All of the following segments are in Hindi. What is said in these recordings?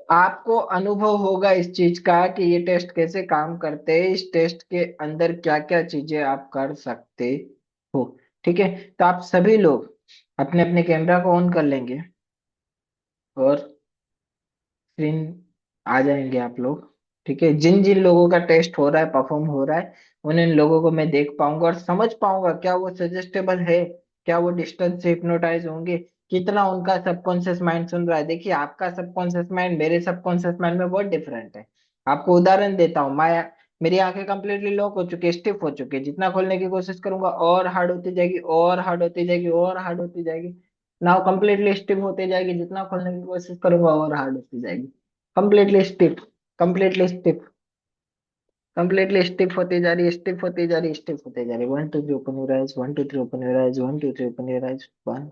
आपको अनुभव होगा इस चीज का कि ये टेस्ट कैसे काम करते हैं, इस टेस्ट के अंदर क्या क्या चीजें आप कर सकते हो। ठीक है, तो आप सभी लोग अपने अपने कैमरा को ऑन कर लेंगे और स्क्रीन आ जाएंगे आप लोग। ठीक है, जिन जिन लोगों का टेस्ट हो रहा है, परफॉर्म हो रहा है, उन इन लोगों को मैं देख पाऊंगा और समझ पाऊंगा क्या वो सजेस्टेबल है, क्या वो डिस्टेंस से हिप्नोटाइज होंगे, कितना उनका सबकॉन्शियस माइंड सुन रहा है। देखिए, आपका सबकॉन्शियस माइंड मेरे सबकॉन्शियस माइंड में बहुत डिफरेंट है। आपको उदाहरण देता हूँ मैं। मेरी आंखें कंप्लीटली लॉक हो चुकी है, स्टिफ हो चुकी है, जितना खोलने की कोशिश करूंगा और हार्ड होती जाएगी, और हार्ड होती जाएगी, और हार्ड होती जाएगी। नाउ कंप्लीटली स्टिफ होते जाएगी, जितना खोलने की कोशिश करूंगा और हार्ड होती जाएगी। Completely stiff, completely stiff, completely stiff होती जा रही है, स्टिफ होती जा रही है, स्टिफ होती जा रही है। 1 2 3 open your eyes, 1 2 3 open your eyes, 1 2 3 open your eyes, one.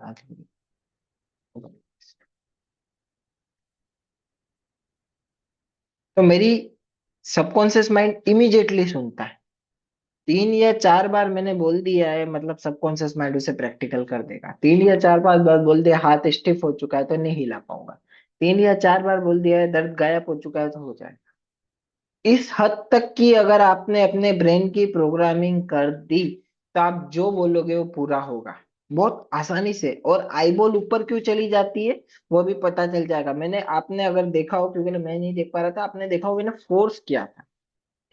तो मेरी सबकॉन्शियस माइंड इमीडिएटली सुनता है। 3 या 4 बार मैंने बोल दिया है, मतलब सबकॉन्शियस माइंड उसे प्रैक्टिकल कर देगा। 3 या 4 बार बार बोल दिया हाथ स्टिफ हो चुका है तो नहीं हिला पाऊंगा। 3 या 4 बार बोल दिया है दर्द गायब हो चुका है तो हो जाएगा। इस हद तक की अगर आपने अपने ब्रेन की प्रोग्रामिंग कर दी, तो आप जो बोलोगे वो पूरा होगा बहुत आसानी से। और आई बॉल ऊपर क्यों चली जाती है वो भी पता चल जाएगा। मैंने, आपने अगर देखा हो, क्योंकि मैं नहीं देख पा रहा था, आपने देखा हो मैंने फोर्स किया था।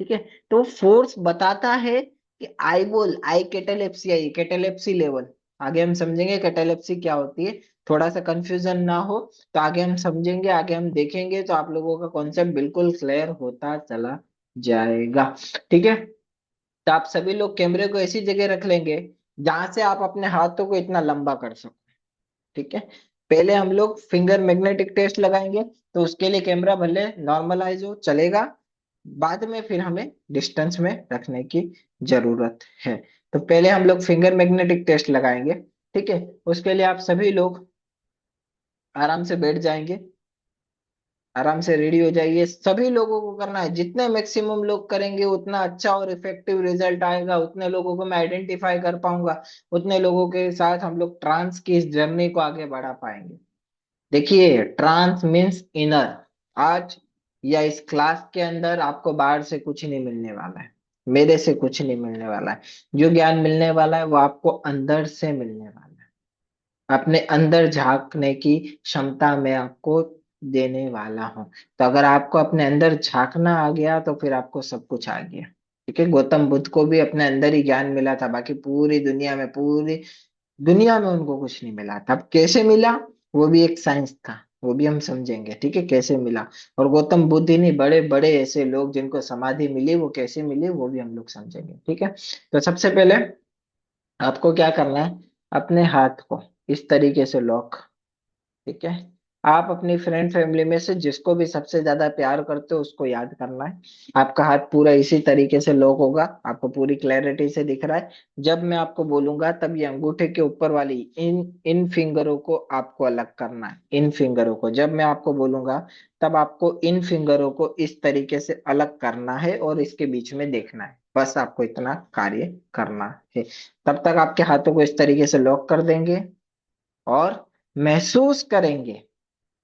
ठीक है, तो फोर्स बताता है कि आई बोल, आई कैटेलेप्सी, आई कैटेलेप्सी लेवल। आगे हम समझेंगे कैटेलेप्सी क्या होती है। थोड़ा सा कंफ्यूजन ना हो तो आगे हम समझेंगे, आगे हम देखेंगे, तो आप लोगों का कॉन्सेप्ट बिल्कुल क्लियर होता चला जाएगा। ठीक है, तो आप सभी लोग कैमरे को ऐसी जगह रख लेंगे जहां से आप अपने हाथों को इतना लंबा कर सको। ठीक है, पहले हम लोग फिंगर मैग्नेटिक टेस्ट लगाएंगे, तो उसके लिए कैमरा भले नॉर्मलाइज हो चलेगा। बाद में फिर हमें डिस्टेंस में रखने की जरूरत है। तो पहले हम लोग फिंगर मैग्नेटिक टेस्ट लगाएंगे। ठीक है, उसके लिए आप सभी लोग आराम से बैठ जाएंगे, आराम से रेडी हो जाइए। सभी लोगों को करना है, जितने मैक्सिमम लोग करेंगे उतना अच्छा और इफेक्टिव रिजल्ट आएगा, उतने लोगों को मैं आइडेंटिफाई कर पाऊंगा, उतने लोगों के साथ हम लोग ट्रांस की इस जर्नी को आगे बढ़ा पाएंगे। देखिए, ट्रांस मीन्स इनर। आज या इस क्लास के अंदर आपको बाहर से कुछ नहीं मिलने वाला है, मेरे से कुछ नहीं मिलने वाला है। जो ज्ञान मिलने वाला है वो आपको अंदर से मिलने वाला है। अपने अंदर झांकने की क्षमता मैं आपको देने वाला हूँ। तो अगर आपको अपने अंदर झांकना आ गया तो फिर आपको सब कुछ आ गया। ठीक है, गौतम बुद्ध को भी अपने अंदर ही ज्ञान मिला था, बाकी पूरी दुनिया में, पूरी दुनिया में उनको कुछ नहीं मिला था। अब कैसे मिला, वो भी एक साइंस था, वो भी हम समझेंगे। ठीक है, कैसे मिला। और गौतम बुद्ध ही नहीं, बड़े बड़े ऐसे लोग जिनको समाधि मिली, वो कैसे मिली वो भी हम लोग समझेंगे। ठीक है, तो सबसे पहले आपको क्या करना है, अपने हाथ को इस तरीके से लॉक। ठीक है, आप अपनी फ्रेंड फैमिली में से जिसको भी सबसे ज्यादा प्यार करते हो उसको याद करना है। आपका हाथ पूरा इसी तरीके से लॉक होगा, आपको पूरी क्लैरिटी से दिख रहा है। जब मैं आपको बोलूंगा तब ये अंगूठे के ऊपर वाली इन इन फिंगरों को आपको अलग करना है। इन फिंगरों को जब मैं आपको बोलूंगा तब आपको इन फिंगरों को इस तरीके से अलग करना है और इसके बीच में देखना है। बस आपको इतना कार्य करना है। तब तक आपके हाथों को इस तरीके से लॉक कर देंगे और महसूस करेंगे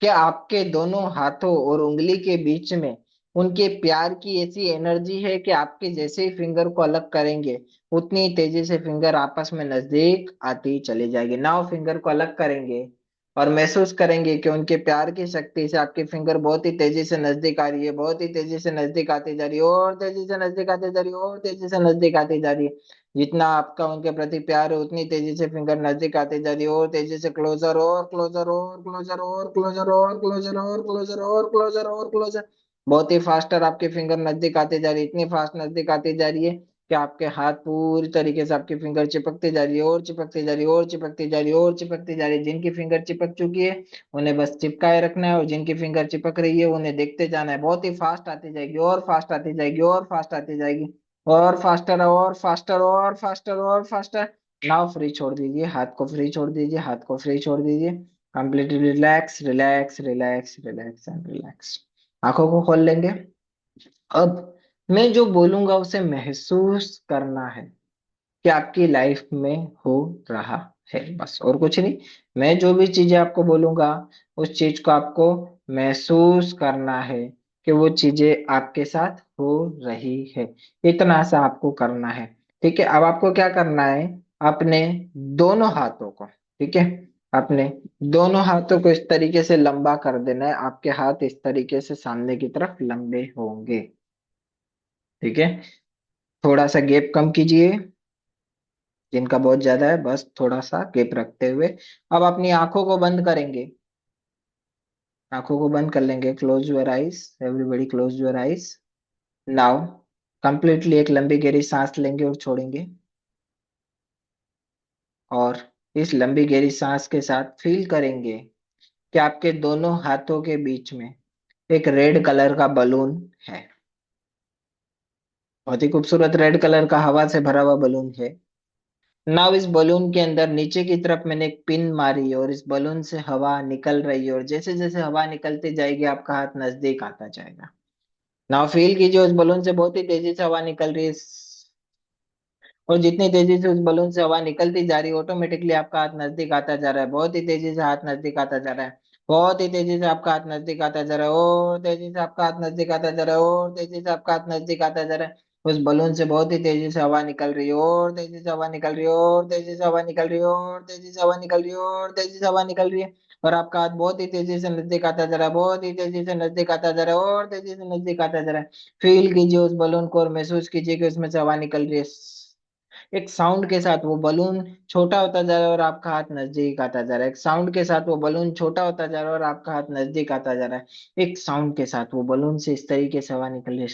कि आपके दोनों हाथों और उंगली के बीच में उनके प्यार की ऐसी एनर्जी है कि आपके जैसे ही फिंगर को अलग करेंगे उतनी ही तेजी से फिंगर आपस में नजदीक आती चली जाएगी। नाउ फिंगर को अलग करेंगे और महसूस करेंगे कि उनके प्यार की शक्ति से आपकी फिंगर बहुत ही तेजी से नजदीक आ रही है, बहुत ही तेजी से नजदीक आती जा रही है, और तेजी से नजदीक आती जा रही है, और तेजी से नजदीक आती जा रही है। जितना आपका उनके प्रति प्यार है उतनी तेजी से फिंगर नजदीक आती जा रही है, और तेजी से क्लोजर, और क्लोजर, और क्लोजर, और क्लोजर, और क्लोजर, और क्लोजर, और क्लोजर, और क्लोजर। बहुत ही फास्टर आपकी फिंगर नजदीक आती जा रही है, इतनी फास्ट नजदीक आती जा रही है कि आपके हाथ पूरी तरीके से आपकी फिंगर चिपकती जा रही है, और चिपकती जा रही है, और चिपकती जा रही है, और चिपकती जा रही है। जिनकी फिंगर चिपक चुकी है उन्हें बस चिपकाए रखना है, और जिनकी फिंगर चिपक रही है उन्हें देखते जाना है। बहुत ही फास्ट आती जाएगी, और फास्ट आती जाएगी, और फास्ट आती जाएगी, और फास्टर, और फास्टर, और फास्टर, और फास्टर। नाउ फ्री छोड़ दीजिए, हाथ को फ्री छोड़ दीजिए, हाथ को फ्री छोड़ दीजिए। Completely relax, relax, relax, relax and relax. आंखों को खोल लेंगे। अब मैं जो बोलूंगा उसे महसूस करना है कि आपकी लाइफ में हो रहा है, बस और कुछ नहीं। मैं जो भी चीजें आपको बोलूंगा उस चीज को आपको महसूस करना है कि वो चीजें आपके साथ हो रही है। इतना सा आपको करना है। ठीक है, अब आपको क्या करना है, अपने दोनों हाथों को, ठीक है, अपने दोनों हाथों को इस तरीके से लंबा कर देना है, आपके हाथ इस तरीके से सामने की तरफ लंबे होंगे। ठीक है, थोड़ा सा गैप कम कीजिए, जिनका बहुत ज्यादा है बस थोड़ा सा गैप रखते हुए। अब अपनी आंखों को बंद करेंगे, आंखों को बंद कर लेंगे। Close your eyes, everybody close your eyes now. Completely एक लंबी गहरी सांस लेंगे और छोड़ेंगे। और इस लंबी गहरी सांस के साथ फील करेंगे कि आपके दोनों हाथों के बीच में एक रेड कलर का बलून है। बहुत ही खूबसूरत रेड कलर का हवा से भरा हुआ बलून है। नाउ इस बलून के अंदर नीचे की तरफ मैंने एक पिन मारी है और इस बलून से हवा निकल रही है, और जैसे जैसे हवा निकलती जाएगी आपका हाथ नजदीक आता जाएगा। नाउ फील कीजिए उस बलून से बहुत ही तेजी से हवा निकल रही है, और जितनी तेजी से उस बलून से हवा निकलती जा रही है ऑटोमेटिकली आपका हाथ नजदीक आता जा रहा है। बहुत ही तेजी से हाथ नजदीक आता जा रहा है, बहुत ही तेजी से आपका हाथ नजदीक आता जा रहा है, और तेजी से आपका हाथ नजदीक आता जा रहा है, और तेजी से आपका हाथ नजदीक आता जा रहा है। उस बलून से बहुत ही तेजी से हवा निकल रही है, और तेजी से हवा निकल रही है, और तेजी से हवा निकल रही है, और तेजी से हवा निकल रही है, और तेजी से हवा निकल रही है। और आपका हाथ बहुत ही तेजी से नजदीक आता जा रहा है, बहुत ही तेजी से नजदीक आता जा रहा है, और तेजी से नजदीक आता जा रहा है। फील कीजिए उस बलून को और महसूस कीजिए कि उसमें से हवा निकल रही है। एक साउंड के साथ वो बलून छोटा होता जा रहा है और आपका हाथ नजदीक आता जा रहा है। एक साउंड के साथ वो बलून छोटा होता जा रहा है और आपका हाथ नजदीक आता जा रहा है। एक साउंड के साथ वो बलून से इस तरीके से हवा निकल रही है,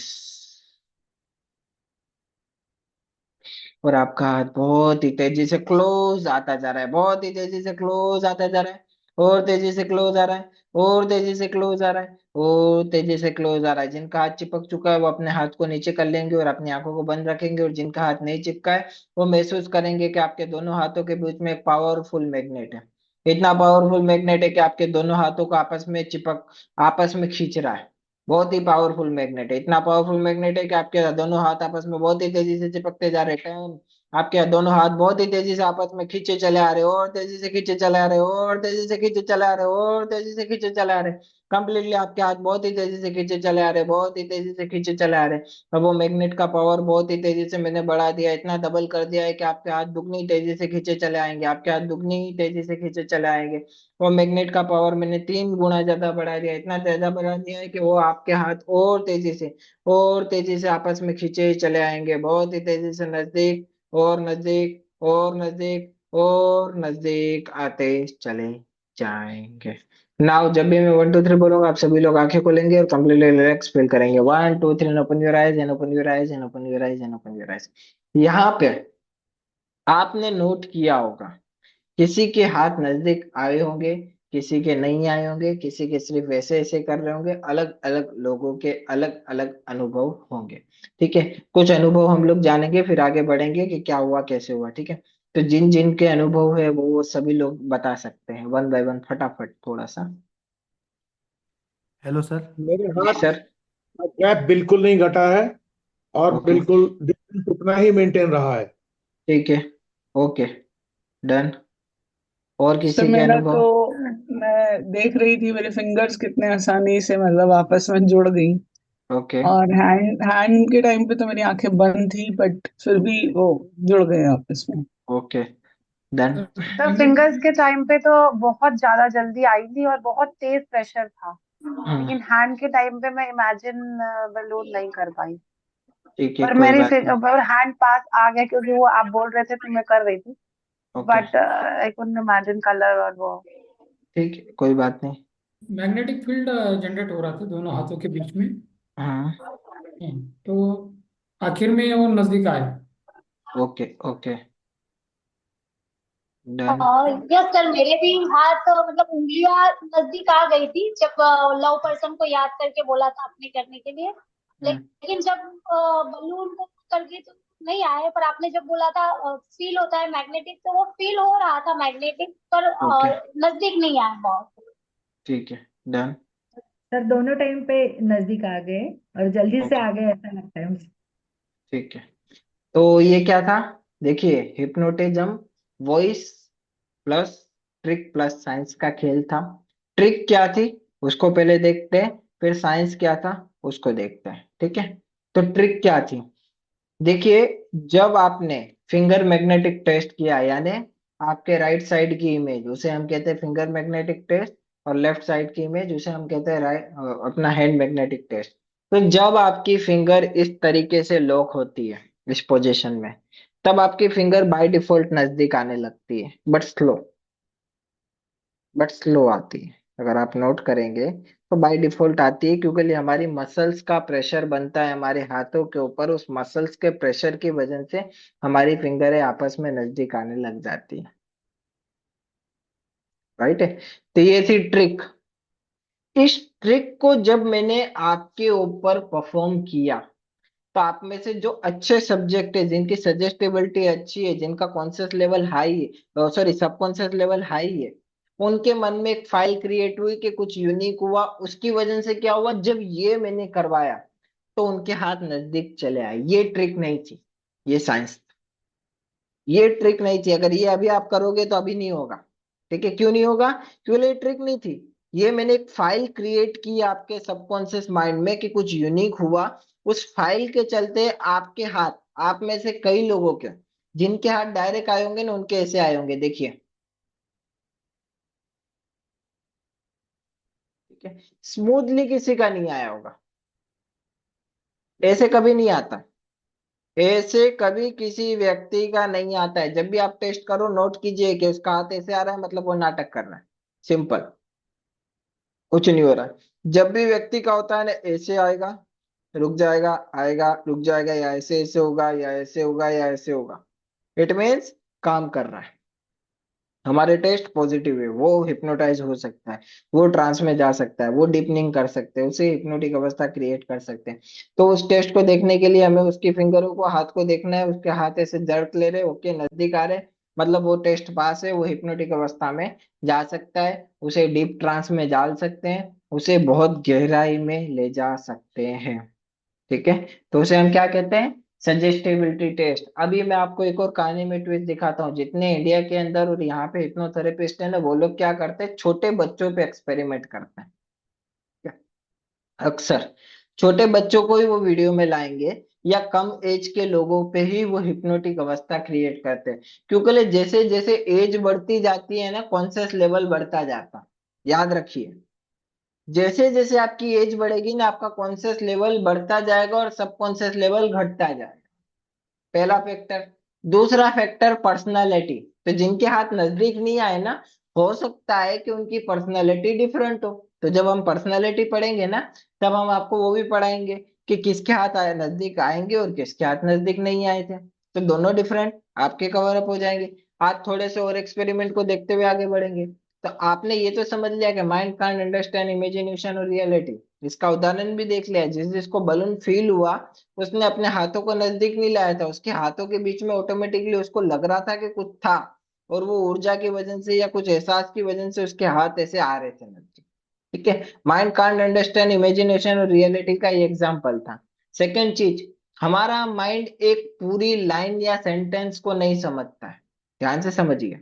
और आपका हाथ बहुत ही तेजी से क्लोज आता जा रहा है, बहुत ही तेजी से क्लोज आता जा रहा है, और तेजी से क्लोज आ रहा है, और तेजी से क्लोज आ रहा है, और तेजी से क्लोज आ रहा है। जिनका हाथ चिपक चुका है वो अपने हाथ को नीचे कर लेंगे और अपनी आंखों को बंद रखेंगे, और जिनका हाथ नहीं चिपका है वो महसूस करेंगे कि आपके दोनों हाथों के बीच में एक पावरफुल मैग्नेट है। इतना पावरफुल मैग्नेट है कि आपके दोनों हाथों को आपस में खींच रहा है। बहुत ही पावरफुल मैग्नेट है, इतना पावरफुल मैग्नेट है कि आपके दोनों हाथ आपस में बहुत ही तेजी से चिपकते जा रहे हैं। आपके दोनों हाथ बहुत ही तेजी से आपस में खींचे चले आ रहे हो, और तेजी से खींचे चले आ रहे हो, और तेजी से खींचे चले आ रहे हो, और तेजी से खींचे चले आ रहे हैं। कंप्लीटली आपके हाथ बहुत ही तेजी से खींचे चले आ रहे हैं, बहुत ही तेजी से खींचे चले आ रहे हैं। अब वो मैग्नेट का पावर बहुत ही तेजी से मैंने बढ़ा दिया, इतना डबल कर दिया है कि आपके हाथ दुगनी तेजी से खींचे चले आएंगे, आपके हाथ दुगनी तेजी से खींचे चले आएंगे। वो मैग्नेट का पावर मैंने 3 गुना ज्यादा बढ़ा दिया, इतना ज्यादा बढ़ा दिया है कि वो आपके हाथ और तेजी से आपस में खींचे चले आएंगे, बहुत ही तेजी से नजदीक और नजदीक और नजदीक और नजदीक आते चले जाएंगे। नाउ जब भी मैं 1 2 3 बोलूंगा आप सभी लोग आंखें खोलेंगे और कंप्लीटली रिलैक्स फील करेंगे। 1 2 3 open your eyes and open your eyes and open your eyes and open your eyes. यहाँ पे आपने नोट किया होगा किसी के हाथ नजदीक आए होंगे, किसी के नहीं आए होंगे, किसी के सिर्फ ऐसे ऐसे कर रहे होंगे। अलग अलग लोगों के अलग अलग अनुभव होंगे। ठीक है, कुछ अनुभव हम लोग जानेंगे फिर आगे बढ़ेंगे कि क्या हुआ कैसे हुआ। ठीक है, तो जिन जिन के अनुभव है वो सभी लोग बता सकते हैं वन बाय वन फटाफट थोड़ा सा। Hello sir. मेरे जी हाथ सर। का गैप बिल्कुल नहीं घटा है, और ओके। बिल्कुल डिस्टेंस उतना ही मेंटेन रहा है। ठीक है। ओके। डन। और सर किसी के मेरा तो, अनुभव? मैं देख रही थी मेरे फिंगर्स कितने आसानी से मतलब आपस में जुड़ गई। ओके। और हैंड हैंड के टाइम पे तो मेरी आंखें बंद थी, बट फिर भी वो जुड़ गए आपस में। ओके। डन। तो फिंगर्स के टाइम पे तो बहुत ज्यादा जल्दी आई थी और बहुत तेज प्रेशर था, हम्म। लेकिन हैंड के टाइम पे मैं इमेजिन बलून नहीं कर पाई। ठीक है, पर कोई मेरी बात नहीं। फिंगर हैंड पास आ गया क्योंकि वो आप बोल रहे थे तो मैं कर रही थी। Okay. But I couldn't imagine colour और वो। ठीक है, कोई बात नहीं। मैग्नेटिक फील्ड जनरेट हो रहा था दोनों हाथों के बीच में। हाँ। तो आखिर में वो नजदीक आए। ओके। ओके। डन। और यस सर, मेरे भी हाथ मतलब उंगलियां नजदीक आ गई थी जब लव पर्सन को याद करके बोला था आपने करने के लिए। हम्म। लेकिन जब बलून को करके तो नहीं आए, पर आपने जब बोला था फील होता है मैग्नेटिक, तो वो फील हो रहा था मैग्नेटिक, पर ओके। नजदीक नहीं आया बहुत। ठीक है। डन। सर दोनों टाइम पे नजदीक आ गए और जल्दी से ओके। आ गए ऐसा लगता है मुझे। ठीक है, तो ये क्या था? देखिए, hypnotism voice plus trick plus science का खेल था। ट्रिक क्या थी उसको पहले देखते हैं, फिर साइंस क्या था उसको देखते हैं, ठीक है। तो ट्रिक क्या थी, देखिए, जब आपने फिंगर मैग्नेटिक टेस्ट किया, यानी आपके राइट साइड की इमेज उसे हम कहते हैं फिंगर मैग्नेटिक टेस्ट, और लेफ्ट साइड की इमेज उसे हम कहते हैं अपना हैंड मैग्नेटिक टेस्ट। तो जब आपकी फिंगर इस तरीके से लॉक होती है इस पोजीशन में, तब आपकी फिंगर बाय डिफॉल्ट नजदीक आने लगती है, बट स्लो आती है। अगर आप नोट करेंगे तो बाय डिफॉल्ट आती है, क्योंकि हमारी मसल्स का प्रेशर बनता है हमारे हाथों के ऊपर, उस मसल्स के प्रेशर की वजह से हमारी फिंगरें आपस में नजदीक आने लग जाती है, राइट है। तो ये थी ट्रिक। इस ट्रिक को जब मैंने आपके ऊपर परफॉर्म किया, तो आप में से जो अच्छे सब्जेक्ट है, जिनकी सजेस्टेबिलिटी अच्छी है, जिनका कॉन्शियस लेवल हाई है, सॉरी सबकॉन्शियस लेवल हाई है, उनके मन में एक फाइल क्रिएट हुई कि कुछ यूनिक हुआ। उसकी वजह से क्या हुआ, जब ये मैंने करवाया तो उनके हाथ नजदीक चले आए। ये ट्रिक नहीं थी, ये साइंस। ये ट्रिक नहीं थी, अगर ये अभी आप करोगे तो अभी नहीं होगा, ठीक है। क्यों नहीं होगा, क्योंकि ये ट्रिक नहीं थी। ये मैंने एक फाइल क्रिएट की आपके सबकॉन्शियस माइंड में कि कुछ यूनिक हुआ। उस फाइल के चलते आपके हाथ, आप में से कई लोगों के जिनके हाथ डायरेक्ट आए होंगे ना, उनके ऐसे आए होंगे, देखिए, ठीक है। स्मूथली किसी का नहीं आया होगा, ऐसे कभी नहीं आता, ऐसे कभी किसी व्यक्ति का नहीं आता है। जब भी आप टेस्ट करो, नोट कीजिए कि उसका हाथ ऐसे आ रहा है, मतलब वो नाटक कर रहा है, सिंपल, कुछ नहीं हो रहा है। जब भी व्यक्ति का होता है ना, ऐसे आएगा, रुक जाएगा, आएगा, रुक जाएगा, या ऐसे ऐसे होगा, या ऐसे होगा, या ऐसे होगा, इट मीन्स काम कर रहा है। हमारे टेस्ट पॉजिटिव है, वो हिप्नोटाइज हो सकता है, वो ट्रांस में जा सकता है, वो डीपनिंग कर सकते हैं, उसे हिप्नोटिक अवस्था क्रिएट कर सकते हैं। तो उस टेस्ट को देखने के लिए हमें उसकी फिंगरों को, हाथ को देखना है, उसके हाथ ऐसे जर्क ले रहे, ओके, नजदीक आ रहे, मतलब वो टेस्ट पास है, वो हिप्नोटिक अवस्था में जा सकता है, उसे डीप ट्रांस में डाल सकते हैं, उसे बहुत गहराई में ले जा सकते हैं, ठीक है। तो उसे हम क्या कहते हैं, सजेस्टेबिलिटी टेस्ट। अभी मैं आपको एक और कहानी में ट्विस्ट दिखाता हूँ। जितने इंडिया के अंदर और यहाँ पे हिप्नोथेरेपिस्ट है ना, वो लोग क्या करते हैं, छोटे बच्चों पे एक्सपेरिमेंट करते हैं, ठीक है? अक्सर छोटे बच्चों को ही वो वीडियो में लाएंगे, या कम एज के लोगों पे ही वो हिप्नोटिक अवस्था क्रिएट करते हैं, क्योंकि जैसे जैसे एज बढ़ती जाती है ना, कॉन्शियस लेवल बढ़ता जाता है। याद रखिए, जैसे जैसे आपकी एज बढ़ेगी ना, आपका कॉन्शियस लेवल बढ़ता जाएगा और सबकॉन्शियस लेवल घटता जाएगा, पहला फैक्टर। दूसरा फैक्टर पर्सनालिटी। तो जिनके हाथ नजदीक नहीं आए ना, हो सकता है कि उनकी पर्सनालिटी डिफरेंट हो। तो जब हम पर्सनालिटी पढ़ेंगे ना, तब हम आपको वो भी पढ़ाएंगे कि किसके हाथ आए, नजदीक आएंगे, और किसके हाथ नजदीक नहीं आए थे। तो दोनों डिफरेंट आपके कवर अप हो जाएंगे। आज थोड़े से और एक्सपेरिमेंट को देखते हुए आगे बढ़ेंगे। तो आपने ये तो समझ लिया कि माइंड कांट अंडरस्टैंड इमेजिनेशन और रियलिटी। इसका उदाहरण भी देख लिया, जिस जिसको बलून फील हुआ, उसने अपने हाथों को नजदीक नहीं लाया था, उसके हाथों के बीच में ऑटोमेटिकली उसको लग रहा था कि कुछ था, और वो ऊर्जा की वजह से या कुछ एहसास की वजह से उसके हाथ ऐसे आ रहे थे नजदीक, ठीक है। माइंड कांट अंडरस्टैंड इमेजिनेशन और रियलिटी का ये एग्जाम्पल था। सेकेंड चीज, हमारा माइंड एक पूरी लाइन या सेंटेंस को नहीं समझता है। ध्यान से समझिए,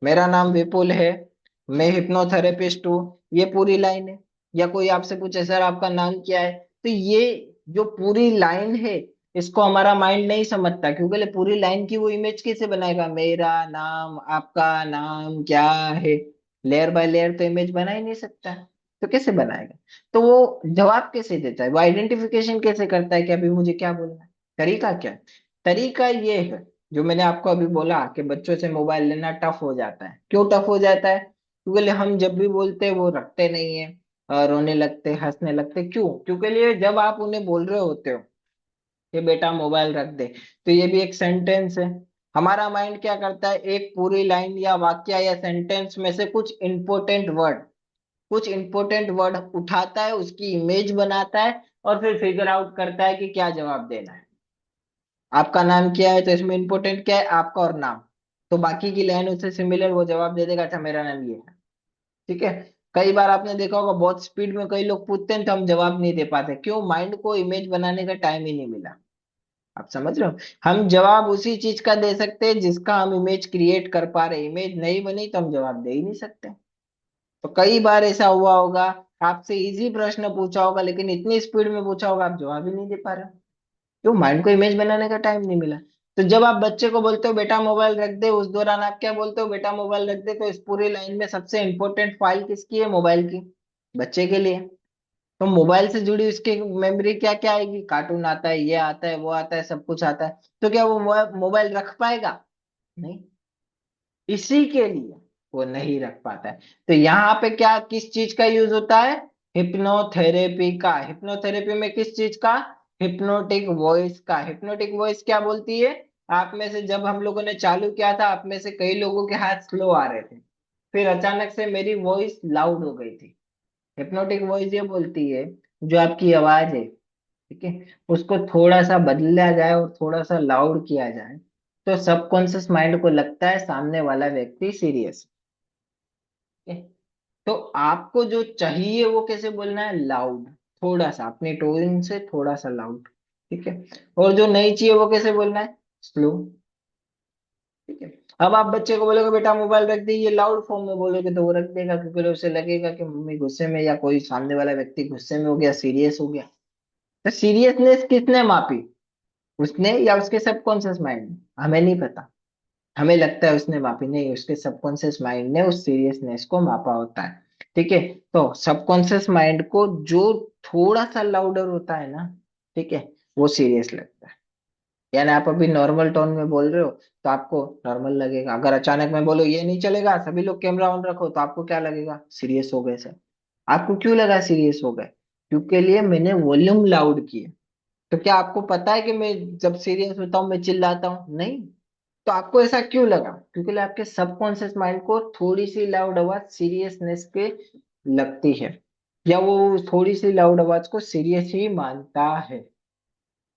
मेरा नाम विपुल है, मैं हिप्नोथेरेपिस्ट हूँ, ये पूरी लाइन है। या कोई आपसे पूछे सर आपका नाम क्या है, तो ये जो पूरी लाइन है, इसको हमारा माइंड नहीं समझता, क्योंकि पूरी लाइन की वो इमेज कैसे बनाएगा, मेरा नाम, आपका नाम क्या है, लेयर बाय लेयर तो इमेज बना ही नहीं सकता, तो कैसे बनाएगा। तो वो जवाब कैसे देता है, वो आइडेंटिफिकेशन कैसे करता है कि अभी मुझे क्या बोलना है। तरीका क्या है, तरीका ये है, जो मैंने आपको अभी बोला कि बच्चों से मोबाइल लेना टफ हो जाता है। क्यों टफ हो जाता है, क्योंकि हम जब भी बोलते हैं वो रखते नहीं है, रोने लगते, हंसने लगते। क्यों, क्योंकि लिए जब आप उन्हें बोल रहे होते हो कि बेटा मोबाइल रख दे, तो ये भी एक सेंटेंस है। हमारा माइंड क्या करता है, एक पूरी लाइन या वाक्य या सेंटेंस में से कुछ इंपोर्टेंट वर्ड उठाता है, उसकी इमेज बनाता है, और फिर फिगर आउट करता है कि क्या जवाब देना है। आपका नाम क्या है, तो इसमें इंपोर्टेंट क्या है, आपका और नाम। तो बाकी की लाइन उससे सिमिलर, वो जवाब दे देगा, अच्छा मेरा नाम ये है, ठीक है। कई बार आपने देखा होगा, बहुत स्पीड में कई लोग पूछते हैं तो हम जवाब नहीं दे पाते। क्यों, माइंड को इमेज बनाने का टाइम ही नहीं मिला। आप समझ रहे हो? हम जवाब उसी चीज का दे सकते हैं जिसका हम इमेज क्रिएट कर पा रहे, इमेज नहीं बनी तो हम जवाब दे ही नहीं सकते। तो कई बार ऐसा हुआ होगा, आपसे इजी प्रश्न पूछा होगा लेकिन इतनी स्पीड में पूछा होगा आप जवाब ही नहीं दे पा रहे हो। क्यों? माइंड को इमेज बनाने का टाइम नहीं मिला। तो जब आप बच्चे को बोलते हो बेटा मोबाइल रख दे, उस दौरान आप क्या बोलते हो? बेटा मोबाइल रख दे। तो इस पूरी लाइन में सबसे इंपॉर्टेंट फाइल किसकी है? मोबाइल की, बच्चे के लिए। तो मोबाइल से जुड़ी उसकी मेमोरी क्या क्या आएगी? कार्टून आता है, ये आता है, वो आता है, सब कुछ आता है। तो क्या वो मोबाइल रख पाएगा? नहीं। इसी के लिए वो नहीं रख पाता है। तो यहाँ पे क्या, किस चीज का यूज होता है? हिप्नोथेरेपी का। हिप्नोथेरेपी में किस चीज का? हिप्नोटिक वॉइस का। हिप्नोटिक वॉइस क्या बोलती है? आप में से जब हम लोगों ने चालू किया था, आप में से कई लोगों के हाथ स्लो आ रहे थे, फिर अचानक से मेरी वॉइस लाउड हो गई थी। हिप्नोटिक वॉइस ये बोलती है, जो आपकी आवाज है, ठीक है, उसको थोड़ा सा बदला जाए और थोड़ा सा लाउड किया जाए तो सबकॉन्शियस माइंड को लगता है सामने वाला व्यक्ति सीरियस है। तो आपको जो चाहिए वो कैसे बोलना है? लाउड, थोड़ा सा अपनी टोन से थोड़ा सा लाउड, ठीक है। और जो नहीं चाहिए वो कैसे बोलना है? स्लो, ठीक है। अब आप बच्चे को बोलोगे बेटा मोबाइल रख दे, ये लाउड फॉर्म में बोलोगे तो वो रख देगा, क्योंकि उसे लगेगा कि मम्मी गुस्से में, या कोई सामने वाला व्यक्ति गुस्से में हो गया, सीरियस हो गया। तो सीरियसनेस किसने मापी? उसने या उसके सबकॉन्शियस माइंड ने? हमें नहीं पता। हमें लगता है उसने मापी, नहीं, उसके सबकॉन्शियस माइंड ने उस सीरियसनेस को मापा होता है। ठीक है। तो सबकॉन्शियस माइंड को जो थोड़ा सा लाउडर होता है ना, ठीक है, वो सीरियस लगता है। यानी आप अभी नॉर्मल टोन में बोल रहे हो तो आपको नॉर्मल लगेगा। अगर अचानक मैं बोलो ये नहीं चलेगा, सभी लोग कैमरा ऑन रखो, तो आपको क्या लगेगा? सीरियस हो गए सर। आपको क्यों लगा सीरियस हो गए? क्योंकि लिए मैंने वॉल्यूम लाउड किया। तो क्या आपको पता है कि मैं जब सीरियस होता हूँ मैं चिल्लाता हूँ? नहीं। तो आपको ऐसा क्यों लगा? क्योंकि आपके सबकॉन्शियस माइंड को थोड़ी सी लाउड आवाज सीरियसनेस के लगती है, या वो थोड़ी सी लाउड आवाज को सीरियस ही मानता है।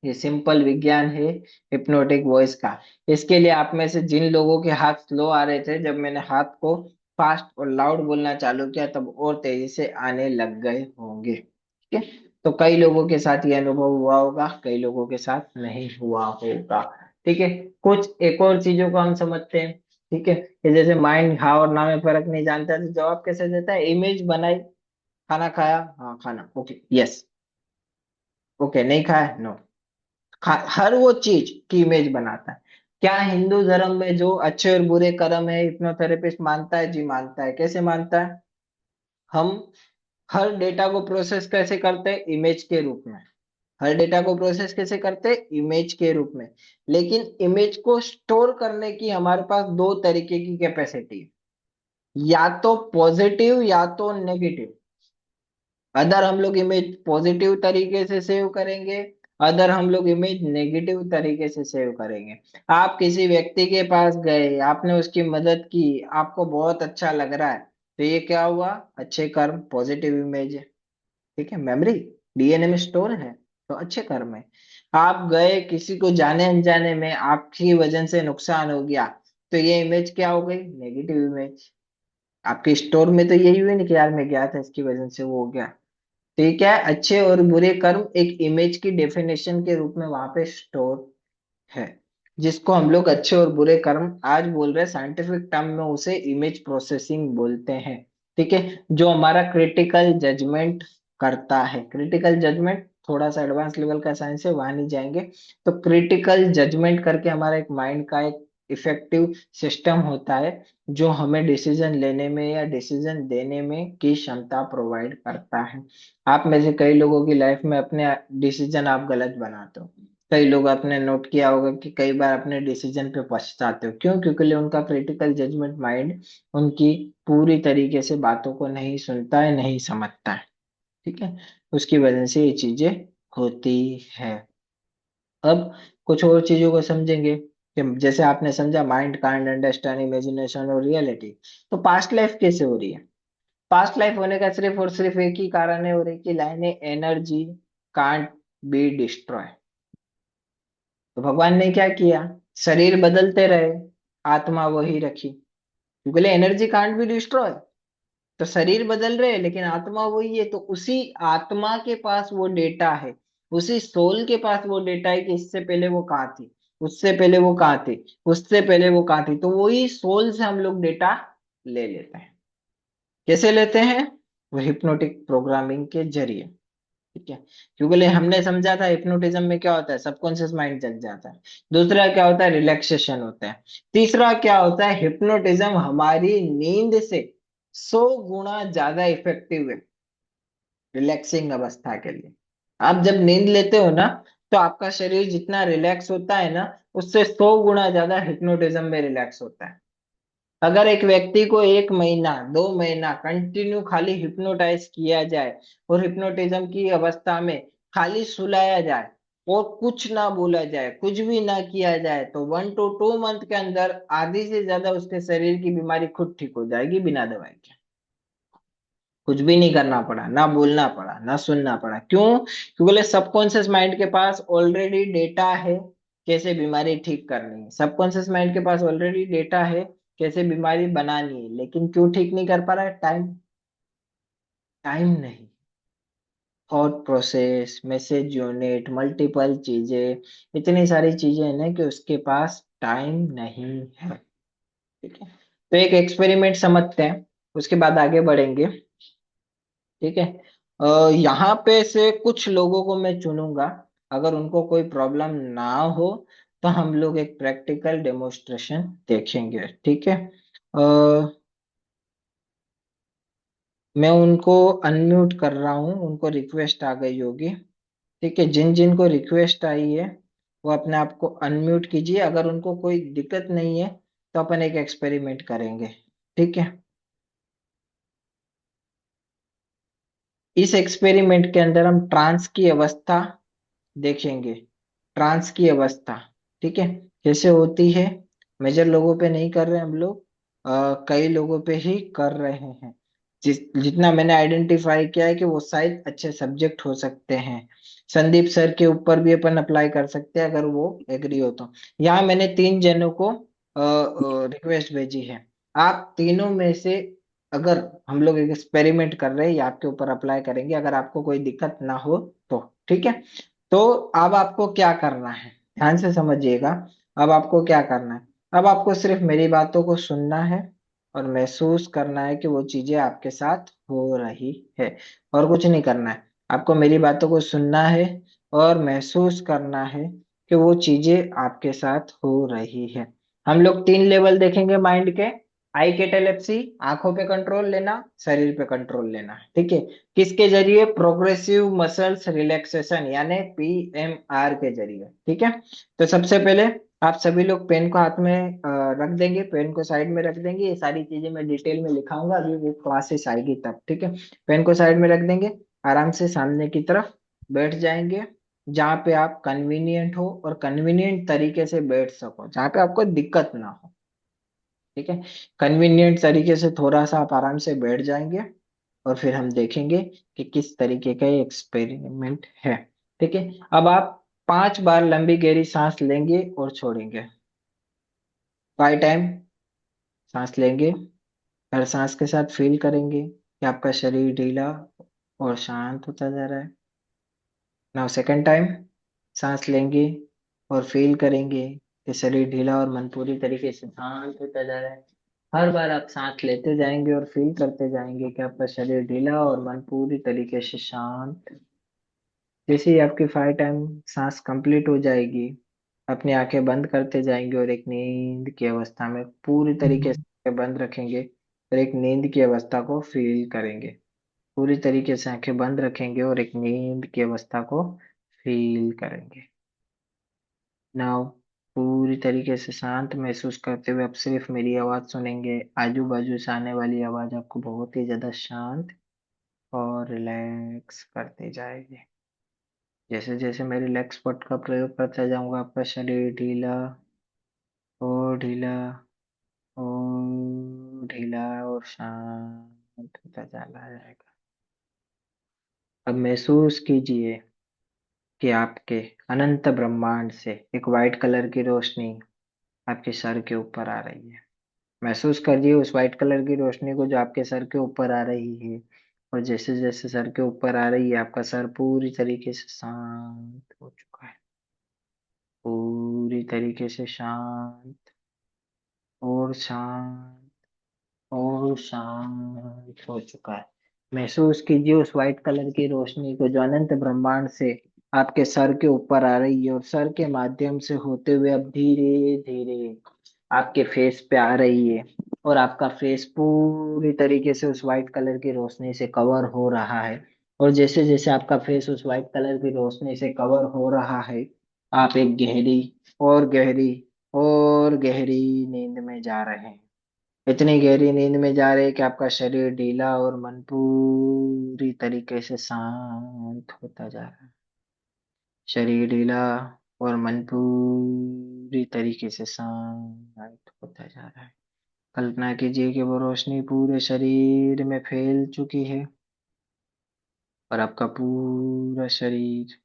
ये सिंपल विज्ञान है हिप्नोटिक वॉइस का। इसके लिए आप में से जिन लोगों के हाथ स्लो आ रहे थे, जब मैंने हाथ को फास्ट और लाउड बोलना चालू किया तब और तेजी से आने लग गए होंगे, ठीक है। तो कई लोगों के साथ ये अनुभव हुआ होगा, कई लोगों के साथ नहीं हुआ होगा, ठीक है। कुछ एक और चीजों को हम समझते हैं, ठीक है, कि जैसे माइंड हाँ और ना में फर्क नहीं जानता तो जवाब कैसे देता है? इमेज बनाई, खाना खाया, हाँ खाना, ओके यस, ओके नहीं खाया, नो। हर वो चीज की इमेज बनाता है। क्या हिंदू धर्म में जो अच्छे और बुरे कर्म है हिप्नोथेरेपिस्ट मानता है? जी मानता है। कैसे मानता है? हम हर डेटा को प्रोसेस कैसे करते हैं? इमेज के रूप में। हर डेटा को प्रोसेस कैसे करते हैं? इमेज के रूप में। लेकिन इमेज को स्टोर करने की हमारे पास दो तरीके की कैपेसिटी है, या तो पॉजिटिव या तो नेगेटिव। अदर हम लोग इमेज पॉजिटिव तरीके से सेव करेंगे, अदर हम लोग इमेज नेगेटिव तरीके से सेव करेंगे। आप किसी व्यक्ति के पास गए, आपने उसकी मदद की, आपको बहुत अच्छा लग रहा है, तो ये क्या हुआ? अच्छे कर्म, पॉजिटिव इमेज है, ठीक है। मेमोरी डीएनए में स्टोर है, तो अच्छे कर्म है। आप गए, किसी को जाने अनजाने में आपकी वजह से नुकसान हो गया, तो ये इमेज क्या हो गई? Negative image. आपके स्टोर में तो यही हुई नहीं कि यार मैं गया था इसकी वजह से वो हो गया। ठीक है, अच्छे और बुरे कर्म एक इमेज की डेफिनेशन के रूप में वहां पे स्टोर है, जिसको हम लोग अच्छे और बुरे कर्म आज बोल रहे हैं, साइंटिफिक टर्म में उसे इमेज प्रोसेसिंग बोलते हैं, ठीक है। जो हमारा क्रिटिकल जजमेंट करता है। क्रिटिकल जजमेंट थोड़ा सा एडवांस लेवल का साइंस है, वहां नहीं जाएंगे। तो क्रिटिकल जजमेंट करके हमारा एक माइंड का एक इफेक्टिव सिस्टम होता है, जो हमें डिसीजन लेने में या डिसीजन देने में की क्षमता प्रोवाइड करता है। आप में से कई लोगों की लाइफ में अपने डिसीजन आप गलत बनाते हो। कई लोग आपने नोट किया होगा कि कई बार अपने डिसीजन पे पछताते हो। क्यों? क्योंकि उनका क्रिटिकल जजमेंट माइंड उनकी पूरी तरीके से बातों को नहीं सुनता है, नहीं समझता है, ठीक है। उसकी वजह से ये चीजें होती है। अब कुछ और चीजों को समझेंगे कि जैसे आपने समझा माइंड काइंड अंडरस्टैंड इमेजिनेशन और रियलिटी। तो पास्ट लाइफ कैसे हो रही है? पास्ट लाइफ होने का सिर्फ और सिर्फ एक ही कारण है, और एक ही लाइन है, एनर्जी कांट बी डिस्ट्रॉय। तो भगवान ने क्या किया? शरीर बदलते रहे, आत्मा वही रखी, क्योंकि एनर्जी कांट बी डिस्ट्रॉय। तो शरीर बदल रहे हैं लेकिन आत्मा वही है, तो उसी आत्मा के पास वो डेटा है, उसी सोल के पास वो डेटा है कि इससे पहले वो कहाँ थी, उससे पहले वो कहाँ थी, उससे पहले वो कहाँ थी। तो वही सोल से हम लोग डेटा ले लेते हैं। कैसे लेते हैं? वो हिप्नोटिक प्रोग्रामिंग के जरिए। ठीक है, क्योंकि हमने समझा था हिप्नोटिज्म में क्या होता है, सबकॉन्शियस माइंड जग जाता है। दूसरा क्या होता है, रिलैक्सेशन होता है। तीसरा क्या होता है, हिप्नोटिज्म हमारी नींद से 100 गुना ज्यादा इफेक्टिव है रिलैक्सिंग अवस्था के लिए। आप जब नींद लेते हो ना, तो आपका शरीर जितना रिलैक्स होता है ना, उससे 100 गुना ज्यादा हिप्नोटिज्म में रिलैक्स होता है। अगर एक व्यक्ति को 1 महीना 2 महीना कंटिन्यू खाली हिप्नोटाइज किया जाए और हिप्नोटिज्म की अवस्था में खाली सुलाया जाए और कुछ ना बोला जाए, कुछ भी ना किया जाए, तो 1 to 2 मंथ के अंदर आधी से ज्यादा उसके शरीर की बीमारी खुद ठीक हो जाएगी बिना दवाई के। कुछ भी नहीं करना पड़ा, ना बोलना पड़ा, ना सुनना पड़ा। क्यों? क्योंकि सबकॉन्शियस माइंड के पास ऑलरेडी डेटा है कैसे बीमारी ठीक करनी है। सबकॉन्शियस माइंड के पास ऑलरेडी डेटा है कैसे बीमारी बनानी है। लेकिन क्यों ठीक नहीं कर पा रहा है? टाइम। टाइम नहीं। Thought process, message unit, multiple चीजें, इतनी सारी चीजें हैं ना कि उसके पास टाइम नहीं है। ठीक है, तो एक एक्सपेरिमेंट समझते हैं, उसके बाद आगे बढ़ेंगे। ठीक है, यहाँ पे से कुछ लोगों को मैं चुनूंगा, अगर उनको कोई प्रॉब्लम ना हो तो हम लोग एक प्रैक्टिकल डेमोन्स्ट्रेशन देखेंगे। ठीक है, मैं उनको अनम्यूट कर रहा हूँ, उनको रिक्वेस्ट आ गई होगी। ठीक है, जिन जिन को रिक्वेस्ट आई है वो अपने आप को अनम्यूट कीजिए। अगर उनको कोई दिक्कत नहीं है तो अपन एक एक्सपेरिमेंट करेंगे। ठीक है, इस एक्सपेरिमेंट के अंदर हम ट्रांस की अवस्था देखेंगे। ट्रांस की अवस्था, ठीक है, कैसे होती है। मेजर लोगों पे नहीं कर रहे हम लोग, कई लोगों पे ही कर रहे हैं। जितना मैंने आइडेंटिफाई किया है कि वो शायद अच्छे सब्जेक्ट हो सकते हैं। संदीप सर के ऊपर भी अपन अप्लाई कर सकते हैं अगर वो एग्री हो तो। यहाँ मैंने 3 जनों को रिक्वेस्ट भेजी है। आप तीनों में से, अगर हम लोग एक एक्सपेरिमेंट कर रहे हैं, ये आपके ऊपर अप्लाई करेंगे, अगर आपको कोई दिक्कत ना हो तो। ठीक है, तो अब आपको क्या करना है, ध्यान से समझिएगा। अब आपको क्या करना है, अब आपको सिर्फ मेरी बातों को सुनना है और महसूस करना है कि वो चीजें आपके साथ हो रही है, और कुछ नहीं करना है। आपको मेरी बातों को सुनना है और महसूस करना है कि वो चीजें आपके साथ हो रही है। हम लोग 3 लेवल देखेंगे माइंड के। आई कैटेलेप्सी, आंखों पे कंट्रोल लेना, शरीर पे कंट्रोल लेना। ठीक है, किसके जरिए? प्रोग्रेसिव मसल्स रिलैक्सेशन यानी PMR के जरिए। ठीक है, तो सबसे पहले आप सभी लोग पेन को हाथ में रख देंगे, पेन को साइड में रख देंगे। ये सारी चीजें मैं डिटेल में लिखाऊंगा, अभी वो क्लासेस आएगी तब। ठीक है, पेन को साइड में रख देंगे, आराम से सामने की तरफ बैठ जाएंगे, जहाँ पे आप कन्वीनियंट हो और कन्वीनियंट तरीके से बैठ सको, जहाँ पे आपको दिक्कत ना हो। ठीक है, कन्वीनियंट तरीके से थोड़ा सा आप आराम से बैठ जाएंगे और फिर हम देखेंगे कि किस तरीके का ये एक्सपेरिमेंट है। ठीक है, अब आप 5 बार लंबी गहरी सांस लेंगे और छोड़ेंगे। बाय टाइम सांस लेंगे, हर सांस के साथ फील करेंगे कि आपका शरीर ढीला और शांत होता जा रहा है। नाउ सेकंड टाइम सांस लेंगे और फील करेंगे कि शरीर ढीला और मन पूरी तरीके से शांत होता जा रहा है। हर बार आप सांस लेते जाएंगे और फील करते जाएंगे कि आपका शरीर ढीला और मन पूरी तरीके से शांत। जैसे ही आपकी 5 टाइम सांस कंप्लीट हो जाएगी, अपनी आंखें बंद करते जाएंगे और एक नींद की अवस्था में पूरी तरीके से आंखें बंद रखेंगे और एक नींद की अवस्था को फील करेंगे। पूरी तरीके से आंखें बंद रखेंगे और एक नींद की अवस्था को फील करेंगे। नाउ पूरी तरीके से शांत महसूस करते हुए आप सिर्फ मेरी आवाज सुनेंगे। आजू बाजू से आने वाली आवाज आपको बहुत ही ज्यादा शांत और रिलैक्स करते जाएगी। जैसे जैसे मैं रिलैक्स पट का प्रयोग करता जाऊंगा, आपका शरीर ढीला और ढीला और ढीला और शांत होता चला जाएगा। अब महसूस कीजिए कि आपके अनंत ब्रह्मांड से एक वाइट कलर की रोशनी आपके सर के ऊपर आ रही है। महसूस करिए उस वाइट कलर की रोशनी को जो आपके सर के ऊपर आ रही है। और जैसे जैसे सर के ऊपर आ रही है आपका सर पूरी तरीके से शांत हो चुका है, पूरी तरीके से शांत और शांत और शांत हो चुका है। महसूस कीजिए उस व्हाइट कलर की रोशनी को जो अनंत ब्रह्मांड से आपके सर के ऊपर आ रही है और सर के माध्यम से होते हुए अब धीरे धीरे आपके फेस पे आ रही है और आपका फेस पूरी तरीके से उस व्हाइट कलर की रोशनी से कवर हो रहा है। और जैसे जैसे आपका फेस उस व्हाइट कलर की रोशनी से कवर हो रहा है आप एक गहरी और गहरी और गहरी नींद में जा रहे हैं। इतनी गहरी नींद में जा रहे हैं कि आपका शरीर ढीला और मन पूरी तरीके से शांत होता जा रहा है। शरीर ढीला और मन पूरी तरीके से शांत होता जा रहा है। कल्पना कीजिए कि वो रोशनी पूरे शरीर में फैल चुकी है और आपका पूरा शरीर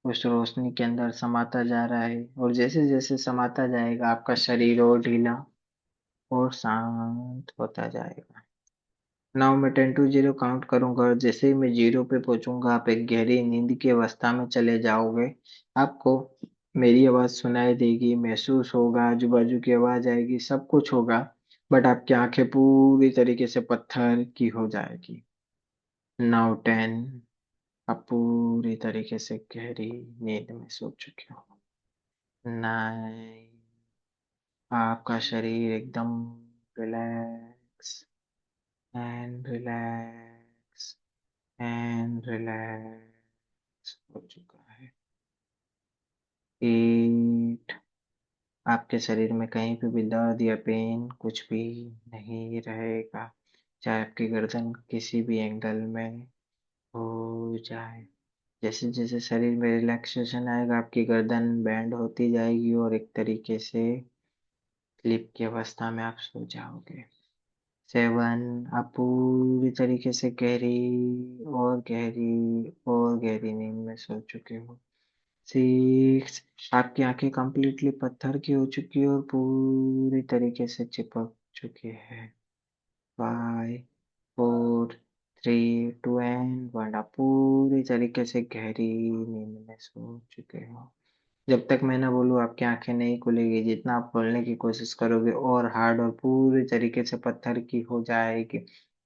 उस रोशनी के अंदर समाता जा रहा है और जैसे जैसे समाता जाएगा आपका शरीर और ढीला और शांत होता जाएगा। नाउ मैं 10 to 0 काउंट करूंगा और जैसे ही मैं 0 पे पहुंचूंगा आप एक गहरी नींद की अवस्था में चले जाओगे। आपको मेरी आवाज सुनाई देगी, महसूस होगा, आजू बाजू की आवाज आएगी, सब कुछ होगा, बट आपकी आंखें पूरी तरीके से पत्थर की हो जाएगी। नाउ 10, आप पूरी तरीके से गहरी नींद में सो चुके हो। 9, आपका शरीर एकदम relax and relax and relax हो चुका है। 8, आपके शरीर में कहीं पे भी दर्द या पेन कुछ भी नहीं रहेगा, चाहे आपकी गर्दन किसी भी एंगल में हो जाए। जैसे जैसे शरीर में रिलैक्सेशन आएगा आपकी गर्दन बैंड होती जाएगी और एक तरीके से स्लीप की अवस्था में आप सो जाओगे। 7, आप पूरी तरीके से गहरी और गहरी और गहरी नींद में सो चुके हो। 6, आपकी आंखें कंप्लीटली पत्थर की हो चुकी है और पूरी तरीके से चिपक चुकी है। 5, 4, 3, 2 एंड 1, आप पूरी तरीके से गहरी नींद में सो चुके हो। जब तक मैं ना बोलूँ आपकी आंखें नहीं खुलेगी, जितना आप खोलने की कोशिश करोगे और हार्ड और पूरी तरीके से पत्थर की हो जाएगी,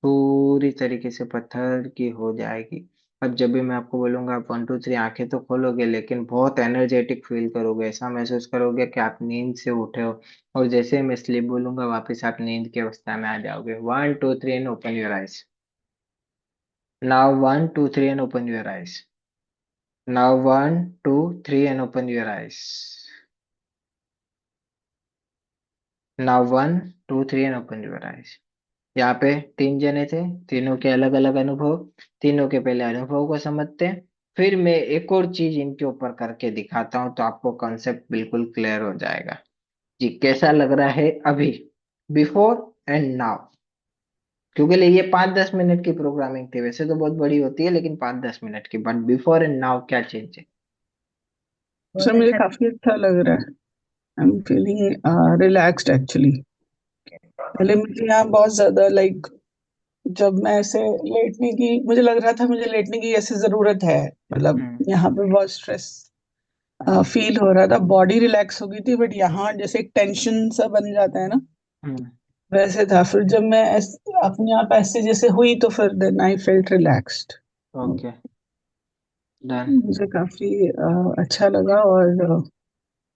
पूरी तरीके से पत्थर की हो जाएगी। अब जब भी मैं आपको बोलूंगा आप 1 2 3 आंखें तो खोलोगे लेकिन बहुत एनर्जेटिक फील करोगे, ऐसा महसूस करोगे कि आप नींद से उठे हो और जैसे ही मैं स्लीप बोलूंगा वापस आप नींद की अवस्था में आ जाओगे। 1 2 3 and open your eyes. Now 1 2 3 and open your eyes. Now 1 2 3 and open your eyes. Now 1 2 3 and open your eyes. यहाँ पे 3 जने थे, तीनों के अलग अलग अनुभव, तीनों के पहले अनुभव को समझते हैं, फिर मैं एक और चीज इनके ऊपर करके दिखाता हूँ तो आपको कॉन्सेप्ट बिल्कुल क्लियर हो जाएगा। जी कैसा लग रहा है अभी, बिफोर एंड नाउ? क्योंकि ये 5 10 मिनट की प्रोग्रामिंग थी, वैसे तो बहुत बड़ी होती है लेकिन 5 10 मिनट की, बट बिफोर एंड नाउ क्या चेंज है? सर बहुत मुझे अच्छा। काफी अच्छा लग रहा है। I am feeling relaxed actually. पहले मुझे यहाँ बहुत ज्यादा जब मैं ऐसे लेटने की मुझे लग रहा था, मुझे लेटने की ऐसे जरूरत है, मतलब हम्म यहाँ पे बहुत स्ट्रेस फील हो रहा था। बॉडी रिलैक्स हो गई थी बट यहाँ जैसे एक टेंशन सा बन जाता है ना, हम्म वैसे था। फिर जब मैं अपने आप ऐसे जैसे हुई तो फिर then I felt relaxed. Okay, done. मुझे काफी अच्छा लगा। और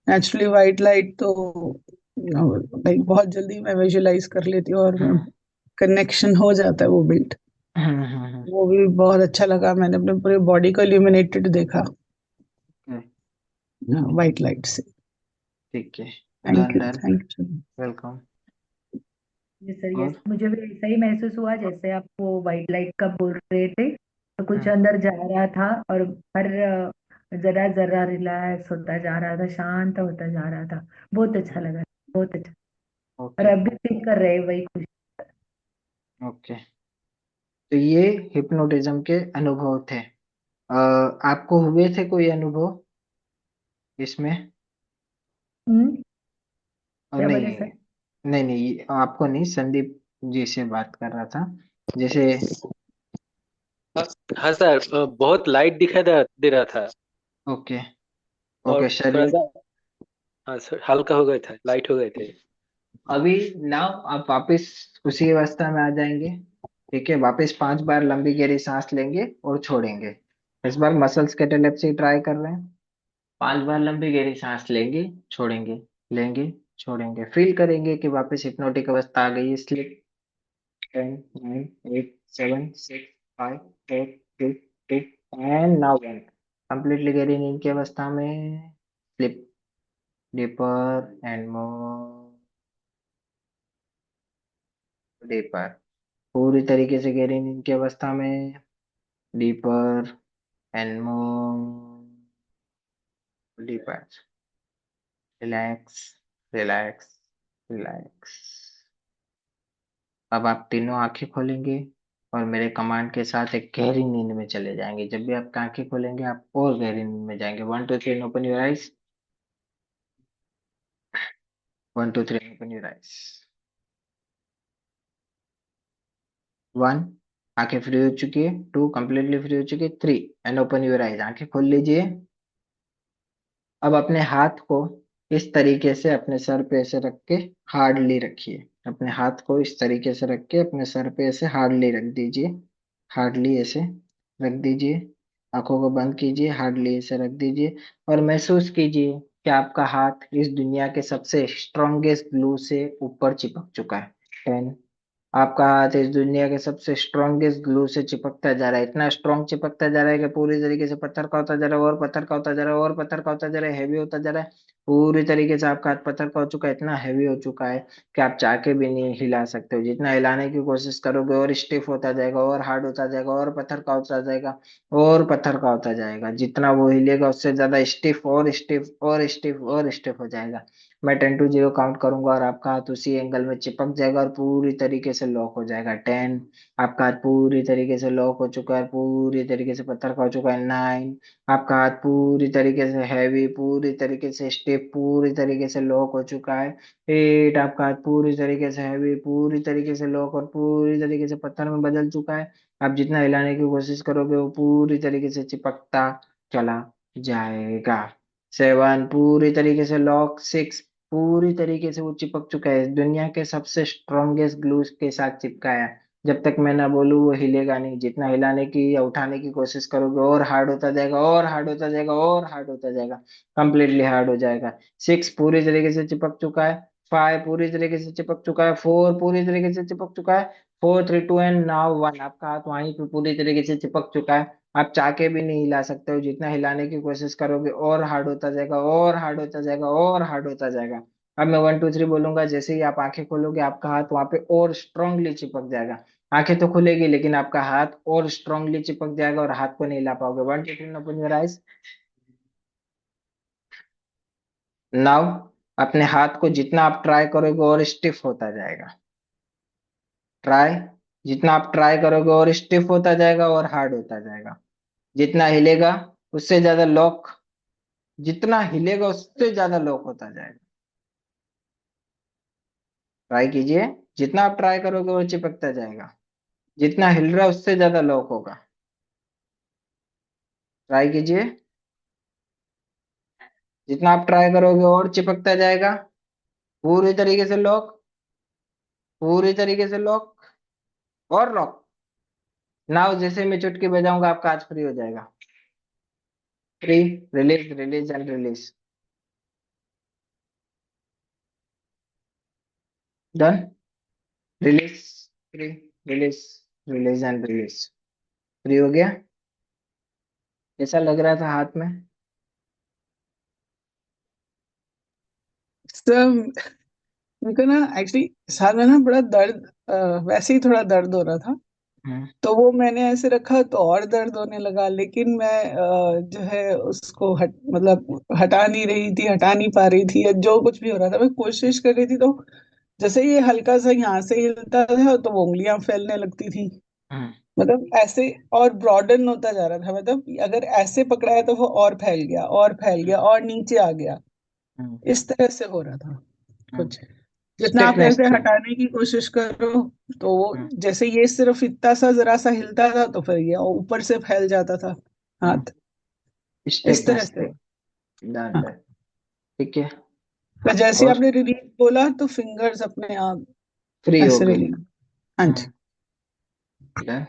नेचुरली वाइट लाइट तो बहुत जल्दी मैं विजुलाइज कर लेती हूँ और हम्म कनेक्शन हो जाता है वो बिल्ड। हम्म हम्म, वो भी बहुत अच्छा लगा। मैंने अपने पूरे बॉडी को इल्यूमिनेटेड देखा हम्म, वाइट लाइट से। ठीक है, thank done you, done, thank you. Welcome. जी सर, ये और मुझे भी ऐसा ही महसूस हुआ जैसे आप वो वाइट लाइट का बोल रहे थे, तो कुछ हम्म अंदर जा रहा था और हर जरा जरा रिलैक्स होता जा रहा था, शांत होता जा रहा था। बहुत अच्छा लगा, बहुत अच्छा। और ओके अब भी फील कर रहे हैं वही खुशी। ओके, तो ये हिप्नोटिज्म के अनुभव थे। आपको हुए थे कोई अनुभव इसमें? हम्म। क्या नहीं बोले सर? नहीं नहीं, आपको नहीं, संदीप जी से बात कर रहा था। जैसे हाँ सर, बहुत लाइट दिखाई दे रहा था। ओके। और ओके थोड़ा शरीर। सा, हाँ सर, हल्का हो गए थे, लाइट हो गए थे। अभी नाउ आप वापस उसी अवस्था में आ जाएंगे। ठीक है, वापस 5 बार लंबी गहरी सांस लेंगे और छोड़ेंगे। इस बार मसल्स कैटालेप्सी ट्राई कर रहे हैं। 5 बार लंबी गहरी सांस लेंगे, छोड़ेंगे, लेंगे, छोड़ेंगे। फील करेंगे कि वापस हिप्नोटिक अवस्था आ गई है। Slip 10 9 8 7 6 5 4 3 2 and now 1। कंप्लीटली गहरी नींद की अवस्था में slip deeper and more deeper. पूरी तरीके से गहरी नींद की अवस्था में deeper and more deeper. Relax, relax, relax. अब आप तीनों आंखें खोलेंगे और मेरे कमांड के साथ एक गहरी नींद में चले जाएंगे। जब भी आप आंखें खोलेंगे आप और गहरी नींद में जाएंगे। 1 2 3 open your eyes. 1 2 3 open your eyes. 1, आंखें फ्री हो चुकी है। 2, कंप्लीटली फ्री हो चुकी है। 3 एंड ओपन योर आइज। आंखें खोल लीजिए। अब अपने हाथ को इस तरीके से अपने सर पे ऐसे रख के हार्डली रखिए। अपने हाथ को इस तरीके से रख के अपने सर पे ऐसे हार्डली रख दीजिए। हार्डली ऐसे रख दीजिए। आंखों को बंद कीजिए, हार्डली ऐसे रख दीजिए और महसूस कीजिए कि आपका हाथ इस दुनिया के सबसे स्ट्रॉन्गेस्ट ग्लू से ऊपर चिपक चुका है। 10, आपका हाथ इस दुनिया के सबसे स्ट्रॉन्गेस्ट ग्लू से चिपकता जा रहा है। इतना स्ट्रॉन्ग चिपकता जा रहा है कि पूरी तरीके से पत्थर का होता जा रहा है और पत्थर का होता जा रहा है और पत्थर का होता जा रहा है। हैवी होता जा रहा है। पूरी तरीके से आपका हाथ पत्थर का हो चुका है। इतना हैवी हो चुका है कि आप चाह के भी नहीं हिला सकते हो। जितना हिलाने की कोशिश करोगे और स्टिफ होता जाएगा और हार्ड होता जाएगा और पत्थर का होता जाएगा और पत्थर का होता जाएगा। जितना वो हिलेगा उससे ज्यादा स्टिफ और स्टिफ और स्टिफ और स्टिफ हो जाएगा। मैं 10 to 0 काउंट करूंगा और आपका हाथ उसी एंगल में चिपक जाएगा और पूरी तरीके से लॉक हो जाएगा। 10, आपका हाथ पूरी तरीके से लॉक हो चुका है, पूरी तरीके से पत्थर का हो चुका है। 9, आपका हाथ पूरी तरीके से हैवी, पूरी तरीके से स्टिफ, पूरी तरीके से लॉक हो चुका है। 8, आपका हाथ पूरी तरीके से हैवी, पूरी तरीके से लॉक और पूरी तरीके से पत्थर में बदल चुका है। आप जितना हिलाने की कोशिश करोगे वो पूरी तरीके से चिपकता चला जाएगा। 7, पूरी तरीके से लॉक। 6, पूरी तरीके से वो चिपक चुका है। दुनिया के सबसे स्ट्रॉन्गेस्ट ग्लू के साथ चिपकाया। जब तक मैं ना बोलूँ वो हिलेगा नहीं। जितना हिलाने की या उठाने की कोशिश करोगे और हार्ड होता जाएगा और हार्ड होता जाएगा और हार्ड होता जाएगा। कंप्लीटली हार्ड हो जाएगा। 6, पूरी तरीके से चिपक चुका है। 5, पूरी तरीके से चिपक चुका है। 4, पूरी तरीके से चिपक चुका है। 4 3 2 एंड नाउ 1, आपका हाथ वहीं पे पूरी तरीके से चिपक चुका है। आप चाह के भी नहीं हिला सकते हो। जितना हिलाने की कोशिश करोगे और हार्ड होता जाएगा और हार्ड होता जाएगा और हार्ड होता जाएगा। अब मैं 1 2 3 बोलूंगा, जैसे ही आप आंखें खोलोगे आपका हाथ वहां पे और स्ट्रांगली चिपक जाएगा। आंखें तो खुलेगी लेकिन आपका हाथ और स्ट्रांगली चिपक जाएगा और हाथ को नहीं हिला पाओगे। 1 2 3 ओपन योर आइज। नाउ अपने हाथ को जितना आप ट्राई करोगे और स्टिफ होता जाएगा। ट्राई, जितना आप ट्राई करोगे और स्टिफ होता जाएगा और हार्ड होता जाएगा। जितना हिलेगा उससे ज्यादा लॉक, जितना हिलेगा उससे ज्यादा लॉक होता जाएगा। ट्राई कीजिए। जितना आप ट्राई करोगे वो चिपकता जाएगा। जितना हिल रहा है उससे ज्यादा लॉक होगा। ट्राई कीजिए। जितना आप ट्राई करोगे और चिपकता जाएगा। पूरी तरीके से लॉक, पूरी तरीके से लॉक और लॉक। नाउ जैसे मैं चुटकी बजाऊंगा आपका हाथ फ्री हो जाएगा। Free, release, release and release. Done. Release, free, release, release and release. Free हो गया। कैसा लग रहा था हाथ में? सब मेरे को ना एक्चुअली साथ में ना बड़ा दर्द, वैसे ही थोड़ा दर्द हो रहा था। हम्म। तो वो मैंने ऐसे रखा तो और दर्द होने लगा, लेकिन मैं जो है उसको मतलब हटा नहीं रही थी, हटा नहीं पा रही थी, या जो कुछ भी हो रहा था मैं कोशिश कर रही थी। तो जैसे ये हल्का सा यहाँ से हिलता था तो वो उंगलियां फैलने लगती थी, हम्म। मतलब ऐसे, और ब्रॉडन होता जा रहा था। मतलब अगर ऐसे पकड़ा है तो वो और फैल गया और फैल गया और नीचे आ गया। हम्म। इस तरह से हो रहा था हम्म। कुछ। जितना आप स्टिफनेस ऐसे थी। हटाने की कोशिश करो तो वो, जैसे ये सिर्फ इतना सा जरा सा हिलता था तो फिर ये ऊपर से फैल जाता था हाथ, इस तरह स्टिफनेस से। थी। डन हाँ, डन। ठीक है। तो जैसे और आपने रिलीज बोला तो फिंगर्स अपने आप फ्री हो ऐसे गई। रिलीज। हाँ जी। डन।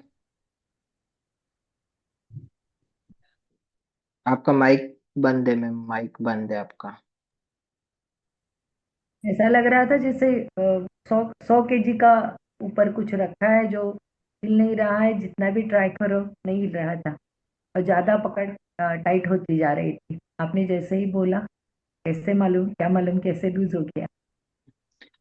आपका माइक बंद है मैम, माइक बंद है आपका। ऐसा लग रहा था जैसे 100 100 केजी का ऊपर कुछ रखा है जो हिल नहीं रहा है, जितना भी ट्राई करो नहीं हिल रहा था, और ज्यादा पकड़ टाइट होती जा रही थी। आपने जैसे ही बोला, कैसे मालूम, क्या मालूम कैसे लूज हो गया।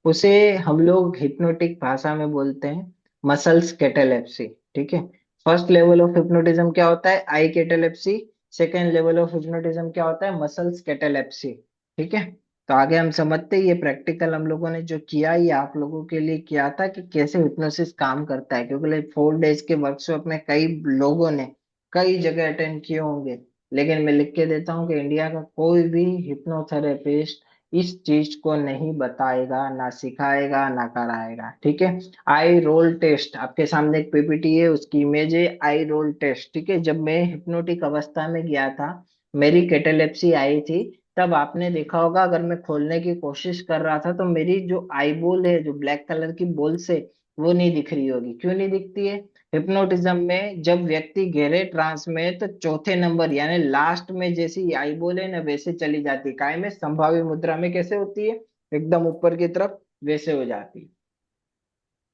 उसे हम लोग हिप्नोटिक भाषा में बोलते हैं मसल्स कैटालेप्सी। ठीक है। फर्स्ट लेवल ऑफ हिप्नोटिज्म क्या होता है? Eye catalepsy. Second level of hypnotism क्या होता है? Muscles catalepsy. ठीक है। तो आगे हम समझते हैं, ये प्रैक्टिकल हम लोगों ने जो किया, ये आप लोगों के लिए किया था कि कैसे हिप्नोसिस काम करता है, क्योंकि लाइक 4 डेज के वर्कशॉप में कई लोगों ने कई जगह अटेंड किए होंगे, लेकिन मैं लिख के देता हूँ कि इंडिया का कोई भी हिप्नोथेरेपिस्ट इस चीज को नहीं बताएगा, ना सिखाएगा, ना कराएगा। ठीक है। आई रोल टेस्ट आपके सामने एक पीपीटी है, उसकी इमेज है। आई रोल टेस्ट। ठीक है। जब मैं हिप्नोटिक अवस्था में गया था, मेरी कैटेलेप्सी आई थी, तब आपने देखा होगा अगर मैं खोलने की कोशिश कर रहा था तो मेरी जो आई बॉल है, जो ब्लैक कलर की बॉल से, वो नहीं दिख रही होगी। क्यों नहीं दिखती है? हिप्नोटिज्म में जब व्यक्ति गहरे ट्रांस में है, तो चौथे नंबर यानी लास्ट में जैसी आई बोले ना, वैसे चली जाती है। काय में? संभावी मुद्रा में कैसे होती है? एकदम ऊपर की तरफ वैसे हो जाती है।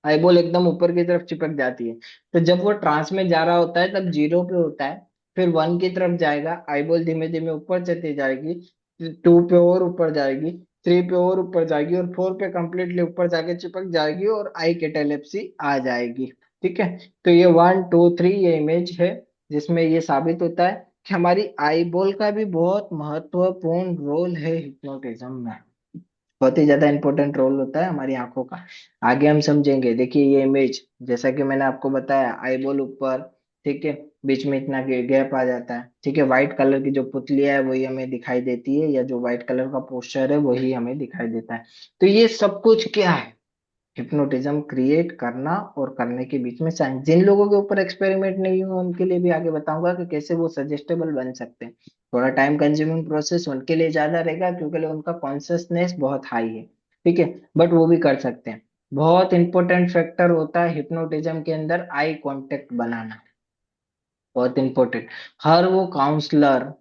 आई बॉल एकदम ऊपर की तरफ चिपक जाती है। तो जब वो ट्रांस में जा रहा होता है तब 0 पे होता है, फिर 1 की तरफ जाएगा, आई बॉल धीमे धीमे ऊपर चलती जाएगी, 2 पे और ऊपर जाएगी, 3 पे और ऊपर जाएगी, और 4 पे कंप्लीटली ऊपर जाके चिपक जाएगी और आई कैटालेप्सी आ जाएगी। ठीक है। तो ये 1 2 3 ये इमेज है, जिसमें ये साबित होता है कि हमारी आई बॉल का भी बहुत महत्वपूर्ण रोल है हिप्नोटिज्म में। बहुत ही ज्यादा इंपॉर्टेंट रोल होता है हमारी आंखों का। आगे हम समझेंगे। देखिए ये इमेज, जैसा कि मैंने आपको बताया, आई बॉल ऊपर, ठीक है, बीच में इतना गैप आ जाता है। ठीक है। व्हाइट कलर की जो पुतलियां है वही हमें दिखाई देती है, या जो व्हाइट कलर का पोस्टर है वही हमें दिखाई देता है। तो ये सब कुछ क्या है? हिप्नोटिज्म क्रिएट करना और करने के बीच में साइंस। जिन लोगों के ऊपर एक्सपेरिमेंट नहीं हुआ उनके लिए भी आगे बताऊंगा कि कैसे वो सजेस्टेबल बन सकते हैं। थोड़ा टाइम कंज्यूमिंग प्रोसेस उनके लिए ज्यादा रहेगा, क्योंकि उनका कॉन्शियसनेस बहुत हाई है। ठीक है। बट वो भी कर सकते हैं। बहुत इंपॉर्टेंट फैक्टर होता है हिप्नोटिज्म के अंदर आई कांटेक्ट बनाना। बहुत इंपॉर्टेंट। हर वो काउंसलर,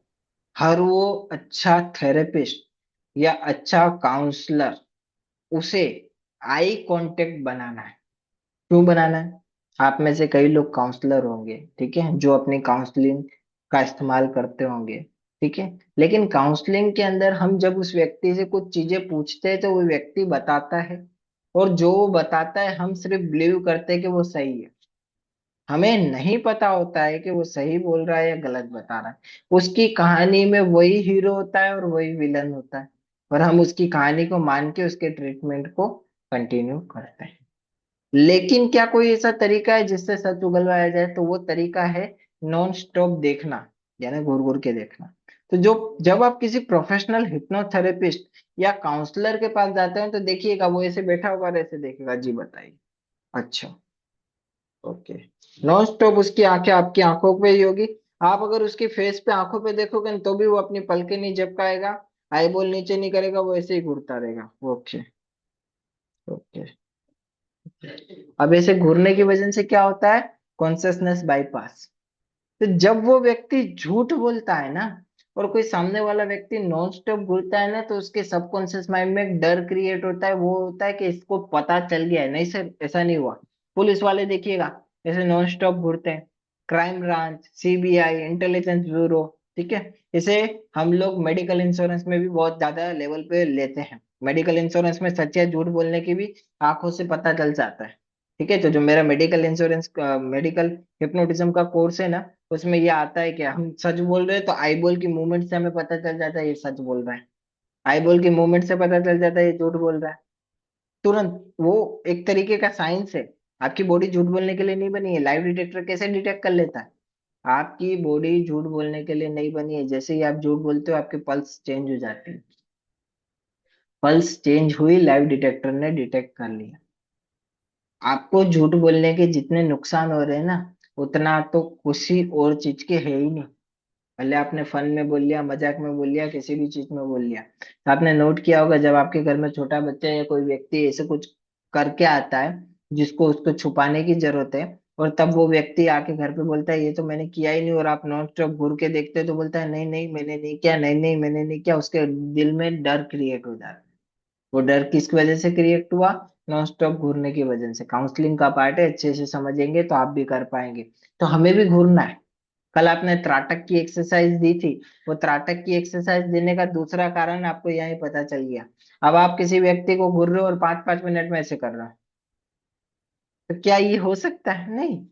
हर वो अच्छा थेरेपिस्ट या अच्छा काउंसलर, उसे आई कांटेक्ट बनाना है। क्यों बनाना है? आप में से कई लोग काउंसलर होंगे, ठीक है, जो अपनी काउंसलिंग का इस्तेमाल करते होंगे। ठीक है। लेकिन काउंसलिंग के अंदर हम जब उस व्यक्ति से कुछ चीजें पूछते हैं तो वो व्यक्ति बताता है, और जो वो बताता है हम सिर्फ बिलीव करते हैं कि वो सही है। हमें नहीं पता होता है कि वो सही बोल रहा है या गलत बता रहा है। उसकी कहानी में वही हीरो होता है और वही विलन होता है, और हम उसकी कहानी को मान के उसके ट्रीटमेंट को कंटिन्यू करते हैं। लेकिन क्या कोई ऐसा तरीका है जिससे सच उगलवाया जाए? तो वो तरीका है नॉन स्टॉप देखना, यानी घूर घूर के देखना। तो जो जब आप किसी प्रोफेशनल हिप्नोथेरेपिस्ट या काउंसलर के पास जाते हैं तो देखिएगा वो ऐसे बैठा होगा और ऐसे देखेगा, जी बताइए। अच्छा, ओके। नॉन स्टॉप उसकी आंखें आपकी आंखों पे ही होगी। आप अगर उसकी फेस पे आंखों पे देखोगे न, तो भी वो अपनी पलकें नहीं झपकाएगा, आई बॉल नीचे नहीं करेगा, वो ऐसे ही घूरता रहेगा। ओके। ओके। अब ऐसे घूरने की वजह से क्या होता है? Consciousness bypass. तो जब वो व्यक्ति झूठ बोलता है ना, और कोई सामने वाला व्यक्ति नॉन स्टॉप घूरता है ना, तो उसके सबकॉन्शियस माइंड में एक डर क्रिएट होता है। वो होता है कि इसको पता चल गया है। नहीं सर, ऐसा नहीं हुआ। पुलिस वाले देखिएगा ऐसे नॉन स्टॉप घूरते हैं, crime branch, CBI, intelligence bureau. ठीक है। इसे हम लोग मेडिकल इंश्योरेंस में भी बहुत ज्यादा लेवल पे लेते हैं। मेडिकल इंश्योरेंस में सच या झूठ बोलने की भी आंखों से पता चल जाता है। ठीक है। तो जो मेरा मेडिकल इंश्योरेंस, मेडिकल हिप्नोटिज्म का कोर्स है ना, उसमें ये आता है कि हम सच बोल रहे हैं तो आई बॉल की मूवमेंट से हमें पता चल जाता है ये सच बोल रहा है। आई बॉल की मूवमेंट से पता चल जाता है ये झूठ बोल रहा है, तुरंत। वो एक तरीके का साइंस है। आपकी बॉडी झूठ बोलने के लिए नहीं बनी है। लाइव डिटेक्टर कैसे डिटेक्ट कर लेता है? आपकी बॉडी झूठ बोलने के लिए नहीं बनी है। जैसे ही आप झूठ बोलते हो आपकी पल्स चेंज हो जाती है। पल्स चेंज हुई, लाइव डिटेक्टर ने डिटेक्ट कर लिया। आपको झूठ बोलने के जितने नुकसान हो रहे हैं ना, उतना तो किसी और चीज के है ही नहीं। भले आपने फन में बोल लिया, मजाक में बोल लिया, किसी भी चीज में बोल लिया, तो आपने नोट किया होगा जब आपके घर में छोटा बच्चा या कोई व्यक्ति ऐसे कुछ करके आता है जिसको उसको छुपाने की जरूरत है, और तब वो व्यक्ति आके घर पे बोलता है ये तो मैंने किया ही नहीं, और आप नॉन स्टॉप घूर के देखते हो तो बोलता है नहीं नहीं मैंने नहीं किया, नहीं नहीं मैंने नहीं किया, उसके दिल में डर क्रिएट हो जाता है। वो डर किस वजह से क्रिएट हुआ? नॉन स्टॉप घूरने की वजह से। काउंसलिंग का पार्ट है, अच्छे से समझेंगे तो आप भी कर पाएंगे। तो हमें भी घूरना है। कल आपने त्राटक की एक्सरसाइज दी थी, वो त्राटक की एक्सरसाइज देने का दूसरा कारण आपको यही पता चल गया। अब आप किसी व्यक्ति को घूर रहे हो और 5-5 मिनट में ऐसे कर रहे हो, तो क्या ये हो सकता है? नहीं।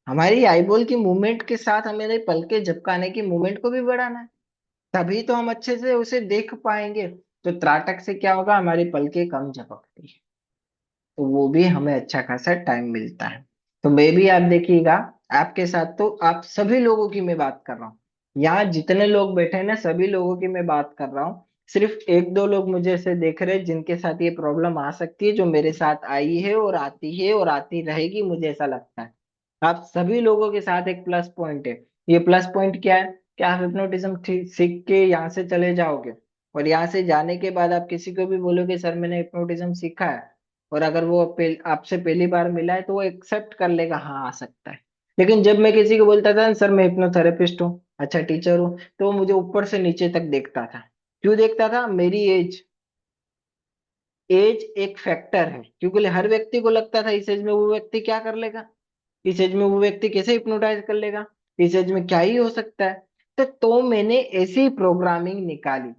हमारी आईबॉल की मूवमेंट के साथ हमें पल के झपकाने की मूवमेंट को भी बढ़ाना है, तभी तो हम अच्छे से उसे देख पाएंगे। तो त्राटक से क्या होगा? हमारी पलकें कम झपकती है, तो वो भी हमें अच्छा खासा टाइम मिलता है। तो मे भी आप देखिएगा, आपके साथ तो आप सभी लोगों की मैं बात कर रहा हूँ, यहाँ जितने लोग बैठे हैं ना सभी लोगों की मैं बात कर रहा हूँ। सिर्फ एक दो लोग मुझे ऐसे देख रहे हैं जिनके साथ ये प्रॉब्लम आ सकती है, जो मेरे साथ आई है और आती है और आती रहेगी, मुझे ऐसा लगता है। आप सभी लोगों के साथ एक प्लस पॉइंट है। ये प्लस पॉइंट क्या है? कि आप हिप्नोटिज्म सीख के यहाँ से चले जाओगे, और यहाँ से जाने के बाद आप किसी को भी बोलोगे सर मैंने हिप्नोटिज्म सीखा है, और अगर वो आपसे पहली बार मिला है तो वो एक्सेप्ट कर लेगा, हाँ आ सकता है। लेकिन जब मैं किसी को बोलता था सर मैं हिप्नोथेरेपिस्ट हूँ, अच्छा टीचर हूँ, तो वो मुझे ऊपर से नीचे तक देखता था। क्यों देखता था? मेरी एज। एज एक फैक्टर है, क्योंकि हर व्यक्ति को लगता था इस एज में वो व्यक्ति क्या कर लेगा, इस एज में वो व्यक्ति कैसे हिप्नोटाइज कर लेगा, इस एज में क्या ही हो सकता है। तो मैंने ऐसी प्रोग्रामिंग निकाली,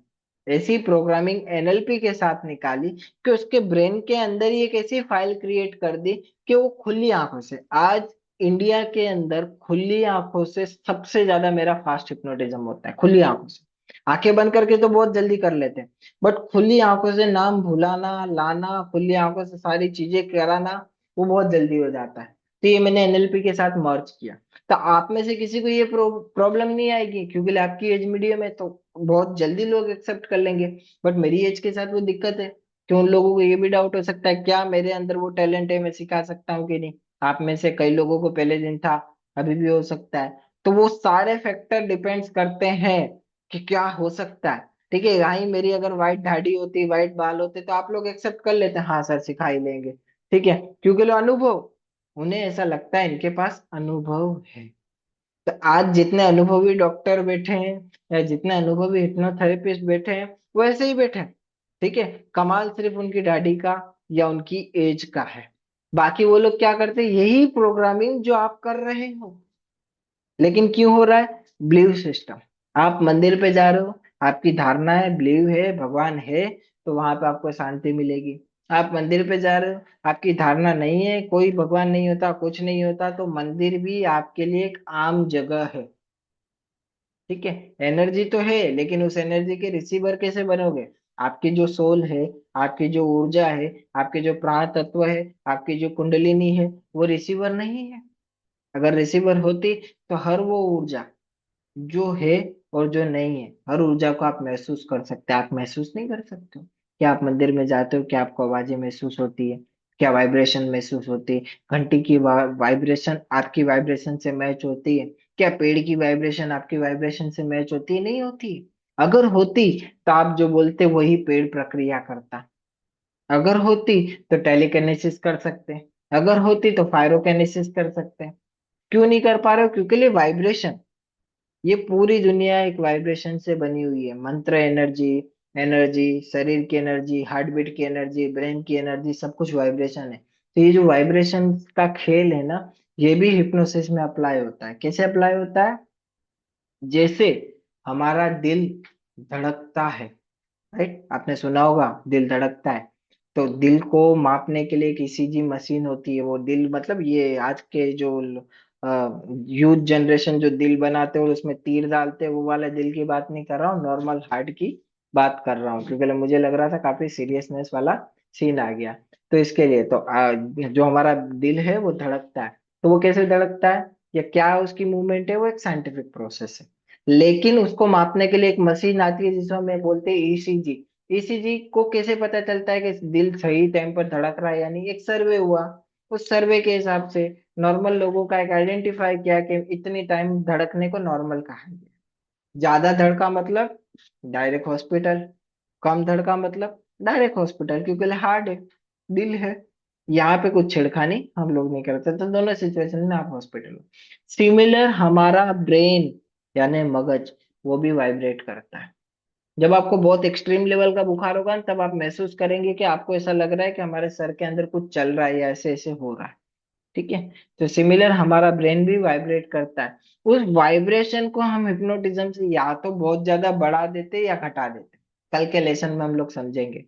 ऐसी प्रोग्रामिंग एनएलपी के साथ निकाली कि उसके ब्रेन के अंदर ही एक ऐसी फाइल क्रिएट कर दी कि वो खुली आंखों से, आज इंडिया के अंदर खुली आंखों से सबसे ज्यादा मेरा फास्ट हिप्नोटिज्म होता है। खुली आंखों से, आंखें बंद करके तो बहुत जल्दी कर लेते हैं, बट खुली आंखों से नाम भुलाना लाना, खुली आंखों से सारी चीजें कराना, वो बहुत जल्दी हो जाता है। तो ये मैंने एनएलपी के साथ मर्ज किया। तो आप में से किसी को ये प्रॉब्लम नहीं आएगी, क्योंकि आपकी एज मीडियम है तो बहुत जल्दी लोग एक्सेप्ट कर लेंगे। बट मेरी एज के साथ वो दिक्कत है कि उन लोगों को ये भी डाउट हो सकता है क्या मेरे अंदर वो टैलेंट है, मैं सिखा सकता हूँ कि नहीं। आप में से कई लोगों को पहले दिन था, अभी भी हो सकता है। तो वो सारे फैक्टर डिपेंड्स करते हैं कि क्या हो सकता है। ठीक है, यहाँ मेरी अगर व्हाइट दाढ़ी होती, व्हाइट बाल होते, तो आप लोग एक्सेप्ट कर लेते हैं, हाँ सर सिखा ही लेंगे। ठीक है, क्योंकि लो अनुभव, उन्हें ऐसा लगता है इनके पास अनुभव है। तो आज जितने अनुभवी डॉक्टर बैठे हैं या जितने अनुभवी हिप्नोथेरेपिस्ट बैठे हैं वो ऐसे ही बैठे हैं। ठीक है, कमाल सिर्फ उनकी दाढ़ी का या उनकी एज का है। बाकी वो लोग क्या करते हैं? यही प्रोग्रामिंग जो आप कर रहे हो। लेकिन क्यों हो रहा है? Believe system. आप मंदिर पे जा रहे हो, आपकी धारणा है, बिलीव है, भगवान है, तो वहां पे आपको शांति मिलेगी। आप मंदिर पे जा रहे हो, आपकी धारणा नहीं है, कोई भगवान नहीं होता, कुछ नहीं होता, तो मंदिर भी आपके लिए एक आम जगह है। ठीक है, एनर्जी तो है, लेकिन उस एनर्जी के रिसीवर कैसे बनोगे? आपकी जो सोल है, आपकी जो ऊर्जा है, आपके जो प्राण तत्व है, आपकी जो कुंडलिनी है, वो रिसीवर नहीं है। अगर रिसीवर होती तो हर वो ऊर्जा जो है और जो नहीं है, हर ऊर्जा को आप महसूस कर सकते हैं। आप महसूस नहीं कर सकते हो? क्या आप मंदिर में जाते हो, क्या आपको आवाजें महसूस होती है, क्या वाइब्रेशन महसूस होती है? घंटी की वाइब्रेशन आपकी वाइब्रेशन से मैच होती है? क्या पेड़ की वाइब्रेशन आपकी वाइब्रेशन से मैच होती है? नहीं होती। अगर होती तो आप जो बोलते वही पेड़ प्रक्रिया करता। अगर होती तो टेलीकिनेसिस कर सकते हैं, अगर होती तो फायरोकिनेसिस कर सकते हैं। क्यों नहीं कर पा रहे हो? क्योंकि वाइब्रेशन, ये पूरी दुनिया एक वाइब्रेशन से बनी हुई है। मंत्र एनर्जी, एनर्जी, शरीर की एनर्जी, हार्ट बीट की एनर्जी, ब्रेन की एनर्जी, सब कुछ वाइब्रेशन है। तो ये जो वाइब्रेशन का खेल है ना, ये भी हिप्नोसिस में अप्लाई होता है। कैसे अप्लाई होता है? जैसे हमारा दिल धड़कता है, राइट? आपने सुना होगा दिल धड़कता है। तो दिल को मापने के लिए एक ईसीजी मशीन होती है। वो दिल मतलब ये आज के जो यूथ जनरेशन जो दिल बनाते हैं और उसमें तीर डालते हैं, वो वाला दिल की बात नहीं कर रहा हूँ, नॉर्मल हार्ट की बात कर रहा हूँ, क्योंकि मुझे लग रहा था काफी सीरियसनेस वाला सीन आ गया। तो इसके लिए तो जो हमारा दिल है वो धड़कता है। तो वो कैसे धड़कता है या क्या उसकी मूवमेंट है, वो एक साइंटिफिक प्रोसेस है। लेकिन उसको मापने के लिए एक मशीन आती है जिसको हमें बोलते हैं ईसीजी। ईसीजी को कैसे पता चलता है कि दिल सही टाइम पर धड़क रहा है या नहीं? एक सर्वे हुआ, उस सर्वे के हिसाब से नॉर्मल लोगों का एक आइडेंटिफाई किया कि इतनी टाइम धड़कने को नॉर्मल कहा गया। ज्यादा धड़का मतलब डायरेक्ट हॉस्पिटल, कम धड़का मतलब डायरेक्ट हॉस्पिटल, क्योंकि हार्ट है, दिल है, यहाँ पे कुछ छेड़खानी हम लोग नहीं करते, तो दोनों सिचुएशन में आप हॉस्पिटल हो। सिमिलर हमारा ब्रेन यानी मगज, वो भी वाइब्रेट करता है। जब आपको बहुत एक्सट्रीम लेवल का बुखार होगा ना, तब आप महसूस करेंगे कि आपको ऐसा लग रहा है कि हमारे सर के अंदर कुछ चल रहा है या ऐसे ऐसे हो रहा है। ठीक है, तो सिमिलर हमारा ब्रेन भी वाइब्रेट करता है। उस वाइब्रेशन को हम हिप्नोटिज्म से या तो बहुत ज्यादा बढ़ा देते या घटा देते। कल के लेसन में हम लोग समझेंगे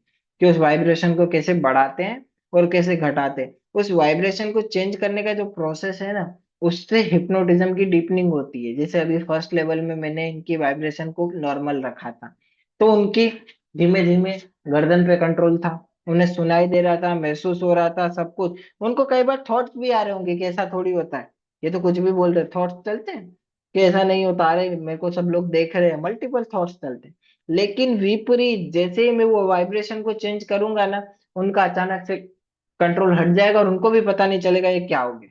कि उस वाइब्रेशन को कैसे बढ़ाते हैं और कैसे घटाते हैं। उस वाइब्रेशन को चेंज करने का जो प्रोसेस है ना, उससे हिप्नोटिज्म की डीपनिंग होती है। जैसे अभी फर्स्ट लेवल में मैंने इनकी वाइब्रेशन को नॉर्मल रखा था, तो उनकी धीमे धीमे गर्दन पे कंट्रोल था, उन्हें सुनाई दे रहा था, महसूस हो रहा था सब कुछ। उनको कई बार थॉट्स भी आ रहे होंगे कि ऐसा थोड़ी होता है, ये तो कुछ भी बोल रहे, थॉट्स चलते हैं कि ऐसा नहीं होता, अरे मेरे को सब लोग देख रहे हैं, मल्टीपल थॉट्स चलते हैं। लेकिन विपरीत, जैसे ही मैं वो वाइब्रेशन को चेंज करूंगा ना, उनका अचानक से कंट्रोल हट जाएगा और उनको भी पता नहीं चलेगा ये क्या हो गया।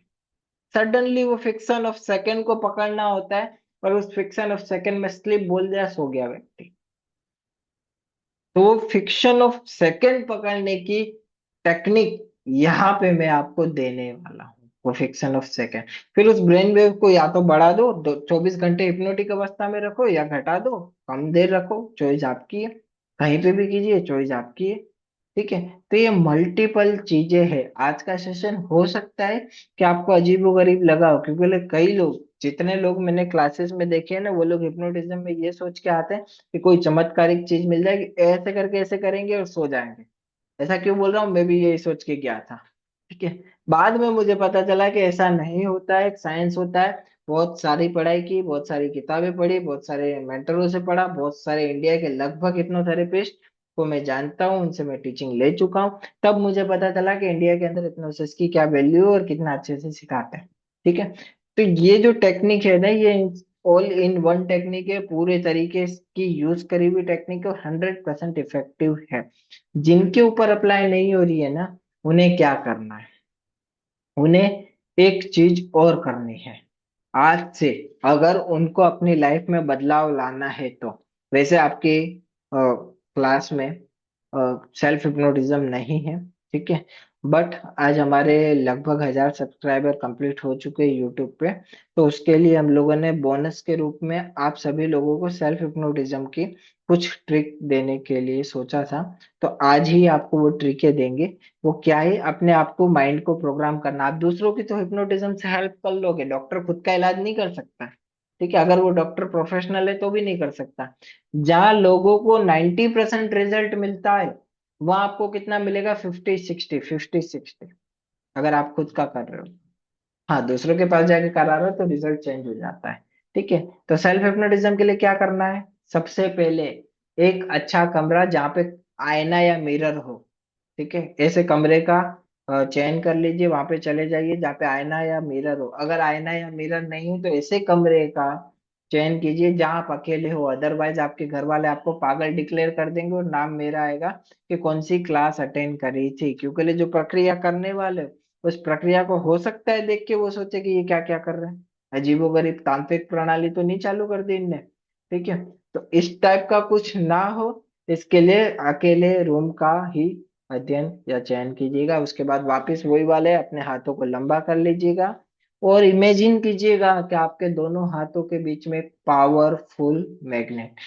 सडनली वो फिक्शन ऑफ सेकंड को पकड़ना होता है, और उस फिक्शन ऑफ सेकंड में स्लिप बोल दिया, सो गया व्यक्ति। तो वो फिक्शन ऑफ सेकंड पकड़ने की टेक्निक यहाँ पे मैं आपको देने वाला हूँ, वो फिक्शन ऑफ सेकंड। फिर उस ब्रेन वेव को या तो बढ़ा दो, 24 घंटे हिप्नोटिक अवस्था में रखो, या घटा दो, कम देर रखो, चॉइस आपकी है। कहीं पे भी कीजिए, चॉइस आपकी है। ठीक है, तो ये मल्टीपल चीजें हैं। आज का सेशन हो सकता है कि आपको अजीबोगरीब लगा हो, क्योंकि कई लोग, जितने लोग मैंने क्लासेस में देखे हैं ना, वो लोग हिप्नोटिज्म में ये सोच के आते हैं कि कोई चमत्कारिक चीज मिल जाएगी, ऐसे करके ऐसे करेंगे और सो जाएंगे। ऐसा क्यों बोल रहा हूँ, मैं भी यही सोच के गया था। ठीक है, बाद में मुझे पता चला कि ऐसा नहीं होता है, एक साइंस होता है। बहुत सारी पढ़ाई की, बहुत सारी किताबें पढ़ी, बहुत सारे मेंटरों से पढ़ा, बहुत सारे इंडिया के लगभग हिप्नोथेरेपिस्ट को मैं जानता हूँ, उनसे मैं टीचिंग ले चुका हूँ। तब मुझे पता चला कि इंडिया के अंदर हिप्नोसिस की क्या वैल्यू और कितना अच्छे से सिखाते हैं। ठीक है, तो ये जो टेक्निक है ना, ये ऑल इन वन टेक्निक है, पूरे तरीके की यूज करी हुई टेक्निक है, 100% इफेक्टिव है। जिनके ऊपर अप्लाई नहीं हो रही है ना, उन्हें क्या करना है, उन्हें एक चीज और करनी है। आज से अगर उनको अपनी लाइफ में बदलाव लाना है तो, वैसे आपके क्लास में सेल्फ हिप्नोटिज्म नहीं है, ठीक है, बट आज हमारे लगभग 1000 सब्सक्राइबर कंप्लीट हो चुके हैं यूट्यूब पे। तो उसके लिए हम लोगों ने बोनस के रूप में आप सभी लोगों को सेल्फ हिप्नोटिज्म की कुछ ट्रिक देने के लिए सोचा था। तो आज ही आपको वो ट्रिकें देंगे। वो क्या है, अपने आप को, माइंड को प्रोग्राम करना। आप दूसरों की तो हिप्नोटिज्म से हेल्प कर लोगे, डॉक्टर खुद का इलाज नहीं कर सकता। ठीक है, अगर वो डॉक्टर प्रोफेशनल है तो भी नहीं कर सकता। जहाँ लोगों को 90% रिजल्ट मिलता है, वहां आपको कितना मिलेगा? 50-60, 50-60, अगर आप खुद का कर रहे हो। हाँ, दूसरों के पास जाके करा रहे हो तो रिजल्ट चेंज हो जाता है। ठीक है, तो सेल्फ हिप्नोटिज्म के लिए क्या करना है? सबसे पहले एक अच्छा कमरा जहाँ पे आईना या मिरर हो। ठीक है, ऐसे कमरे का चयन कर लीजिए, वहां पे चले जाइए जहाँ पे आईना या मिरर हो। अगर आईना या मिरर नहीं हो तो ऐसे कमरे का चयन कीजिए जहाँ आप अकेले हो, अदरवाइज आपके घर वाले आपको पागल डिक्लेयर कर देंगे और नाम मेरा आएगा कि कौन सी क्लास अटेंड करी थी। क्योंकि जो प्रक्रिया करने वाले, उस प्रक्रिया को हो सकता है देख के वो सोचे कि ये क्या क्या कर रहे हैं, अजीबोगरीब तांत्रिक प्रणाली तो नहीं चालू कर दी इनने। ठीक है, तो इस टाइप का कुछ ना हो, इसके लिए अकेले रूम का ही अध्ययन या चयन कीजिएगा। उसके बाद वापस वही वाले अपने हाथों को लंबा कर लीजिएगा और इमेजिन कीजिएगा कि आपके दोनों हाथों के बीच में पावरफुल मैग्नेट,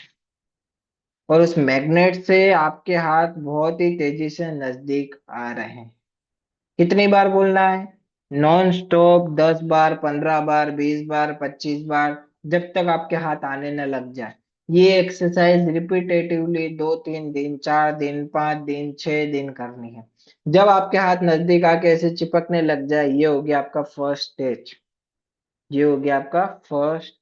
और उस मैग्नेट से आपके हाथ बहुत ही तेजी से नजदीक आ रहे हैं। कितनी बार बोलना है? नॉन स्टॉप, 10 बार, 15 बार, 20 बार, 25 बार, जब तक आपके हाथ आने न लग जाए। ये एक्सरसाइज रिपीटेटिवली 2-3 दिन, 4 दिन, 5 दिन, 6 दिन करनी है। जब आपके हाथ नजदीक आके ऐसे चिपकने लग जाए, ये हो गया आपका फर्स्ट स्टेज। ये हो गया आपका फर्स्ट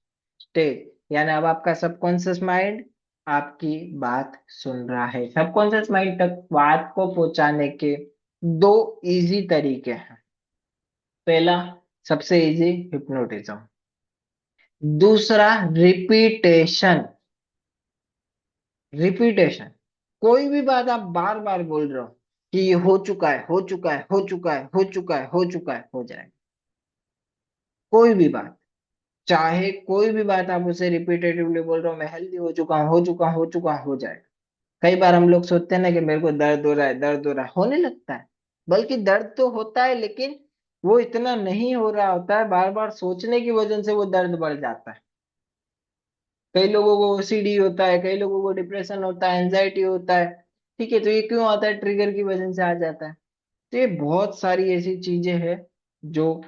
स्टेज, यानी अब आपका सबकॉन्शियस माइंड आपकी बात सुन रहा है। सबकॉन्शियस माइंड तक बात को पहुंचाने के दो इजी तरीके हैं। पहला, सबसे इजी, हिप्नोटिज्म। दूसरा, रिपीटेशन। रिपीटेशन, कोई भी बात आप बार बार बोल रहे हो कि ये हो चुका है, हो चुका है, हो चुका है, हो चुका है, हो चुका है, हो जाएगा। कोई भी बात, चाहे कोई भी बात आप उसे रिपीटेटिवली बोल रहे हो, मैं हेल्दी हो चुका हूँ, हो चुका हूँ, हो चुका हूँ, हो जाएगा। कई बार हम लोग सोचते हैं ना कि मेरे को दर्द हो रहा है, दर्द हो रहा है, होने लगता है। बल्कि दर्द तो होता है, लेकिन वो इतना नहीं हो रहा होता है, बार बार सोचने की वजह से वो दर्द बढ़ जाता है। कई लोगों को ओसीडी होता है, कई लोगों को डिप्रेशन होता है, एंजाइटी होता है। ठीक है, तो ये क्यों आता है? ट्रिगर की वजह से आ जाता है। तो ये बहुत सारी ऐसी चीजें हैं जो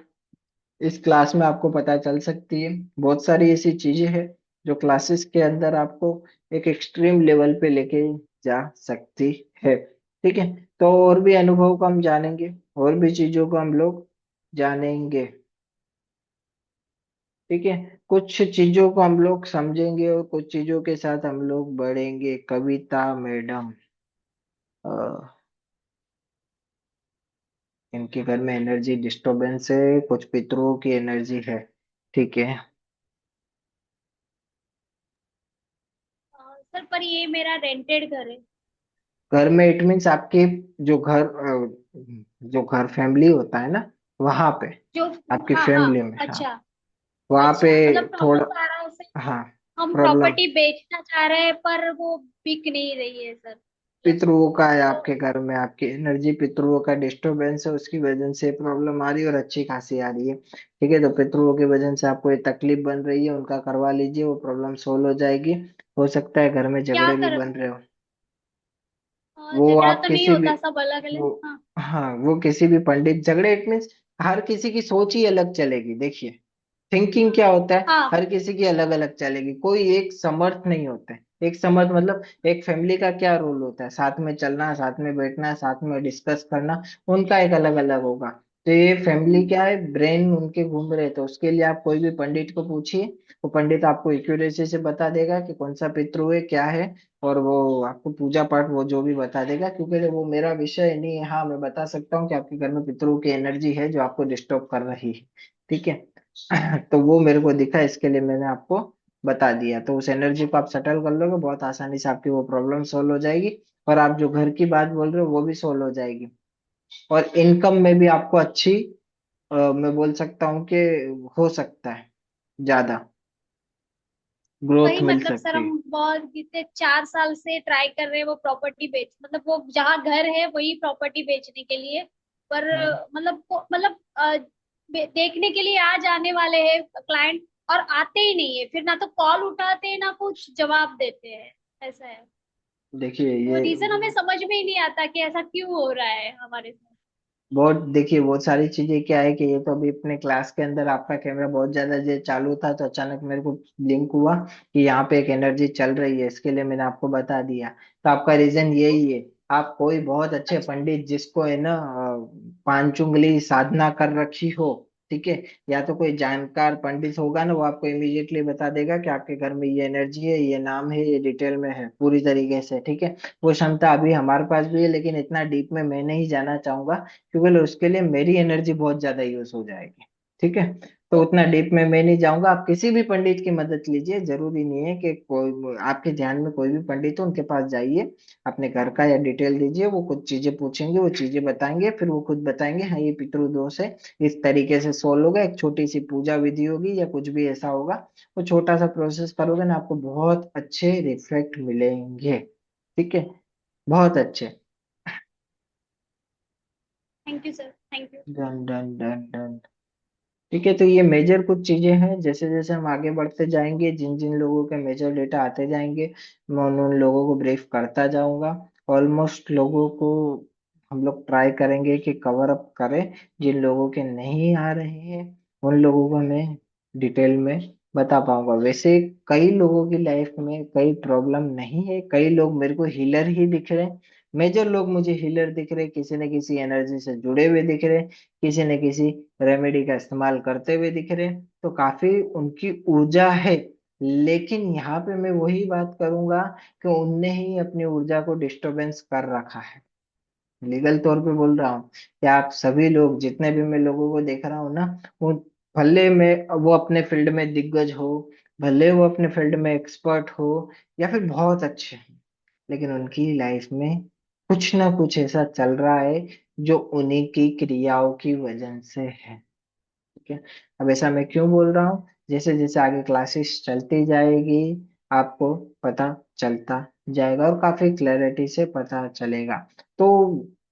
इस क्लास में आपको पता चल सकती है। बहुत सारी ऐसी चीजें हैं जो क्लासेस के अंदर आपको एक एक्सट्रीम लेवल पे लेके जा सकती है। ठीक है, तो और भी अनुभव को हम जानेंगे, और भी चीजों को हम लोग जानेंगे। ठीक है, कुछ चीजों को हम लोग समझेंगे और कुछ चीजों के साथ हम लोग बढ़ेंगे। कविता मैडम, अ, इनके घर में एनर्जी डिस्टरबेंस है, कुछ पितरों की एनर्जी है। ठीक है, सर पर ये मेरा रेंटेड घर है। घर में इट मीन्स आपके जो घर जो घर फैमिली होता है ना, वहां पे, जो आपकी हाँ हाँ। फैमिली में, हाँ, अच्छा। वहां पे अच्छा मतलब थोड़ा, प्रॉब्लम आ रहा है सर। हाँ, हम प्रॉब्लम प्रॉपर्टी बेचना चाह रहे हैं पर वो बिक नहीं रही है सर, मतलब पितरुओं का है तो। आपके घर में, आपकी एनर्जी पितरुओं का डिस्टरबेंस है, उसकी वजह से प्रॉब्लम आ रही है और अच्छी खासी आ रही है। ठीक है, तो पितरुओं की वजह से आपको ये तकलीफ बन रही है, उनका करवा लीजिए, वो प्रॉब्लम सोल्व हो जाएगी। हो सकता है घर में क्या झगड़े भी कर बन रहे हो। वो झगड़ा आप तो नहीं किसी भी, होता, सब अलग अलग। वो, हाँ। हाँ, वो किसी भी पंडित, झगड़े इट मीन्स हर किसी की सोच ही अलग चलेगी। देखिए, थिंकिंग क्या होता है, हाँ। हर किसी की अलग अलग चलेगी, कोई एक समर्थ नहीं होता है। एक समर्थ मतलब एक फैमिली का क्या रोल होता है, साथ में चलना, साथ में बैठना, साथ में डिस्कस करना, उनका एक अलग अलग होगा। तो ये फैमिली क्या है, ब्रेन उनके घूम रहे, तो उसके लिए आप कोई भी पंडित को पूछिए, वो पंडित आपको एक्यूरेसी से बता देगा कि कौन सा पितृ है, क्या है, और वो आपको पूजा पाठ वो जो भी बता देगा। क्योंकि वो मेरा विषय नहीं है, हाँ मैं बता सकता हूँ कि आपके घर में पितरों की एनर्जी है जो आपको डिस्टर्ब कर रही है। ठीक है, तो वो मेरे को दिखा, इसके लिए मैंने आपको बता दिया। तो उस एनर्जी को आप सेटल कर लोगे, बहुत आसानी से आपकी वो प्रॉब्लम सोल्व हो जाएगी। और आप जो घर की बात बोल रहे हो वो भी सोल्व हो जाएगी। और इनकम में भी आपको अच्छी, मैं बोल सकता हूँ कि हो सकता है ज्यादा ग्रोथ वही मिल मतलब सर, सकती हम है। बहुत बीते 4 साल से ट्राई कर रहे हैं वो प्रॉपर्टी बेच, मतलब वो जहाँ घर है वही प्रॉपर्टी बेचने के लिए। पर हम्म। मतलब देखने के लिए आ जाने वाले हैं क्लाइंट, और आते ही नहीं है, फिर ना तो कॉल उठाते हैं ना कुछ जवाब देते हैं। ऐसा है। देखिए तो ये रीजन हमें समझ में ही नहीं आता कि ऐसा क्यों हो रहा है हमारे साथ। बहुत, देखिए बहुत सारी चीजें क्या है कि ये तो अभी अपने क्लास के अंदर आपका कैमरा बहुत ज्यादा जो चालू था, तो अचानक मेरे को लिंक हुआ कि यहाँ पे एक एनर्जी चल रही है, इसके लिए मैंने आपको बता दिया। तो आपका रीजन यही है, आप कोई बहुत अच्छे अच्छा। पंडित जिसको है ना पांच उंगली साधना कर रखी हो, ठीक है, या तो कोई जानकार पंडित होगा ना, वो आपको इमीडिएटली बता देगा कि आपके घर में ये एनर्जी है, ये नाम है, ये डिटेल में है पूरी तरीके से। ठीक है, वो क्षमता अभी हमारे पास भी है, लेकिन इतना डीप में मैं नहीं जाना चाहूंगा, क्योंकि उसके लिए मेरी एनर्जी बहुत ज्यादा यूज हो जाएगी। ठीक है, तो उतना ओके। डीप में मैं नहीं जाऊंगा। आप किसी भी पंडित की मदद लीजिए, जरूरी नहीं है कि कोई आपके ध्यान में कोई भी पंडित हो उनके पास जाइए, अपने घर का या डिटेल दीजिए, वो कुछ चीजें पूछेंगे, वो चीजें बताएंगे, फिर वो खुद बताएंगे हाँ ये पितृदोष है, इस तरीके से सोल्व होगा। एक छोटी सी पूजा विधि होगी या कुछ भी ऐसा होगा, वो छोटा सा प्रोसेस करोगे ना, आपको बहुत अच्छे रिफ्लेक्ट मिलेंगे। ठीक है, बहुत अच्छे। Thank you sir, thank you. Done done done done. ठीक है, तो ये मेजर कुछ चीजें हैं, जैसे जैसे हम आगे बढ़ते जाएंगे, जिन जिन लोगों के मेजर डेटा आते जाएंगे, मैं उन उन लोगों को ब्रीफ करता जाऊंगा। ऑलमोस्ट लोगों को हम लोग ट्राई करेंगे कि कवर अप करें। जिन लोगों के नहीं आ रहे हैं उन लोगों को मैं डिटेल में बता पाऊंगा। वैसे कई लोगों की लाइफ में कई प्रॉब्लम नहीं है, कई लोग मेरे को हीलर ही दिख रहे हैं। मेजर लोग मुझे हीलर दिख रहे हैं, किसी न किसी एनर्जी से जुड़े हुए दिख रहे हैं, किसी न किसी रेमेडी का इस्तेमाल करते हुए दिख रहे हैं, तो काफी उनकी ऊर्जा है। लेकिन यहाँ पे मैं वही बात करूंगा कि उनने ही अपनी ऊर्जा को डिस्टरबेंस कर रखा है। लीगल तौर पे बोल रहा हूँ कि आप सभी लोग, जितने भी मैं लोगों को देख रहा हूँ ना, वो भले में वो अपने फील्ड में दिग्गज हो, भले वो अपने फील्ड में एक्सपर्ट हो, या फिर बहुत अच्छे हैं, लेकिन उनकी लाइफ में कुछ ना कुछ ऐसा चल रहा है जो उन्हीं की क्रियाओं की वजह से है। ठीक है। अब ऐसा मैं क्यों बोल रहा हूँ, जैसे जैसे आगे क्लासेस चलती जाएगी आपको पता चलता जाएगा और काफी क्लैरिटी से पता चलेगा। तो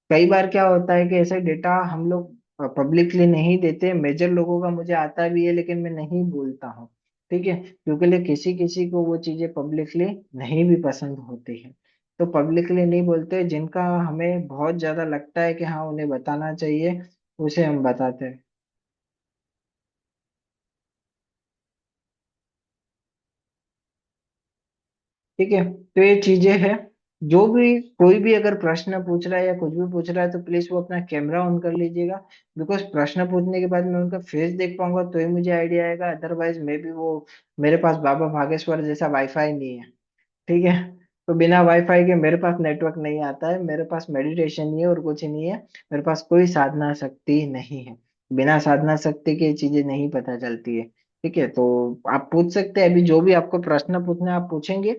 कई बार क्या होता है कि ऐसे डेटा हम लोग पब्लिकली नहीं देते, मेजर लोगों का मुझे आता भी है लेकिन मैं नहीं बोलता हूँ। ठीक है, क्योंकि लिए किसी किसी को वो चीजें पब्लिकली नहीं भी पसंद होती है। तो पब्लिकली नहीं बोलते, जिनका हमें बहुत ज्यादा लगता है कि हाँ उन्हें बताना चाहिए उसे हम बताते हैं। ठीक है, तो ये चीजें हैं। जो भी कोई भी अगर प्रश्न पूछ रहा है या कुछ भी पूछ रहा है तो प्लीज वो अपना कैमरा ऑन कर लीजिएगा। बिकॉज प्रश्न पूछने के बाद मैं उनका फेस देख पाऊंगा तो ही मुझे आइडिया आएगा, अदरवाइज मे बी वो, मेरे पास बाबा भागेश्वर जैसा वाईफाई नहीं है। ठीक है, तो बिना वाईफाई के मेरे पास नेटवर्क नहीं आता है, मेरे पास मेडिटेशन नहीं है और कुछ नहीं है। मेरे पास कोई साधना शक्ति नहीं है। बिना साधना शक्ति के ये चीजें नहीं पता चलती है। ठीक है, तो आप पूछ सकते हैं, अभी जो भी आपको प्रश्न पूछना है आप पूछेंगे।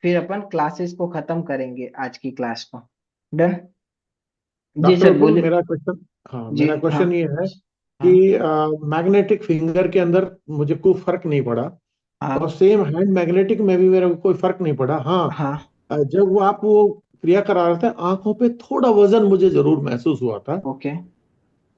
फिर अपन क्लासेस को खत्म करेंगे, आज की क्लास को। डन। जी डॉक्टर सर विपुल, बोलिए। मेरा क्वेश्चन, हाँ जी मेरा हाँ। क्वेश्चन ये है हाँ कि मैग्नेटिक फिंगर के अंदर मुझे कोई फर्क नहीं पड़ा, और हाँ सेम हैंड मैग्नेटिक में भी मेरे को कोई फर्क नहीं पड़ा। हाँ, हाँ। जब वो आप वो क्रिया करा रहे थे, आंखों पे थोड़ा वजन मुझे जरूर महसूस हुआ था, ओके।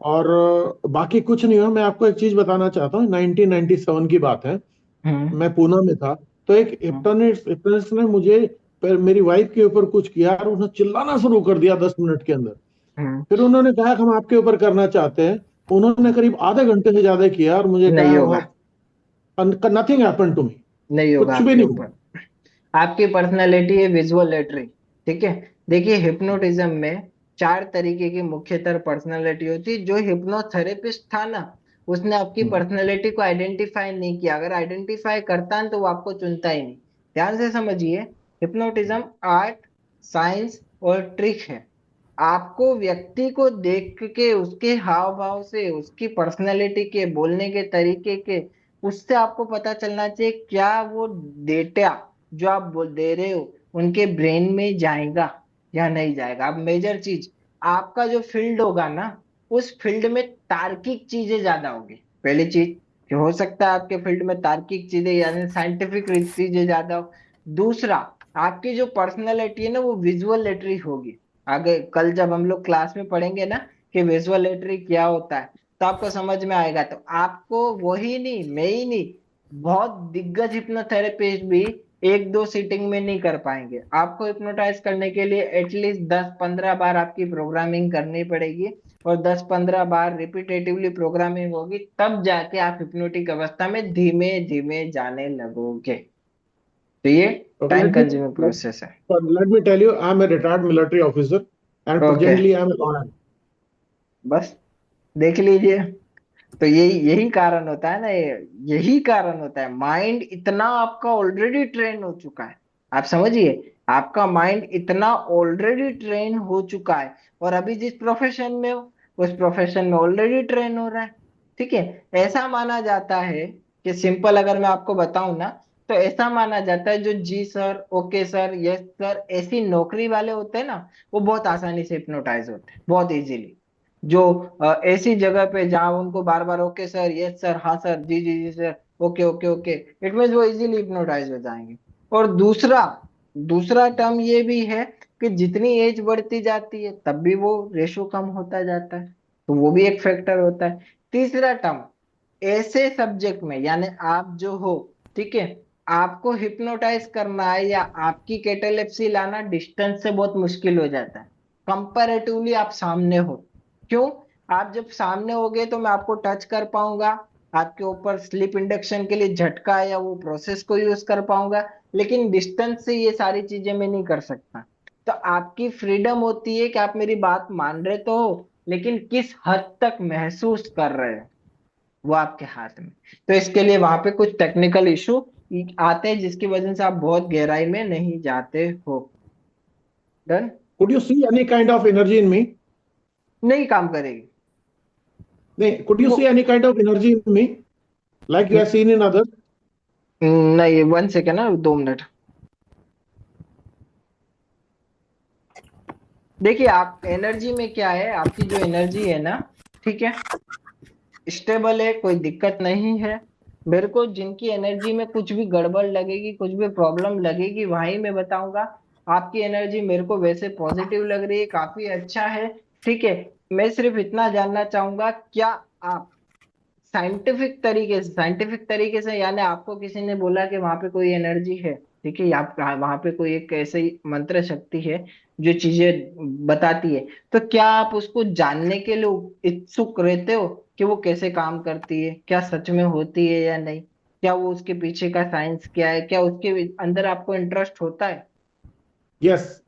और बाकी कुछ नहीं हुआ। मैं आपको एक चीज बताना चाहता हूँ, 1997 की बात है, हम्म मैं पूना में था। तो एक हम्म हिप्नोटिस्ट ने मुझे मेरी वाइफ के ऊपर कुछ किया और उसने चिल्लाना शुरू कर दिया 10 मिनट के अंदर। हम्म। फिर उन्होंने कहा कि हम आपके ऊपर करना चाहते हैं। उन्होंने करीब आधे घंटे से ज्यादा किया और मुझे नहीं कहा होगा। वहां नथिंग हैपन टू मी, नहीं होगा कुछ भी आपके नहीं हुआ। ऊपर। आपकी पर्सनैलिटी है विजुअलेटरी। ठीक है। देखिए हिप्नोटिज्म में चार तरीके की मुख्यतर पर्सनैलिटी होती है। जो हिप्नोथेरेपिस्ट था ना, उसने आपकी हम्म, पर्सनैलिटी को आइडेंटिफाई नहीं किया। अगर आइडेंटिफाई करता है तो वो आपको चुनता ही नहीं। ध्यान से समझिए, हिप्नोटिज्म आर्ट, साइंस और ट्रिक है। आपको व्यक्ति को देख के, उसके हाव भाव से, उसकी पर्सनैलिटी के, बोलने के तरीके के, उससे आपको पता चलना चाहिए क्या वो डेटा जो आप बोल दे रहे हो उनके ब्रेन में जाएगा या नहीं जाएगा। अब मेजर चीज, आपका जो फील्ड होगा ना, उस फील्ड में तार्किक चीजें ज्यादा होगी। पहली चीज कि हो सकता है आपके फील्ड में तार्किक चीजें यानी साइंटिफिक चीजें ज्यादा हो। दूसरा, आपकी जो पर्सनैलिटी है ना वो विजुअलेटरी होगी। आगे कल जब हम लोग क्लास में पढ़ेंगे ना कि विजुअलेटरी क्या होता है, तो आपको समझ में आएगा। तो आपको वही नहीं, मैं ही नहीं, बहुत दिग्गज हिप्नोथेरेपिस्ट भी एक दो सीटिंग में नहीं कर पाएंगे। आपको हिप्नोटाइज करने के लिए एटलीस्ट 10-15 बार आपकी प्रोग्रामिंग करनी पड़ेगी, और 10-15 बार रिपीटेटिवली प्रोग्रामिंग होगी, तब जाके आप हिप्नोटिक अवस्था में धीमे धीमे जाने लगोगे। तो ये okay, time let me consuming let, process है। let me tell you, I am a retired military officer and okay, presently I am a lawyer. बस देख लीजिए। तो यही यही कारण होता है ना, यही कारण होता है, माइंड इतना आपका ऑलरेडी ट्रेन हो चुका है। आप समझिए, आपका माइंड इतना ऑलरेडी ट्रेन हो चुका है, और अभी जिस प्रोफेशन में हो उस प्रोफेशन में ऑलरेडी ट्रेन हो रहा है। ठीक है। ऐसा माना जाता है कि सिंपल अगर मैं आपको बताऊं ना, तो ऐसा माना जाता है जो जी sir, okay sir, yes sir ऐसी नौकरी वाले होते हैं ना, वो बहुत आसानी से हिप्नोटाइज होते हैं, बहुत इजीली। जो ऐसी जगह पे जहां उनको बार बार ओके सर, यस सर, हाँ सर, जी जी जी sir, okay okay okay, it means वो इजीली हिप्नोटाइज हो जाएंगे। और दूसरा दूसरा टर्म ये भी है कि जितनी एज बढ़ती जाती है तब भी वो रेशो कम होता जाता है, तो वो भी एक फैक्टर होता है। तीसरा टर्म, ऐसे सब्जेक्ट में यानी आप जो हो, ठीक है, आपको हिप्नोटाइज करना है या आपकी कैटालेप्सी लाना डिस्टेंस से बहुत मुश्किल हो जाता है, कंपैरेटिवली आप सामने हो। क्यों? आप जब सामने होगे तो मैं आपको टच कर पाऊंगा, आपके ऊपर स्लिप इंडक्शन के लिए झटका या वो प्रोसेस को यूज कर पाऊंगा, लेकिन डिस्टेंस से ये सारी चीजें मैं नहीं कर सकता। तो आपकी फ्रीडम होती है कि आप मेरी बात मान रहे तो हो, लेकिन किस हद तक महसूस कर रहे हो वो आपके हाथ में। तो इसके लिए वहां पे कुछ टेक्निकल इशू आते हैं जिसकी वजह से आप बहुत गहराई में नहीं जाते हो। Done. Could you see any kind of energy in me? नहीं काम करेगी नहीं, could you वो। see any kind of energy in me like you have seen in others? नहीं, 1 सेकेंड ना, 2 मिनट। देखिए आप एनर्जी में क्या है, आपकी जो एनर्जी है ना, ठीक है, स्टेबल है, कोई दिक्कत नहीं है। मेरे को जिनकी एनर्जी में कुछ भी गड़बड़ लगेगी, कुछ भी प्रॉब्लम लगेगी, वहीं मैं बताऊंगा। आपकी एनर्जी मेरे को वैसे पॉजिटिव लग रही है, काफी अच्छा है। ठीक है, मैं सिर्फ इतना जानना चाहूंगा, क्या आप साइंटिफिक तरीके से, यानी आपको किसी ने बोला कि वहां पे कोई एनर्जी है, ठीक है, या वहां पे कोई एक ऐसे ही मंत्र शक्ति है जो चीजें बताती है, तो क्या आप उसको जानने के लिए इच्छुक रहते हो कि वो कैसे काम करती है, क्या सच में होती है या नहीं, क्या वो उसके पीछे का साइंस क्या है, क्या उसके अंदर आपको इंटरेस्ट होता है? यस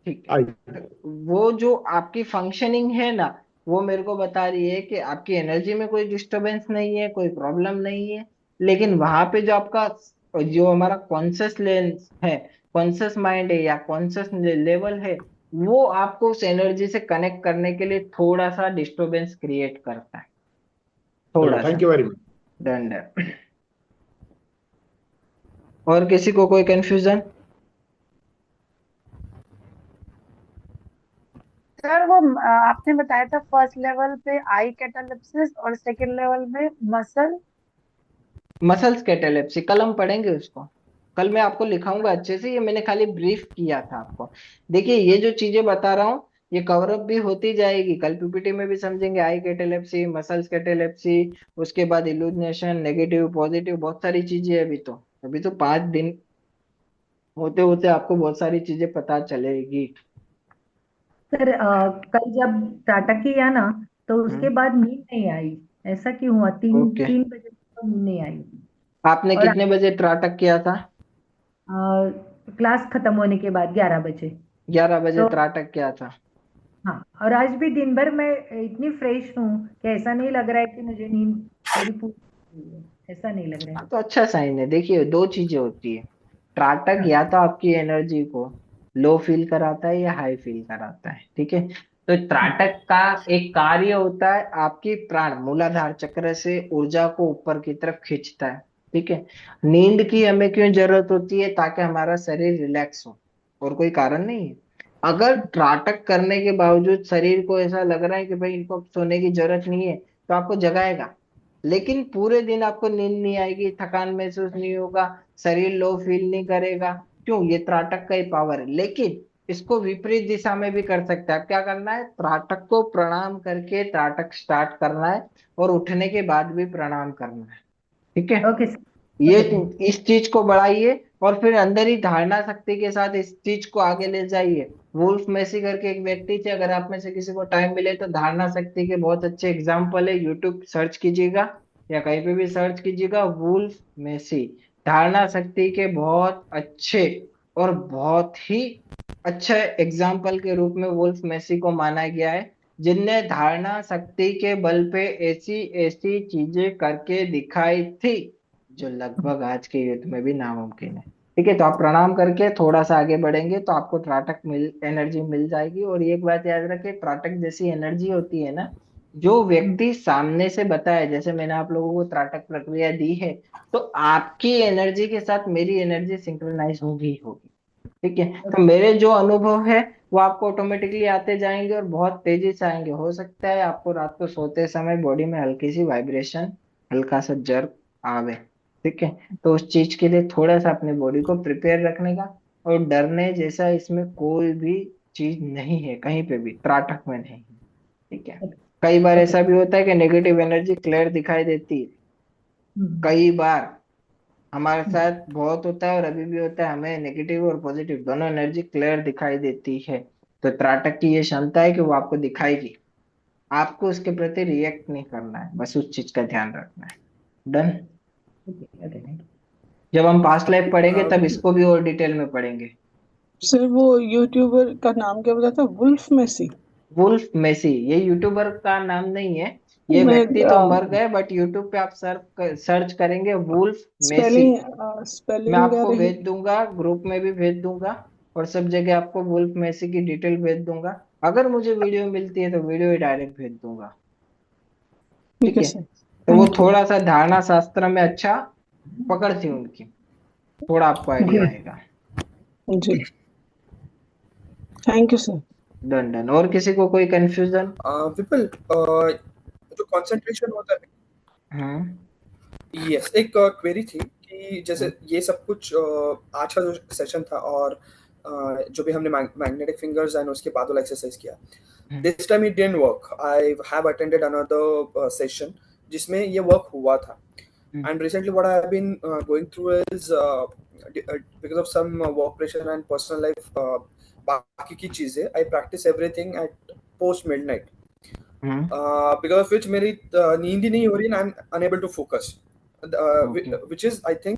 ठीक आई। है, तो वो जो आपकी फंक्शनिंग है ना, वो मेरे को बता रही है कि आपकी एनर्जी में कोई डिस्टरबेंस नहीं है, कोई प्रॉब्लम नहीं है। लेकिन वहां पे जो आपका, जो हमारा कॉन्शियस लेंस है, कॉन्शियस माइंड है या कॉन्शियस लेवल है, वो आपको उस एनर्जी से कनेक्ट करने के लिए थोड़ा सा डिस्टरबेंस क्रिएट करता है, चलो थोड़ा सा। Thank you very much. Done है। और किसी को कोई कंफ्यूजन? सर वो आपने बताया था फर्स्ट लेवल पे आई कैटालिप्सिस और सेकंड लेवल में मसल। मसल्स कैटेलेप्सी कल हम पढ़ेंगे उसको। कल मैं आपको लिखाऊंगा अच्छे से, ये मैंने खाली ब्रीफ किया था आपको। देखिए ये जो चीजें बता रहा हूँ, ये कवर अप भी होती जाएगी, कल पीपीटी में भी समझेंगे। आई कैटेलेप्सी, मसल्स कैटेलेप्सी, उसके बाद इल्यूमिनेशन, नेगेटिव पॉजिटिव, बहुत सारी चीजें हैं। अभी तो 5 दिन होते होते आपको बहुत सारी चीजें पता चलेगी। सर कल जब टाटा किया ना, तो उसके हम्म। बाद नींद नहीं आई। ऐसा क्यों हुआ? तीन ओके, 3 बजे तक तो नींद नहीं आई। आपने और कितने बजे त्राटक किया था? क्लास खत्म होने के बाद 11 बजे। 11 बजे तो त्राटक किया था। हाँ, और आज भी दिन भर मैं इतनी फ्रेश हूँ कि ऐसा नहीं लग रहा है कि मुझे नींद मेरी पूरी हुई है। ऐसा नहीं लग रहा है। हाँ, तो अच्छा साइन है। देखिए दो चीजें होती है, त्राटक हाँ। या तो आपकी एनर्जी को लो फील कराता है या हाई फील कराता है, ठीक है। तो हाँ। त्राटक का एक कार्य होता है, आपकी प्राण मूलाधार चक्र से ऊर्जा को ऊपर की तरफ खींचता है, ठीक है। नींद की हमें क्यों जरूरत होती है? ताकि हमारा शरीर रिलैक्स हो, और कोई कारण नहीं है। अगर त्राटक करने के बावजूद शरीर को ऐसा लग रहा है कि भाई इनको अब सोने की जरूरत नहीं है, तो आपको जगाएगा, लेकिन पूरे दिन आपको नींद नहीं आएगी, थकान महसूस नहीं होगा, शरीर लो फील नहीं करेगा। क्यों? ये त्राटक का ही पावर है। लेकिन इसको विपरीत दिशा में भी कर सकते हैं। आप क्या करना है, त्राटक को प्रणाम करके त्राटक स्टार्ट करना है, और उठने के बाद भी प्रणाम करना है, ठीक है। Okay sir. ये ओके थैंक इस चीज को बढ़ाइए, और फिर अंदर ही धारणा शक्ति के साथ इस चीज को आगे ले जाइए। वुल्फ मेसी करके एक व्यक्ति थे, अगर आप में से किसी को टाइम मिले तो धारणा शक्ति के बहुत अच्छे एग्जाम्पल है, यूट्यूब सर्च कीजिएगा या कहीं पे भी सर्च कीजिएगा, वुल्फ मेसी। धारणा शक्ति के बहुत अच्छे और बहुत ही अच्छे एग्जाम्पल के रूप में वुल्फ मेसी को माना गया है, जिनने धारणा शक्ति के बल पे ऐसी ऐसी चीजें करके दिखाई थी जो लगभग आज के युग में भी नामुमकिन है। ठीक है, तो आप प्रणाम करके थोड़ा सा आगे बढ़ेंगे तो आपको त्राटक एनर्जी मिल जाएगी। और एक बात याद रखें, त्राटक जैसी एनर्जी होती है ना, जो यू। व्यक्ति सामने से बताए, जैसे मैंने आप लोगों को त्राटक प्रक्रिया दी है, तो आपकी एनर्जी के साथ मेरी एनर्जी सिंक्रोनाइज होगी ही होगी। ठीक है, तो मेरे जो अनुभव है वो आपको ऑटोमेटिकली आते जाएंगे और बहुत तेजी से आएंगे। हो सकता है आपको रात को सोते समय बॉडी में हल्की सी वाइब्रेशन, हल्का सा जर्क आवे, ठीक है। तो उस चीज के लिए थोड़ा सा अपने बॉडी को प्रिपेयर रखने का, और डरने जैसा इसमें कोई भी चीज नहीं है, कहीं पे भी त्राटक में नहीं है, ठीक है। कई बार ओके। ऐसा भी होता है कि नेगेटिव एनर्जी क्लियर दिखाई देती है, कई बार हमारे साथ बहुत होता है, और अभी भी होता है, हमें नेगेटिव और पॉजिटिव दोनों एनर्जी क्लियर दिखाई देती है। तो त्राटक की ये क्षमता है कि वो आपको दिखाएगी, आपको उसके प्रति रिएक्ट नहीं करना है, बस उस चीज का ध्यान रखना है। डन। ओके थैंक जब हम पास्ट लाइफ पढ़ेंगे तब इसको भी और डिटेल में पढ़ेंगे। सर वो यूट्यूबर का नाम क्या बताया था, वुल्फ मेसी? वुल्फ मेसी, ये यूट्यूबर का नाम नहीं है, ये मैं व्यक्ति तो मर गए, बट यूट्यूब पे आप सर्च करेंगे वुल्फ मेसी। स्पेलिंग मैं स्पेलिंग क्या आपको रही? भेज दूंगा, ग्रुप में भी भेज दूंगा, और सब जगह आपको वुल्फ मेसी की डिटेल भेज दूंगा। अगर मुझे वीडियो मिलती है तो वीडियो ही डायरेक्ट भेज दूंगा, ठीक ठीक है है। सर। तो वो थैंक यू। थोड़ा सा धारणा शास्त्र में अच्छा पकड़ थी उनकी, थोड़ा आपको आइडिया जी आएगा। जी। Thank you sir. Done done. और किसी को कोई कंफ्यूजन? विपुल, जो कंसंट्रेशन होता है, हाँ यस, एक क्वेरी थी कि जैसे ये सब कुछ आज का जो सेशन था और जो भी हमने मैग्नेटिक फिंगर्स एंड उसके बाद वाला एक्सरसाइज किया, this time it didn't work. I have attended another session जिसमें ये वर्क हुआ था। And recently, what I have been going through is because of some work pressure and personal life, बाकी की चीजें, I practice everything at post midnight. Because of which मेरी नींद ही नहीं हो रही and I'm unable to focus. Which is I think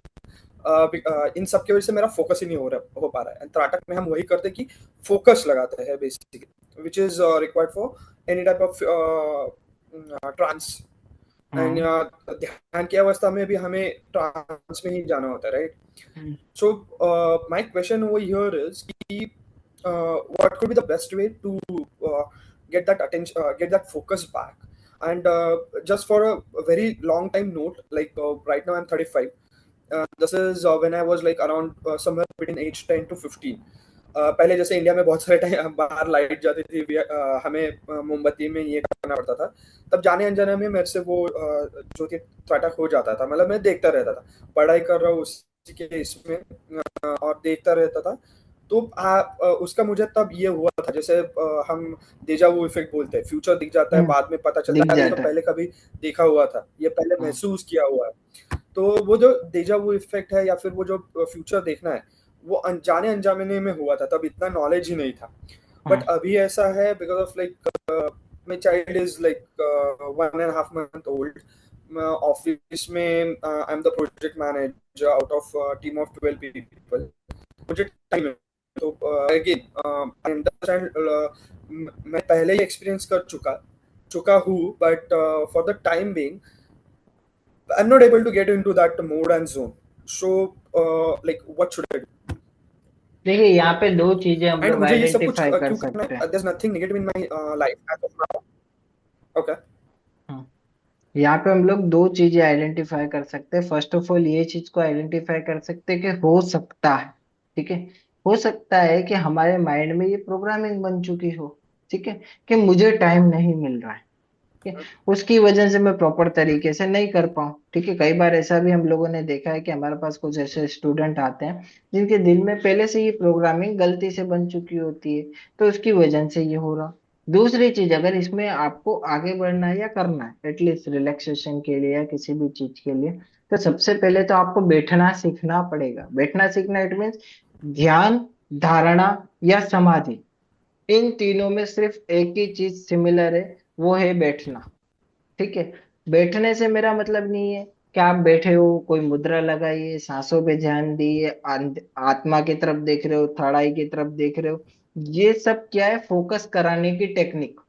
इन सब की वजह से मेरा फोकस ही नहीं हो पा रहा है। And त्राटक में हम वही करते हैं कि फोकस लगाते हैं basically, which is required for any type of trance. And ध्यान की अवस्था में भी हमें ट्रांस में ही जाना होता है, right? So my question over here is कि what could be the best way to get that attention, get that focus back, and just for a very long time note, like right now I'm 35. This is when I was like around somewhere between age 10 to 15. पहले जैसे इंडिया में बहुत सारे टाइम बाहर लाइट जाती थी, हमें मोमबत्ती में ये करना पड़ता था, तब जाने अनजाने में मेरे से वो जो कि त्राटक हो जाता था। मतलब मैं देखता रहता था, पढ़ाई कर रहा हूँ उसी के इसमें और देखता रहता था। तो उसका मुझे तब ये हुआ था, जैसे हम डेजा वू इफेक्ट बोलते हैं, फ्यूचर दिख जाता है, बाद में पता चलता है तो पहले कभी देखा हुआ था, ये पहले महसूस किया हुआ है। तो वो जो डेजा वू इफेक्ट है या फिर वो जो फ्यूचर देखना है, वो अनजाने अनजाने में हुआ था, तब इतना नॉलेज ही नहीं था। बट अभी ऐसा है because of like my child is like 1.5 month old. Office में I am the project manager out of team of 12 people. मुझे टाइम है तो अगेन आई अंडरस्टैंड, मैं पहले ही एक्सपीरियंस कर चुका हूँ, but for the time being I am not able to get into that mode and zone. So like what should I do? देखिए, यहाँ पे दो चीजें हम लोग मुझे ये सब कुछ आइडेंटिफाई कर क्यों करना सकते है? हैं। There's nothing negative in my life as of now. Okay. यहाँ पे हम लोग दो चीजें आइडेंटिफाई कर सकते हैं। फर्स्ट ऑफ ऑल ये चीज को आइडेंटिफाई कर सकते हैं कि हो सकता है, ठीक है, हो सकता है कि हमारे माइंड में ये प्रोग्रामिंग बन चुकी हो, ठीक है, कि मुझे टाइम नहीं मिल रहा है, ठीक है, उसकी वजह से मैं प्रॉपर तरीके से नहीं कर पाऊँ, ठीक है। कई बार ऐसा भी हम लोगों ने देखा है कि हमारे पास कुछ ऐसे स्टूडेंट आते हैं जिनके दिल में पहले से ये प्रोग्रामिंग गलती से बन चुकी होती है, तो उसकी वजह से ये हो रहा। दूसरी चीज, अगर इसमें आपको आगे बढ़ना है या करना है एटलीस्ट रिलैक्सेशन के लिए या किसी भी चीज के लिए, तो सबसे पहले तो आपको बैठना सीखना पड़ेगा। बैठना सीखना इट मीन्स ध्यान, धारणा या समाधि, इन तीनों में सिर्फ एक ही चीज सिमिलर है, वो है बैठना, ठीक है। बैठने से मेरा मतलब नहीं है कि आप बैठे हो, कोई मुद्रा लगाइए, सांसों पे ध्यान दिए, आत्मा की तरफ देख रहे हो, थर्ड आई की तरफ देख रहे हो। ये सब क्या है? फोकस कराने की टेक्निक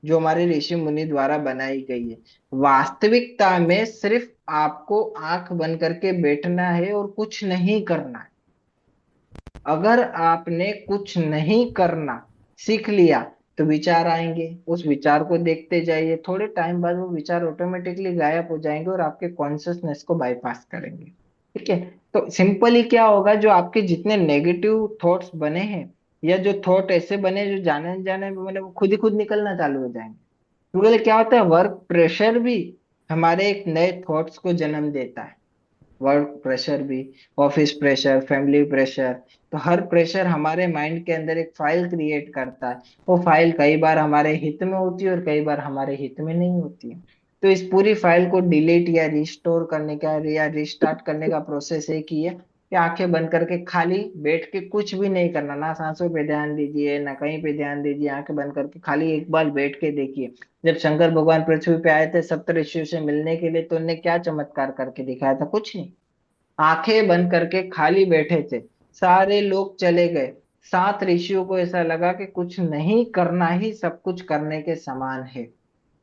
जो हमारे ऋषि मुनि द्वारा बनाई गई है। वास्तविकता में सिर्फ आपको आंख बंद करके बैठना है और कुछ नहीं करना है। अगर आपने कुछ नहीं करना सीख लिया तो विचार आएंगे, उस विचार को देखते जाइए, थोड़े टाइम बाद वो विचार ऑटोमेटिकली गायब हो जाएंगे और आपके कॉन्शियसनेस को बाईपास करेंगे, ठीक है। तो सिंपली क्या होगा, जो आपके जितने नेगेटिव थॉट्स बने हैं या जो थॉट ऐसे बने जो जाने अनजाने में बने, वो खुद ही खुद निकलना चालू हो जाएंगे। क्योंकि क्या होता है, वर्क प्रेशर भी हमारे एक नए थॉट्स को जन्म देता है। वर्क प्रेशर भी, ऑफिस प्रेशर, फैमिली प्रेशर, तो हर प्रेशर हमारे माइंड के अंदर एक फाइल क्रिएट करता है। वो फाइल कई बार हमारे हित में होती है और कई बार हमारे हित में नहीं होती है। तो इस पूरी फाइल को डिलीट या रिस्टोर करने का या रिस्टार्ट करने का प्रोसेस एक ही है कि आंखें बंद करके खाली बैठ के कुछ भी नहीं करना, ना सांसों पे ध्यान दीजिए ना कहीं पे ध्यान दीजिए, आंखें बंद करके खाली एक बार बैठ के देखिए। जब शंकर भगवान पृथ्वी पे आए थे सप्त ऋषियों से मिलने के लिए, तो उन्हें क्या चमत्कार करके दिखाया था? कुछ नहीं, आंखें बंद करके खाली बैठे थे, सारे लोग चले गए। 7 ऋषियों को ऐसा लगा कि कुछ नहीं करना ही सब कुछ करने के समान है।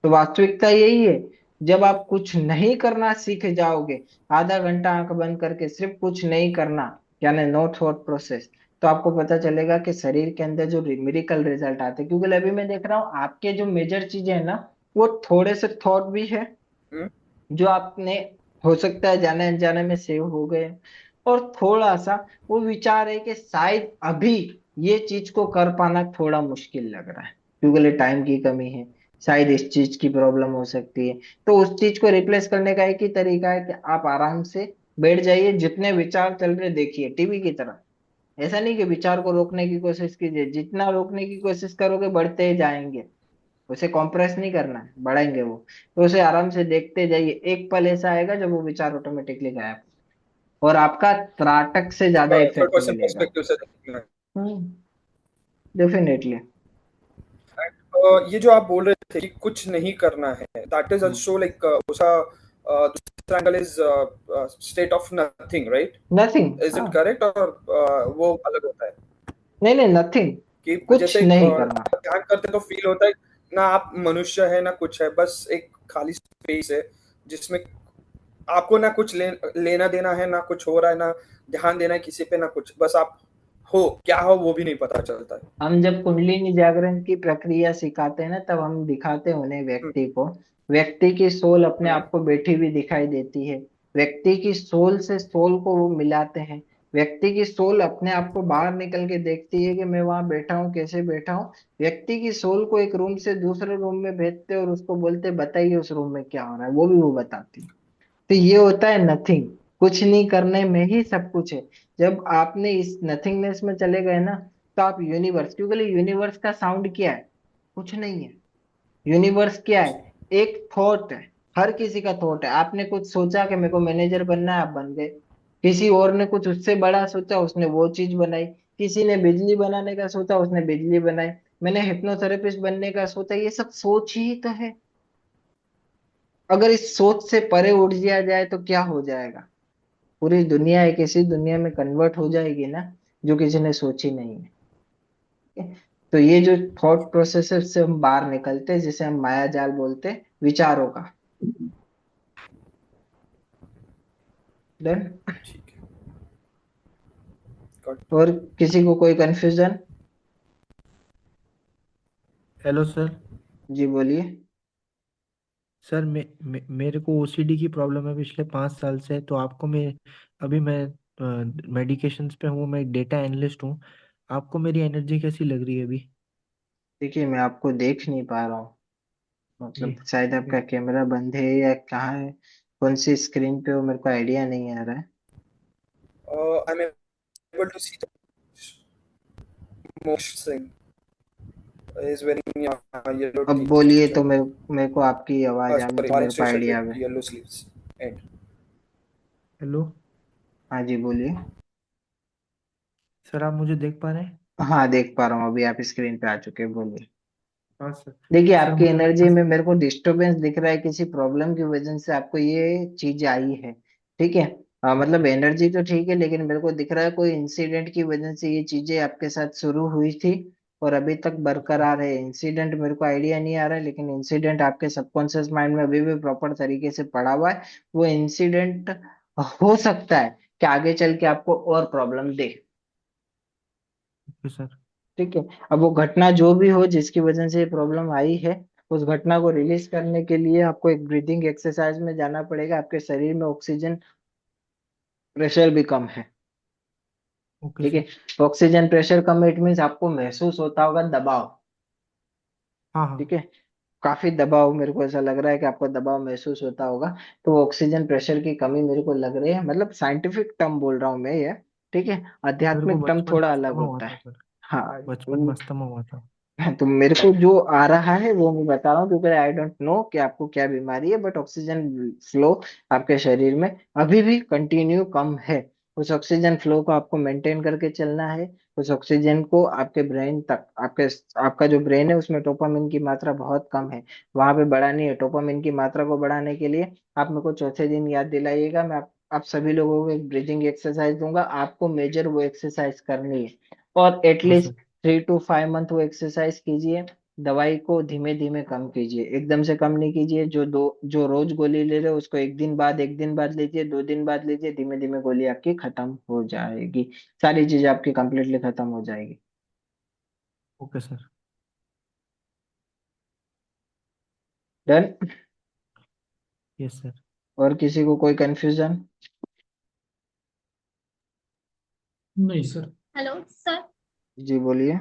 तो वास्तविकता यही है, जब आप कुछ नहीं करना सीख जाओगे, आधा घंटा आंख बंद करके सिर्फ कुछ नहीं करना, यानी नो थॉट प्रोसेस, तो आपको पता चलेगा कि शरीर के अंदर जो मिरेकल रिजल्ट आते हैं। क्योंकि अभी मैं देख रहा हूँ आपके जो मेजर चीजें है ना, वो थोड़े से थॉट भी है जो आपने हो सकता है जाने अनजाने में सेव हो गए, और थोड़ा सा वो विचार है कि शायद अभी ये चीज को कर पाना थोड़ा मुश्किल लग रहा है, क्योंकि टाइम की कमी है, शायद इस चीज की प्रॉब्लम हो सकती है। तो उस चीज को रिप्लेस करने का एक ही तरीका है कि आप आराम से बैठ जाइए, जितने विचार चल रहे देखिए टीवी की तरह। ऐसा नहीं कि विचार को रोकने की कोशिश कीजिए, जितना रोकने की कोशिश करोगे बढ़ते ही जाएंगे। उसे कॉम्प्रेस नहीं करना है, बढ़ाएंगे वो। तो उसे आराम से देखते जाइए, एक पल ऐसा आएगा जब वो विचार ऑटोमेटिकली गायब, और आपका त्राटक से ज्यादा थर्ड इफेक्ट पर्सन मिलेगा। पर्सपेक्टिव से देखना है। हम्म, डेफिनेटली। ये जो आप बोल रहे थे कि कुछ नहीं करना है, दैट इज आल्सो लाइक उसका दूसरा angle is state of nothing, right? Nothing, is हाँ। It correct? और वो अलग होता है नहीं नहीं, नथिंग, कि कुछ जैसे नहीं करना। ध्यान करते तो फील होता है ना आप मनुष्य है ना कुछ है, बस एक खाली स्पेस है जिसमें आपको ना कुछ लेना देना है, ना कुछ हो रहा है, ना ध्यान देना है किसी पे, ना कुछ, बस आप हो क्या हो वो भी नहीं पता चलता है। हम जब कुंडलिनी जागरण की प्रक्रिया सिखाते हैं ना, तब हम दिखाते हैं उन्हें हम्म, व्यक्ति को, व्यक्ति की सोल अपने हम्म, आप को बैठी हुई दिखाई देती है। व्यक्ति की सोल से सोल को वो मिलाते हैं। व्यक्ति की सोल अपने आप को बाहर निकल के देखती है कि मैं वहां बैठा हूँ, कैसे बैठा हूँ। व्यक्ति की सोल को एक रूम से दूसरे रूम में भेजते और उसको बोलते बताइए उस रूम में क्या हो रहा है, वो भी वो बताती है। तो ये होता है नथिंग। कुछ नहीं करने में ही सब कुछ है। जब आपने इस नथिंगनेस में चले गए ना, तो आप यूनिवर्स, क्योंकि यूनिवर्स का साउंड क्या है? कुछ नहीं है। यूनिवर्स क्या है? एक थॉट है। हर किसी का थॉट है। आपने कुछ सोचा कि मेरे को मैनेजर बनना है, आप बन गए। किसी और ने कुछ उससे बड़ा सोचा, उसने वो चीज बनाई। किसी ने बिजली बनाने का सोचा, उसने बिजली बनाई। मैंने हिप्नोथेरेपिस्ट बनने का सोचा, ये सब सोच ही तो है। अगर इस सोच से परे उड़ दिया जाए तो क्या हो जाएगा? पूरी दुनिया एक ऐसी दुनिया में कन्वर्ट हो जाएगी ना, जो किसी ने सोची नहीं है। तो ये जो थॉट प्रोसेस से हम बाहर निकलते हैं, जिसे हम माया जाल बोलते हैं, विचारों का। डन। ठीक है, गॉट। और किसी को कोई कंफ्यूजन? Hello sir. जी बोलिए। सर मेरे को ओसीडी की प्रॉब्लम है पिछले 5 साल से। तो आपको मैं मेडिकेशंस पे हूँ, मैं डेटा एनालिस्ट हूँ। आपको मेरी एनर्जी कैसी लग रही है अभी? देखिए, मैं आपको देख नहीं पा रहा हूँ। जी। मतलब शायद आपका कैमरा बंद है या कहाँ है, कौन सी स्क्रीन पे हो, मेरे को आइडिया नहीं आ रहा है। आई एम एबल टू सी मोक्ष सिंह is wearing yellow अब बोलिए तो t-shirt. मेरे को आपकी आवाज आवे Sorry, तो मेरे orange को t-shirt आइडिया with आवे। yellow sleeves. And हेलो हाँ जी बोलिए। सर, आप मुझे देख पा रहे हैं? हाँ देख पा रहा हूँ, अभी आप स्क्रीन पे आ चुके हैं, बोलिए। हाँ सर। देखिए, सर आपकी मुझे एनर्जी में मेरे को डिस्टरबेंस दिख रहा है, किसी प्रॉब्लम की वजह से आपको ये चीज आई है। ठीक है। मतलब एनर्जी तो ठीक है, लेकिन मेरे को दिख रहा है कोई इंसिडेंट की वजह से ये चीजें आपके साथ शुरू हुई थी और अभी तक बरकरार है। इंसिडेंट मेरे को आइडिया नहीं आ रहा है, लेकिन इंसिडेंट आपके सबकॉन्शियस माइंड में अभी भी प्रॉपर तरीके से पड़ा हुआ है। वो इंसिडेंट हो सकता है कि आगे चल के आपको और प्रॉब्लम दे। Okay sir. ठीक है। अब वो घटना जो भी हो जिसकी वजह से ये प्रॉब्लम आई है, उस घटना को रिलीज करने के लिए आपको एक ब्रीदिंग एक्सरसाइज में जाना पड़ेगा। आपके शरीर में ऑक्सीजन प्रेशर भी कम है। ओके ठीक सर। है। Oxygen pressure come, it means आपको महसूस होता होगा दबाव। हाँ हाँ। ठीक है। काफी दबाव, मेरे को ऐसा लग रहा है कि आपको दबाव महसूस होता होगा। तो ऑक्सीजन प्रेशर की कमी मेरे को लग रही है, मतलब साइंटिफिक टर्म बोल रहा हूँ मैं ये। ठीक है। मेरे को आध्यात्मिक टर्म बचपन थोड़ा अलग अस्थमा हुआ होता था है। सर। हाँ। बचपन में अस्थमा हुआ था। हाँ, तो मेरे को जो आ रहा है वो मैं बता रहा हूँ, क्योंकि आई डोंट नो कि आपको क्या बीमारी है, बट ऑक्सीजन फ्लो आपके शरीर में अभी भी कंटिन्यू कम है। उस ऑक्सीजन फ्लो को आपको मेंटेन करके चलना है। उस ऑक्सीजन को आपके ब्रेन तक, आपका जो ब्रेन है उसमें डोपामिन की मात्रा बहुत कम है, वहां पे बढ़ानी है। डोपामिन की मात्रा को बढ़ाने के लिए आप मेरे को चौथे दिन याद दिलाइएगा। मैं आप सभी लोगों को एक ब्रीदिंग एक्सरसाइज दूंगा, आपको मेजर वो एक्सरसाइज करनी है। और हाँ एटलीस्ट सर। 3 to 5 मंथ वो एक्सरसाइज कीजिए। दवाई को धीमे धीमे कम कीजिए, एकदम से कम नहीं कीजिए। जो रोज गोली ले रहे हो उसको एक दिन बाद लीजिए, 2 दिन बाद लीजिए। धीमे धीमे गोली आपकी खत्म हो जाएगी, सारी चीजें आपकी कंप्लीटली खत्म हो जाएगी। Okay sir. Done. Yes sir. और किसी को कोई कंफ्यूजन? नहीं सर। Hello sir. जी बोलिए।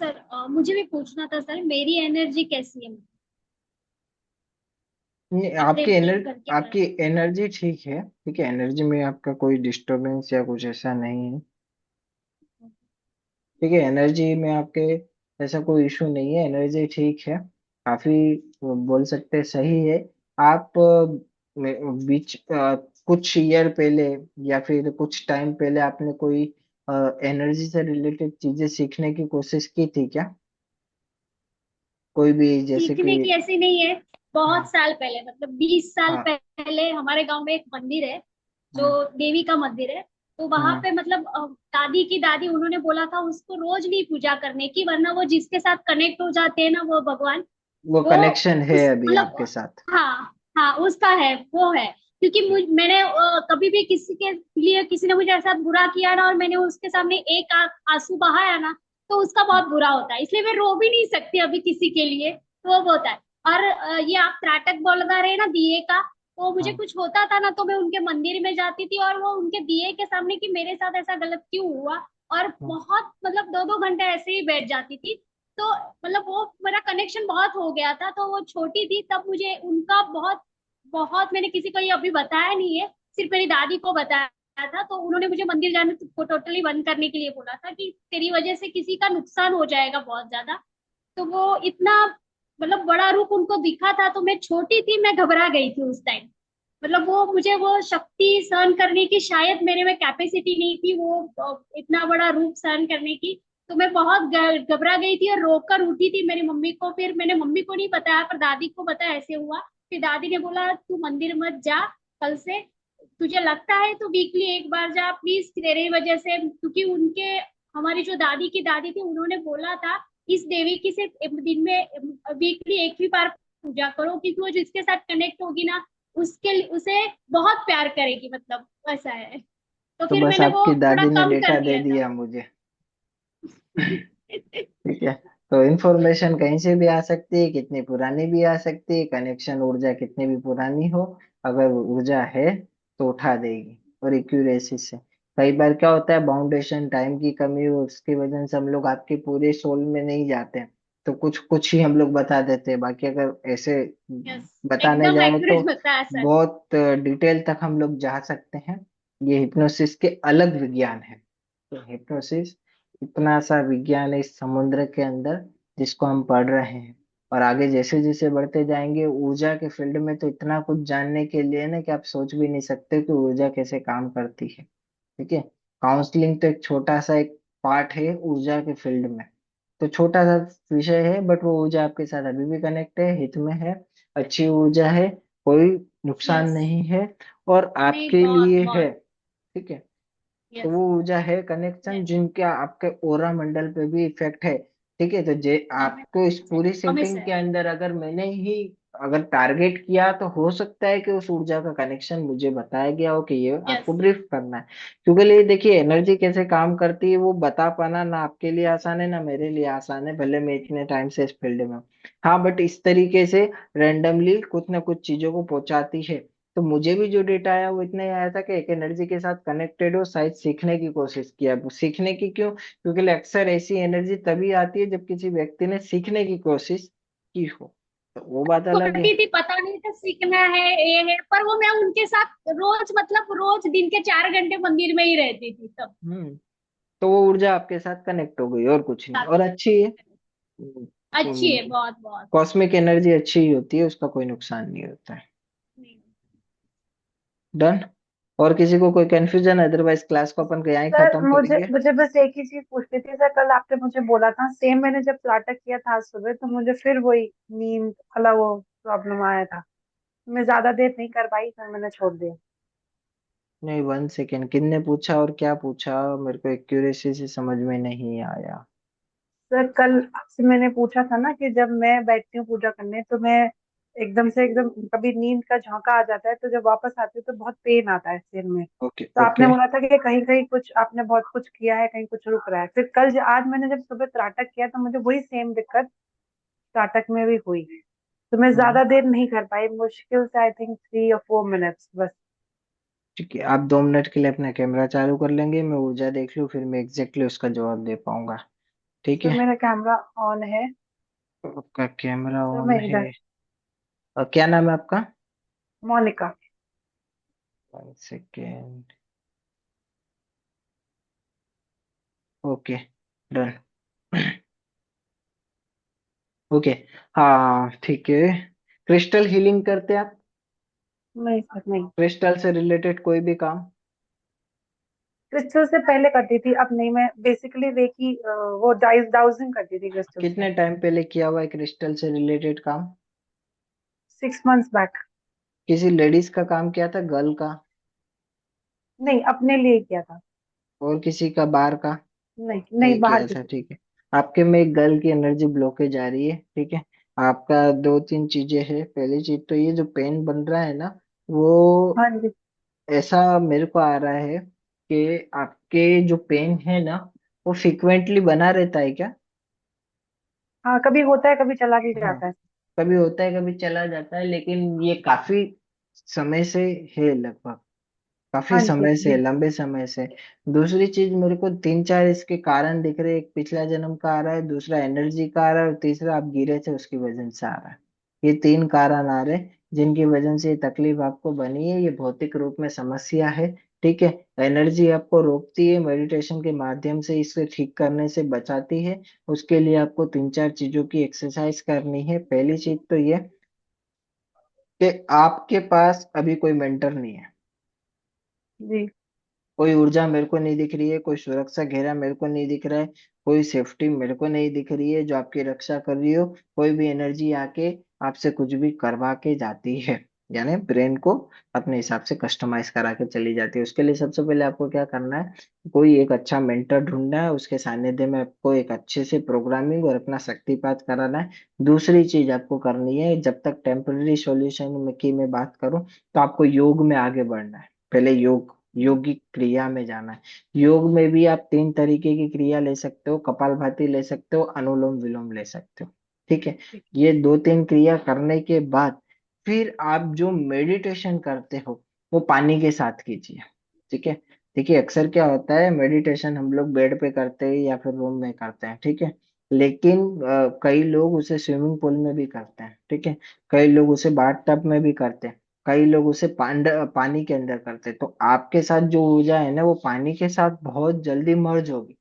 सर मुझे भी पूछना था सर, मेरी एनर्जी कैसी है? नहीं, आप रेटिंग करके बता आपकी एनर्जी ठीक है, ठीक है, एनर्जी में आपका कोई डिस्टरबेंस या कुछ ऐसा नहीं है। ठीक है, एनर्जी में आपके ऐसा कोई इशू नहीं है, एनर्जी ठीक है, काफी बोल सकते हैं सही है। आप बीच कुछ ईयर पहले या फिर कुछ टाइम पहले आपने कोई एनर्जी से रिलेटेड चीजें सीखने की कोशिश की थी क्या? कोई भी जैसे कि। सीखने की ऐसी नहीं है। बहुत हाँ साल पहले, मतलब 20 साल हाँ पहले हमारे गांव में एक मंदिर है, जो हाँ देवी का मंदिर है। तो वहां हाँ। पे मतलब दादी की दादी उन्होंने बोला था उसको रोज नहीं पूजा करने की, वरना वो जिसके साथ कनेक्ट हो जाते हैं ना वो भगवान, वो वो कनेक्शन है उस अभी आपके मतलब, साथ? हाँ हाँ उसका है, वो है। क्योंकि मैंने कभी भी किसी के लिए किसी ने मुझे ऐसा बुरा किया ना और मैंने उसके सामने एक आंसू बहाया ना, तो उसका बहुत बुरा होता है, इसलिए मैं रो भी नहीं सकती अभी किसी के लिए, तो वो होता है। और ये आप त्राटक बोल रहे हैं ना दिए का, तो मुझे हाँ कुछ होता था ना तो मैं उनके मंदिर में जाती थी और वो उनके दिए के सामने कि मेरे साथ ऐसा गलत क्यों हुआ, और हाँ बहुत मतलब 2-2 घंटे ऐसे ही बैठ जाती थी। तो मतलब वो मेरा कनेक्शन बहुत हो गया था, तो वो छोटी थी तब मुझे उनका बहुत बहुत, मैंने किसी को ये अभी बताया नहीं है, सिर्फ मेरी दादी को बताया था। तो उन्होंने मुझे मंदिर जाने को टोटली बंद करने के लिए बोला था कि तेरी वजह से किसी का नुकसान हो जाएगा बहुत ज्यादा। तो वो इतना मतलब बड़ा रूप उनको दिखा था, तो मैं छोटी थी, मैं घबरा गई थी उस टाइम। मतलब वो मुझे वो शक्ति सहन करने की शायद मेरे में कैपेसिटी नहीं थी, वो इतना बड़ा रूप सहन करने की। तो मैं बहुत घबरा गई थी और रोकर उठी थी मेरी मम्मी को, फिर मैंने मम्मी को नहीं बताया पर दादी को बताया ऐसे हुआ। फिर दादी ने बोला तू मंदिर मत जा कल से, तुझे लगता है तो वीकली एक बार जा प्लीज, तेरी वजह से, क्योंकि उनके हमारी जो दादी की दादी थी उन्होंने बोला था इस देवी की सिर्फ दिन में वीकली एक ही बार पूजा करो, क्योंकि वो जिसके साथ कनेक्ट होगी ना उसके उसे बहुत प्यार करेगी, मतलब ऐसा है। तो तो फिर बस मैंने वो आपकी थोड़ा दादी ने कम डेटा कर दे दिया था। दिया मुझे। ठीक है। तो इंफॉर्मेशन कहीं से भी आ सकती है, कितनी पुरानी भी आ सकती है, कनेक्शन ऊर्जा कितनी भी पुरानी हो, अगर ऊर्जा है तो उठा देगी, और एक्यूरेसी से। कई बार क्या होता है, बाउंडेशन टाइम की कमी हो उसकी वजह से हम लोग आपके पूरे सोल में नहीं जाते हैं, तो कुछ कुछ ही हम लोग बता देते हैं, बाकी अगर ऐसे यस, बताने एकदम जाए तो एक्यूरेट बताया सर। बहुत डिटेल तक हम लोग जा सकते हैं। ये हिप्नोसिस के अलग विज्ञान है। तो हिप्नोसिस इतना सा विज्ञान है इस समुद्र के अंदर, जिसको हम पढ़ रहे हैं। और आगे जैसे जैसे बढ़ते जाएंगे ऊर्जा के फील्ड में, तो इतना कुछ जानने के लिए ना कि आप सोच भी नहीं सकते कि ऊर्जा कैसे काम करती है। ठीक है। काउंसलिंग तो एक छोटा सा एक पार्ट है ऊर्जा के फील्ड में, तो छोटा सा विषय है, बट वो ऊर्जा आपके साथ अभी भी कनेक्ट है, हित में है, अच्छी ऊर्जा है, कोई नुकसान यस, नहीं है, और नहीं आपके बहुत लिए है। बहुत। ठीक है। तो यस, वो ऊर्जा है कनेक्शन यस, जिनके आपके ओरा मंडल पे भी इफेक्ट है। ठीक है। तो जे हमें आपको इस पूरी हमें सेटिंग सर। के अंदर अगर मैंने ही अगर टारगेट किया, तो हो सकता है कि उस ऊर्जा का कनेक्शन मुझे बताया गया हो कि ये यस, आपको ब्रीफ करना है। क्योंकि लिए देखिए, एनर्जी कैसे काम करती है वो बता पाना ना आपके लिए आसान है ना मेरे लिए आसान है, भले मैं इतने टाइम से इस फील्ड में हूँ। हाँ, बट इस तरीके से रैंडमली कुछ ना कुछ चीजों को पहुंचाती है। तो मुझे भी जो डेटा आया वो इतना ही आया था कि एक एनर्जी के साथ कनेक्टेड हो, शायद सीखने की कोशिश किया। वो सीखने की क्यों? क्योंकि अक्सर ऐसी एनर्जी तभी आती है जब किसी व्यक्ति ने सीखने की कोशिश की हो, तो वो बात अलग है। छोटी थी, पता नहीं था सीखना है ये है, पर वो मैं उनके साथ रोज मतलब रोज दिन के 4 घंटे मंदिर में ही रहती थी तब। हम्म। तो वो ऊर्जा आपके साथ कनेक्ट हो गई और कुछ नहीं, और काफी अच्छी है। अच्छी है, बहुत बहुत। कॉस्मिक एनर्जी अच्छी ही होती है, उसका कोई नुकसान नहीं होता है। नहीं। डन। और किसी को कोई कंफ्यूजन? अदरवाइज क्लास को अपन यहीं सर खत्म मुझे करेंगे। मुझे बस एक ही चीज पूछनी थी सर, कल आपने मुझे बोला था सेम, मैंने जब नाटक किया था आज सुबह तो मुझे फिर वही नींद वाला वो प्रॉब्लम आया था, मैं ज्यादा देर नहीं कर पाई, फिर मैंने छोड़ दिया। नहीं, 1 सेकेंड, किनने पूछा और क्या पूछा? मेरे को एक्यूरेसी से समझ में नहीं आया। सर कल आपसे मैंने पूछा था ना कि जब मैं बैठती हूँ पूजा करने तो मैं एकदम से एकदम कभी नींद का झोंका आ जाता है, तो जब वापस आती हूँ तो बहुत पेन आता है सिर में। ओके तो आपने ओके। बोला था कि कहीं कहीं कुछ आपने बहुत कुछ किया है, कहीं कुछ रुक रहा है, फिर आज मैंने जब सुबह त्राटक किया तो मुझे वही सेम दिक्कत त्राटक में भी हुई। तो मैं हम्म। ज्यादा देर नहीं कर पाई, मुश्किल से आई थिंक 3 or 4 minutes बस। ठीक है, आप 2 मिनट के लिए अपना कैमरा चालू कर लेंगे, मैं ऊर्जा देख लूँ, फिर मैं एग्जैक्टली उसका जवाब दे पाऊंगा। ठीक सर है। मेरा कैमरा ऑन है। आपका कैमरा सर ऑन मैं है। इधर। और क्या नाम है आपका? Monika. 1 second. Okay, done. Okay. हाँ ठीक है। क्रिस्टल हीलिंग करते हैं आप? नहीं सर नहीं। क्रिस्टल से रिलेटेड कोई भी काम? क्रिस्टल से पहले करती थी, अब नहीं। मैं बेसिकली रेकी वो डाउजिंग करती थी क्रिस्टल से। कितने टाइम पहले किया हुआ है क्रिस्टल से रिलेटेड काम? 6 मंथ्स बैक। किसी लेडीज का काम किया था, गर्ल का? नहीं, अपने लिए किया था। और किसी का, बाहर का? नहीं नहीं नहीं, बाहर किया था, किसी। ठीक है। आपके में एक गर्ल की एनर्जी ब्लॉकेज आ रही है, ठीक है। आपका 2-3 चीजें हैं। पहली चीज तो ये जो पेन बन रहा है ना, वो हाँ जी। ऐसा मेरे को आ रहा है कि आपके जो पेन है ना, वो फ्रिक्वेंटली बना रहता है क्या? हाँ, कभी होता है, कभी चला भी हाँ, जाता है। कभी होता है कभी चला जाता है, लेकिन ये काफी समय से है, लगभग काफी हाँ जी समय से, जी। लंबे समय से। दूसरी चीज, मेरे को 3-4 इसके कारण दिख रहे हैं। एक पिछला जन्म का आ रहा है, दूसरा एनर्जी का आ रहा है, और तीसरा आप गिरे थे उसकी वजह से आ रहा है। ये 3 कारण आ रहे हैं जिनकी वजह से ये तकलीफ आपको बनी है। ये भौतिक रूप में समस्या है, ठीक है। एनर्जी आपको रोकती है, मेडिटेशन के माध्यम से इसे ठीक करने से बचाती है। उसके लिए आपको 3-4 चीजों की एक्सरसाइज करनी है। पहली चीज तो ये कि आपके पास अभी कोई मेंटर नहीं है। जी। कोई ऊर्जा मेरे को नहीं दिख रही है, कोई सुरक्षा घेरा मेरे को नहीं दिख रहा है, कोई सेफ्टी मेरे को नहीं दिख रही है जो आपकी रक्षा कर रही हो। कोई भी एनर्जी आके आपसे कुछ भी करवा के जाती है, यानी ब्रेन को अपने हिसाब से कस्टमाइज करा के चली जाती है। उसके लिए सबसे पहले आपको क्या करना है, कोई एक अच्छा मेंटर ढूंढना है, उसके सानिध्य में आपको एक अच्छे से प्रोग्रामिंग और अपना शक्तिपात कराना है। दूसरी चीज आपको करनी है, जब तक टेम्पररी सॉल्यूशन में की मैं बात करूं, तो आपको योग में आगे बढ़ना है। पहले योगिक क्रिया में जाना है। योग में भी आप 3 तरीके की क्रिया ले सकते हो, कपालभाति ले सकते हो, अनुलोम विलोम ले सकते हो, ठीक है। ठीक ये 2-3 क्रिया करने के बाद फिर आप जो मेडिटेशन करते हो वो पानी के साथ कीजिए, ठीक है। देखिए, अक्सर क्या होता है, मेडिटेशन हम लोग बेड पे करते हैं या फिर रूम में करते हैं, ठीक है। लेकिन कई लोग उसे स्विमिंग पूल में भी करते हैं, ठीक है। कई लोग उसे बाथ टब में भी करते हैं। कई लोग उसे पानी के अंदर करते हैं। तो आपके साथ जो ऊर्जा है ना, वो पानी के साथ बहुत जल्दी मर्ज होगी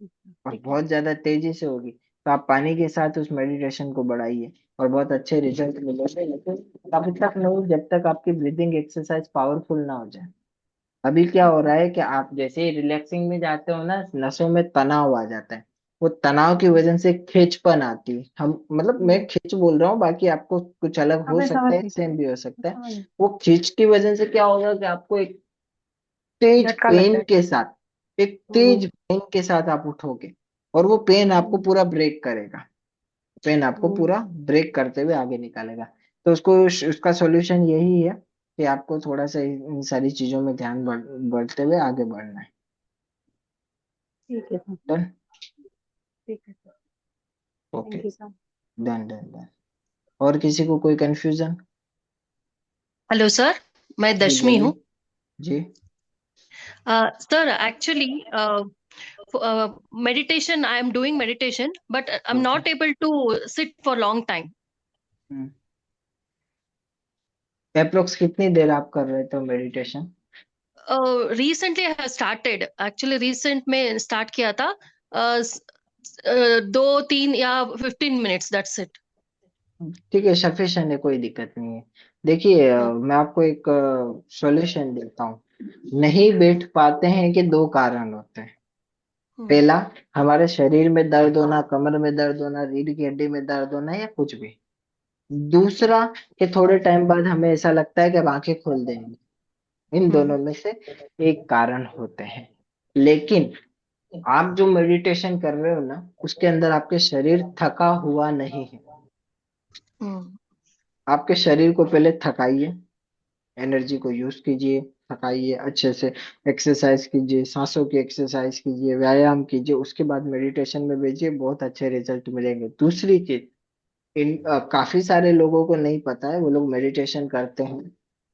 और ठीक है। बहुत ज्यादा तेजी से होगी। तो आप पानी के साथ उस मेडिटेशन को बढ़ाइए और बहुत अच्छे रिजल्ट मिलेंगे, लेकिन तब तक नहीं जब तक आपकी ब्रीदिंग एक्सरसाइज पावरफुल ना हो जाए। अभी क्या ठीक हो है। रहा है कि आप जैसे ही रिलैक्सिंग में जाते हो ना, नसों में तनाव आ जाता है। वो तनाव की वजह से खिंचपन आती है। हम मतलब मैं हम्म, खिंच बोल रहा हूँ, बाकी आपको कुछ अलग अब हो मैं सकता समझ है, गई। सेम भी हो सकता है। समझ गई। वो खिंच की वजह से क्या होगा कि आपको एक तेज झटका लग पेन जाए। के साथ, एक तेज पेन के साथ आप उठोगे, और वो पेन आपको हम्म, पूरा ब्रेक करेगा। पेन आपको हम्म, पूरा ब्रेक करते हुए आगे निकालेगा। तो उसका सॉल्यूशन यही है कि आपको थोड़ा सा इन सारी चीजों में ध्यान बढ़ते हुए आगे बढ़ना है। ठीक है सर। डन। ठीक है sir. Okay. Thank you sir. Done done done. और किसी को कोई कंफ्यूजन? हेलो सर, मैं जी दशमी बोलिए। हूँ। जी। Sir actually meditation, I am doing meditation, but I'm okay. not able to sit for long time. Approx कितनी देर आप कर रहे थे meditation? Recently I have started, actually recent में start किया था। 2 3 या 15 minutes, that's it. ठीक है, सफिशिएंट है, कोई दिक्कत नहीं है। देखिए, हाँ। मैं आपको एक सॉल्यूशन देता हूँ। नहीं बैठ पाते हैं कि 2 कारण होते हैं। हम्म, पहला, हमारे शरीर में दर्द होना, कमर में दर्द होना, रीढ़ की हड्डी में दर्द होना, या कुछ भी। दूसरा, कि थोड़े टाइम बाद हमें ऐसा लगता है कि अब आंखें खोल देंगे। इन हम्म, दोनों में से एक कारण होते हैं। लेकिन आप जो मेडिटेशन कर रहे हो ना, उसके अंदर आपके शरीर थका हुआ नहीं है। हम्म, आपके शरीर को पहले थकाइए, एनर्जी को यूज कीजिए, थकाइए अच्छे से, एक्सरसाइज कीजिए, सांसों की एक्सरसाइज कीजिए, व्यायाम कीजिए, उसके बाद मेडिटेशन में भेजिए, बहुत अच्छे रिजल्ट मिलेंगे। दूसरी चीज, काफी सारे लोगों को नहीं पता है, वो लोग मेडिटेशन करते हैं,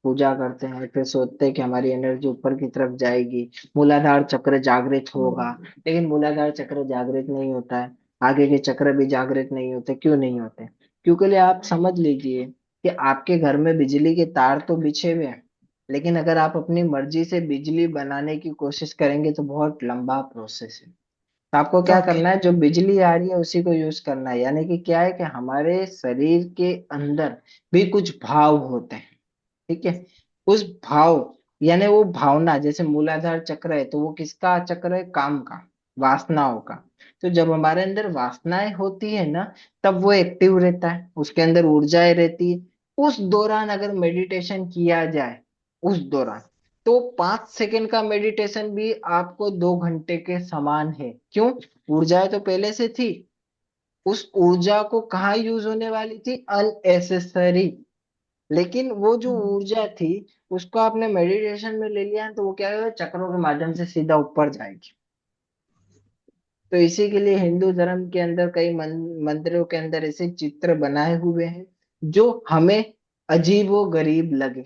पूजा करते हैं, फिर सोचते हैं कि हमारी एनर्जी ऊपर की तरफ जाएगी, मूलाधार चक्र जागृत होगा। लेकिन मूलाधार चक्र जागृत नहीं होता है, आगे के चक्र भी जागृत नहीं होते। क्यों नहीं होते? क्योंकि आप समझ लीजिए कि आपके घर में बिजली के तार तो बिछे हुए हैं, लेकिन अगर आप अपनी मर्जी से बिजली बनाने की कोशिश करेंगे तो बहुत लंबा प्रोसेस है। तो आपको क्या ओके। करना है, जो बिजली आ रही है उसी को यूज करना है। यानी कि क्या है कि हमारे शरीर के अंदर भी कुछ भाव होते हैं, ठीक है? उस भाव, यानी वो भावना, जैसे मूलाधार चक्र है तो वो किसका चक्र है? काम का, वासनाओं का। तो जब हमारे अंदर वासनाएं होती है ना, तब वो एक्टिव रहता है, उसके अंदर ऊर्जाएं रहती है। उस दौरान अगर मेडिटेशन किया जाए, उस दौरान, तो 5 सेकंड का मेडिटेशन भी आपको 2 घंटे के समान है। क्यों? ऊर्जाएं तो पहले से थी, उस ऊर्जा को कहाँ यूज होने वाली थी? अननेसेसरी। लेकिन वो जो ऊर्जा थी, उसको आपने मेडिटेशन में ले लिया तो वो क्या होगा? चक्रों के माध्यम से सीधा ऊपर जाएगी। तो इसी के लिए हिंदू धर्म के अंदर कई मंदिरों के अंदर ऐसे चित्र बनाए हुए हैं जो हमें अजीब व गरीब लगे,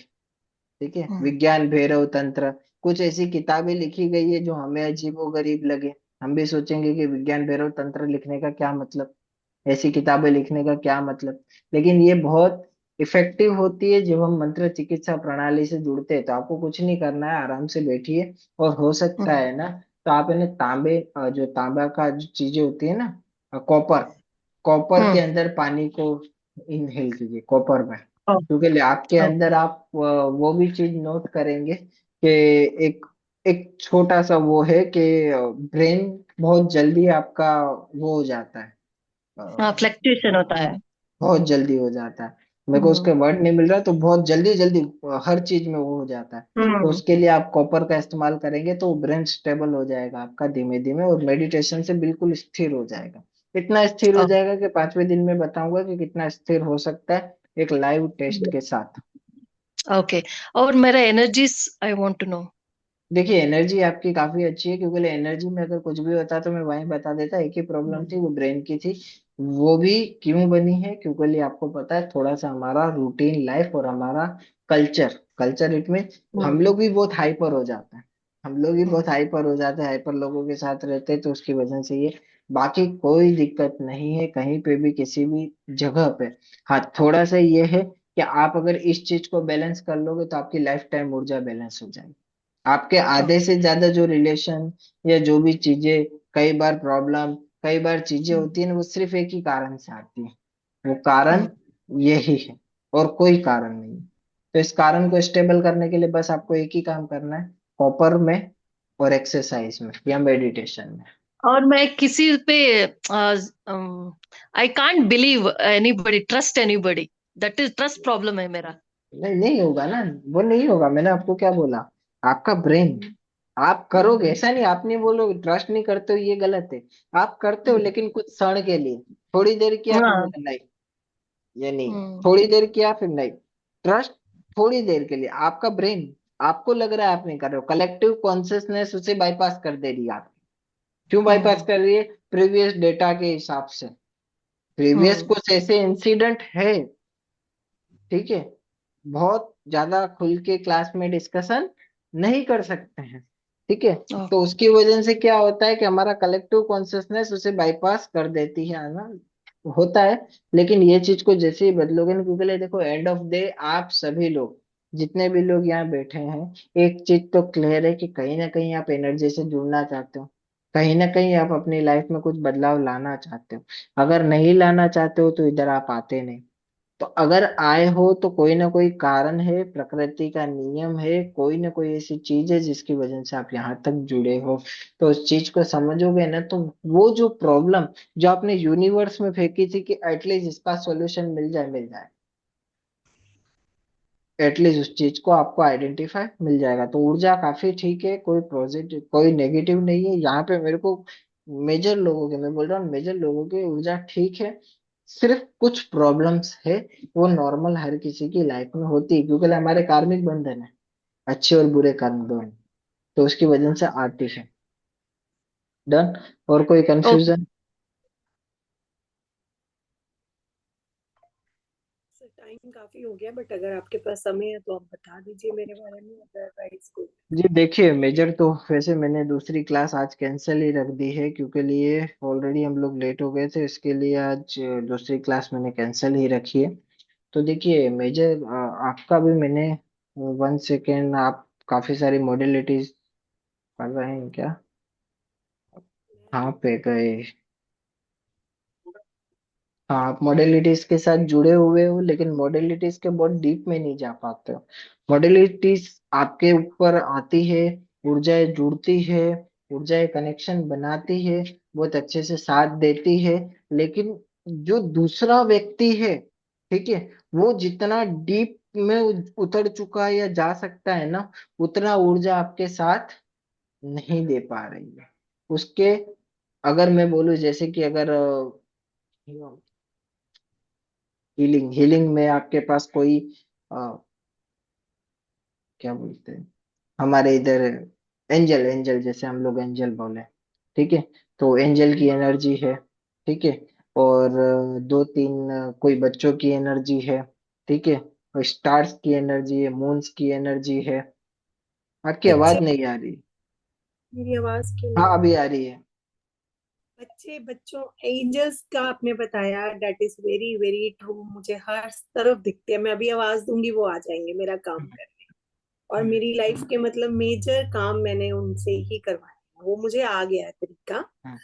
ठीक है? विज्ञान भैरव तंत्र, कुछ ऐसी किताबें लिखी गई है जो हमें अजीब व गरीब लगे। हम भी सोचेंगे कि विज्ञान भैरव तंत्र लिखने का क्या मतलब, ऐसी किताबें लिखने का क्या मतलब। लेकिन ये बहुत इफेक्टिव होती है जब हम मंत्र चिकित्सा प्रणाली से जुड़ते हैं। तो आपको कुछ नहीं करना है, आराम से बैठिए, और हो सकता है ना तो आप इन्हें तांबे, जो तांबा का जो चीजें होती है ना, कॉपर, कॉपर के अंदर पानी को इनहेल कीजिए, कॉपर में। क्योंकि आपके अंदर आप वो भी चीज नोट करेंगे कि एक एक छोटा सा वो है कि ब्रेन बहुत जल्दी आपका वो हो जाता है, हाँ, फ्लक्चुएशन होता है। बहुत जल्दी हो जाता है। मेरे को उसके वर्ड नहीं मिल रहा, तो बहुत जल्दी जल्दी हर चीज में वो हो जाता है। तो उसके लिए आप कॉपर का इस्तेमाल करेंगे तो ब्रेन स्टेबल हो जाएगा आपका धीमे धीमे, और मेडिटेशन से बिल्कुल स्थिर हो जाएगा। इतना स्थिर हो जाएगा कि 5वें दिन में बताऊंगा कि कितना स्थिर हो सकता है, एक लाइव टेस्ट के साथ। ओके। और मेरा energies I want to know. देखिए, एनर्जी आपकी काफी अच्छी है, क्योंकि एनर्जी में अगर कुछ भी होता तो मैं वहीं बता देता। एक ही प्रॉब्लम थी, वो ब्रेन की थी। वो भी क्यों बनी है? क्योंकि आपको पता है, थोड़ा सा हमारा रूटीन लाइफ और हमारा कल्चर, कल्चर इट में हम लोग भी बहुत हाइपर हो जाते हैं। हम लोग भी बहुत हाइपर हो जाते हैं, हाइपर लोगों के साथ रहते हैं, तो उसकी वजह से ये। बाकी कोई दिक्कत नहीं है कहीं पे भी, किसी भी जगह पे। हाँ, थोड़ा सा ये है कि आप अगर इस चीज को बैलेंस कर लोगे तो आपकी लाइफ टाइम ऊर्जा बैलेंस हो जाएगी। आपके आधे से ज्यादा जो रिलेशन या जो भी चीजें, कई बार प्रॉब्लम, कई बार चीजें होती है ना, वो सिर्फ एक ही कारण से आती है। वो कारण यही है, और कोई कारण नहीं है। तो इस कारण को स्टेबल करने के लिए बस आपको एक ही काम करना है, कॉपर में और एक्सरसाइज में या मेडिटेशन में। और मैं किसी पे I can't believe anybody, trust anybody, that is trust problem है मेरा। नहीं, नहीं होगा ना, वो नहीं होगा। मैंने आपको क्या बोला? आपका ब्रेन, आप करोगे, ऐसा नहीं आप नहीं बोलोगे ट्रस्ट नहीं करते हो, ये गलत है। आप करते हो, लेकिन कुछ क्षण के लिए, थोड़ी देर किया फिर हाँ। बोला नहीं, ये नहीं। थोड़ी देर किया फिर नहीं। ट्रस्ट थोड़ी देर के लिए। आपका ब्रेन, आपको लग रहा है आप नहीं कर रहे हो, कलेक्टिव कॉन्शियसनेस उसे बाईपास कर दे रही है आप। क्यों बाईपास कर रही है? प्रीवियस डेटा के हिसाब से। प्रीवियस कुछ ऐसे इंसिडेंट है, ठीक है, बहुत ज्यादा खुल के क्लास में डिस्कशन नहीं कर सकते हैं, ठीक है? तो उसकी वजह से क्या होता है कि हमारा कलेक्टिव कॉन्शियसनेस उसे बाईपास कर देती है ना, होता है। लेकिन ये चीज को जैसे ही बदलोगे ना, क्योंकि देखो, एंड ऑफ डे आप सभी लोग, जितने भी लोग यहाँ बैठे हैं, एक चीज तो क्लियर है कि कहीं ना कहीं आप एनर्जी से जुड़ना चाहते हो, कहीं ना कहीं आप अपनी लाइफ में कुछ बदलाव लाना चाहते हो। अगर नहीं लाना चाहते हो तो इधर आप आते नहीं। तो अगर आए हो तो कोई ना कोई कारण है, प्रकृति का नियम है, कोई ना कोई ऐसी चीज है जिसकी वजह से आप यहाँ तक जुड़े हो। तो उस चीज को समझोगे ना, तो वो जो प्रॉब्लम जो आपने यूनिवर्स में फेंकी थी कि एटलीस्ट इसका सॉल्यूशन मिल जाए, मिल जाए, एटलीस्ट उस चीज को आपको आइडेंटिफाई मिल जाएगा। तो ऊर्जा काफी ठीक है, कोई पॉजिटिव कोई नेगेटिव नहीं है यहाँ पे। मेरे को मेजर लोगों के, मैं बोल रहा हूँ मेजर लोगों की ऊर्जा ठीक है। सिर्फ कुछ प्रॉब्लम्स है, वो नॉर्मल हर किसी की लाइफ में होती है, क्योंकि हमारे कार्मिक बंधन है, अच्छे और बुरे कर्म दोनों। तो उसकी वजह से आती है। डन? और कोई कंफ्यूजन? टाइम काफी काफी हो गया, बट अगर आपके पास समय है तो आप बता दीजिए मेरे बारे में, अदरवाइज कोई। जी देखिए, मेजर तो वैसे मैंने दूसरी क्लास आज कैंसिल ही रख दी है, क्योंकि लिए ऑलरेडी हम लोग लेट हो गए थे, इसके लिए आज दूसरी क्लास मैंने कैंसिल ही रखी है। तो देखिए मेजर, आपका भी मैंने 1 सेकेंड, आप काफी सारी मॉडलिटीज पढ़ रहे हैं क्या? कहाँ पे गए? हाँ, आप मॉडलिटीज के साथ जुड़े हुए हो, लेकिन मॉडलिटीज के बहुत डीप में नहीं जा पाते हो। मॉडलिटीज आपके ऊपर आती है, ऊर्जाएं जुड़ती है, ऊर्जाएं कनेक्शन बनाती है, बहुत अच्छे से साथ देती है। लेकिन जो दूसरा व्यक्ति है, ठीक है, वो जितना डीप में उतर चुका है या जा सकता है ना, उतना ऊर्जा आपके साथ नहीं दे पा रही है उसके। अगर मैं बोलूं, जैसे कि अगर हीलिंग हीलिंग में आपके पास कोई क्या बोलते हैं, हमारे इधर एंजल एंजल, जैसे हम लोग एंजल बोले, ठीक है, तो एंजल की एनर्जी है, ठीक है, और 2-3 कोई बच्चों की एनर्जी है, ठीक है, और स्टार्स की एनर्जी है, मून्स की एनर्जी है। आपकी बच्चे, आवाज नहीं आ रही। मेरी आवाज क्यों हाँ, नहीं आ अभी रही? आ रही है। बच्चे, बच्चों, एंजल्स का आपने बताया, that is very very true. मुझे हर तरफ दिखते हैं, मैं अभी आवाज दूंगी वो आ जाएंगे मेरा काम करने। और हम्म, मेरी लाइफ के मतलब मेजर काम मैंने उनसे ही करवाया, वो मुझे आ गया है तरीका। हम्म।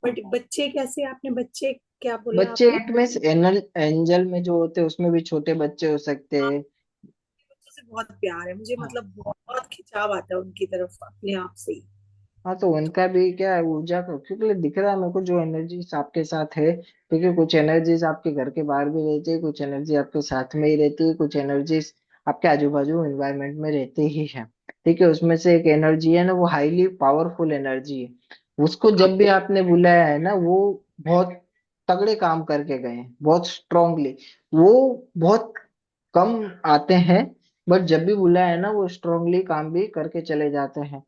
बट बच्चे कैसे, आपने बच्चे क्या बोला बच्चे आपने? इट मीन्स एंजल में जो होते हैं उसमें भी छोटे बच्चे हो सकते हाँ, हैं। बच्चों से बहुत प्यार है मुझे, हाँ, मतलब बहुत खिंचाव आता है उनकी तरफ अपने आप से ही। हाँ, तो उनका भी क्या है, ऊर्जा का, क्योंकि दिख रहा है मेरे को जो एनर्जीज आपके साथ है, क्योंकि कुछ एनर्जीज आपके घर के बाहर भी रहती है, कुछ एनर्जी आपके साथ में ही रहती है, कुछ एनर्जीज आपके आजू बाजू एनवायरनमेंट में रहते ही है, ठीक है। उसमें से एक एनर्जी है ना, वो हाईली पावरफुल एनर्जी है। उसको जब भी आपने बुलाया है ना, वो बहुत तगड़े काम करके गए हैं, बहुत स्ट्रांगली। वो बहुत कम आते हैं, बट जब भी बुलाया है ना, वो स्ट्रांगली काम भी करके चले जाते हैं,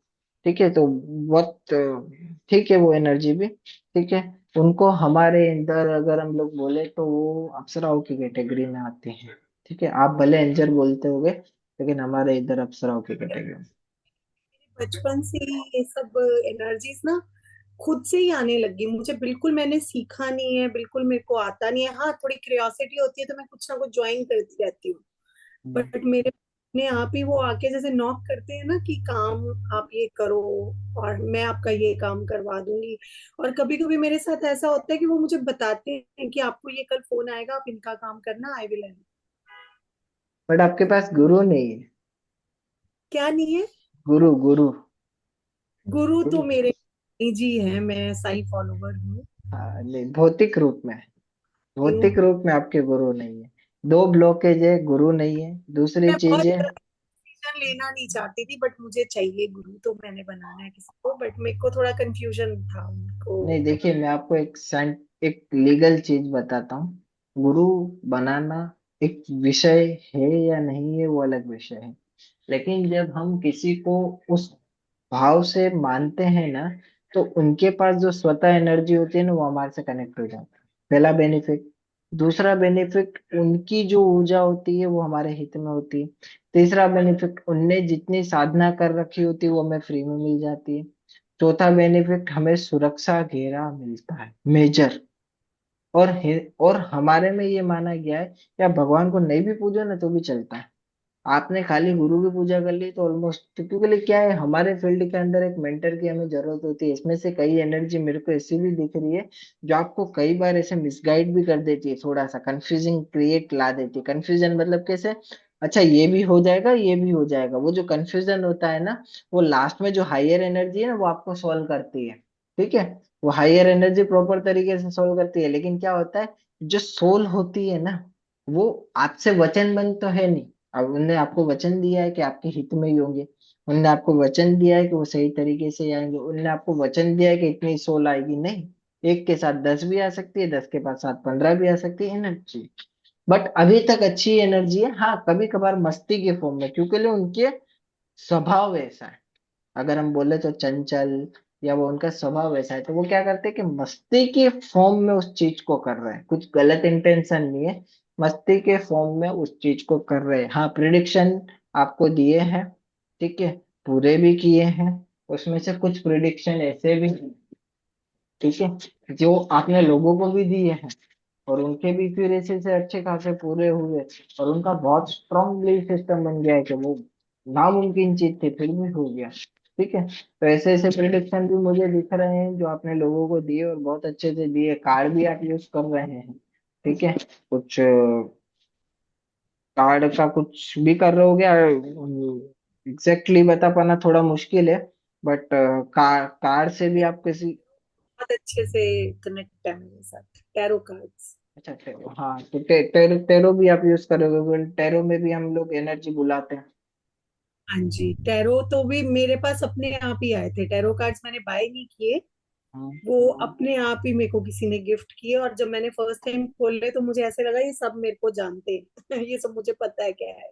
ठीक है। तो बहुत ठीक है वो एनर्जी भी, ठीक है। उनको हमारे इधर अगर हम लोग बोले तो वो अप्सराओं की कैटेगरी में आते हैं, ठीक है। आप भले एंजल बोलते होगे, लेकिन हमारे इधर अप्सराओं की कैटेगरी में। बचपन से ही ये सब एनर्जीज ना खुद से ही आने लगी मुझे, बिल्कुल मैंने सीखा नहीं है, बिल्कुल मेरे को आता नहीं है। हाँ, थोड़ी क्यूरियोसिटी होती है तो मैं कुछ ना कुछ ज्वाइन करती रहती हूँ। हम्म। बट मेरे अपने आप ही वो आके जैसे नॉक करते हैं ना कि काम आप ये करो और मैं आपका ये काम करवा दूंगी। और कभी कभी मेरे साथ ऐसा होता है कि वो मुझे बताते हैं कि आपको ये कल फोन आएगा, आप इनका काम करना, आई विल। बट आपके पास गुरु नहीं है। क्या नहीं है? गुरु गुरु गुरु गुरु। तो मेरे निजी है, मैं साई फॉलोवर हूँ। हाँ, नहीं, भौतिक रूप में, क्यों? भौतिक रूप में आपके गुरु नहीं है। दो ब्लॉकेज है, गुरु नहीं है। दूसरी मैं चीज बहुत है, डिसीजन लेना नहीं चाहती थी, बट मुझे चाहिए गुरु, तो मैंने बनाना है किसी को। बट मेरे को थोड़ा कंफ्यूजन था उनको। नहीं देखिए, मैं आपको एक लीगल चीज बताता हूँ। गुरु बनाना एक विषय है या नहीं है, वो अलग विषय है। लेकिन जब हम किसी को उस भाव से मानते हैं ना, तो उनके पास जो स्वतः एनर्जी होती है ना, वो हमारे से कनेक्ट हो जाता है। पहला बेनिफिट। दूसरा बेनिफिट, उनकी जो ऊर्जा होती है वो हमारे हित में होती है। तीसरा बेनिफिट, उनने जितनी साधना कर रखी होती है वो हमें फ्री में मिल जाती है। चौथा बेनिफिट, हमें सुरक्षा घेरा मिलता है, मेजर। और हमारे में ये माना गया है कि आप भगवान को नहीं भी पूजो ना तो भी चलता है। आपने खाली गुरु की पूजा कर ली तो ऑलमोस्ट, क्योंकि लिए क्या है, हमारे फील्ड के अंदर एक मेंटर की हमें जरूरत होती है। इसमें से कई एनर्जी मेरे को ऐसी भी दिख रही है जो आपको कई बार ऐसे मिसगाइड भी कर देती है, थोड़ा सा कंफ्यूजिंग क्रिएट ला देती है। कंफ्यूजन मतलब कैसे? अच्छा, ये भी हो जाएगा, ये भी हो जाएगा। वो जो कंफ्यूजन होता है ना, वो लास्ट में जो हायर एनर्जी है ना, वो आपको सॉल्व करती है, ठीक है। वो हायर एनर्जी प्रॉपर तरीके से सॉल्व करती है, लेकिन क्या होता है, जो सोल होती है ना, वो आपसे वचनबद्ध तो है नहीं। अब उनने आपको वचन दिया है कि आपके हित में ही होंगे, उनने आपको वचन दिया है कि वो सही तरीके से आएंगे, उनने आपको वचन दिया है कि इतनी सोल आएगी, नहीं। एक के साथ 10 भी आ सकती है, 10 के पास साथ 15 भी आ सकती है एनर्जी। बट अभी तक अच्छी एनर्जी है। हाँ, कभी कभार मस्ती के फॉर्म में, क्योंकि लिए उनके स्वभाव ऐसा है। अगर हम बोले तो चंचल, या वो उनका स्वभाव ऐसा है, तो वो क्या करते हैं कि मस्ती के फॉर्म में उस चीज को कर रहे हैं, कुछ गलत इंटेंशन नहीं है। मस्ती के फॉर्म में उस चीज को कर रहे हैं। हाँ, प्रिडिक्शन आपको दिए हैं, ठीक है, पूरे भी किए हैं। उसमें से कुछ प्रिडिक्शन ऐसे भी, ठीक है, जो आपने लोगों को भी दिए हैं और उनके भी फिर ऐसे से अच्छे खासे पूरे हुए, और उनका बहुत स्ट्रांग बिलीफ सिस्टम बन गया है कि वो नामुमकिन चीज थी फिर भी हो गया। ठीक है, तो ऐसे ऐसे प्रिडिक्शन भी मुझे दिख रहे हैं जो आपने लोगों को दिए, और बहुत अच्छे से दिए। कार्ड भी आप यूज कर रहे हैं, ठीक है, कुछ कार्ड का कुछ भी कर रहे हो गया, एग्जैक्टली बता पाना थोड़ा मुश्किल है, बट कार्ड से भी आप किसी। बहुत अच्छे से कनेक्ट है मेरे साथ टैरो कार्ड्स। अच्छा, टेरो, हाँ, तो टेरो टेरो भी आप यूज करोगे? टेरो में भी हम लोग एनर्जी बुलाते हैं। हाँ जी, टैरो तो भी मेरे पास अपने आप ही आए थे। टैरो कार्ड्स मैंने बाय नहीं किए, हाँ, वो अपने आप ही मेरे को किसी ने गिफ्ट किए, और जब मैंने फर्स्ट टाइम खोले तो मुझे ऐसे लगा ये सब मेरे को जानते हैं ये सब मुझे पता है क्या है।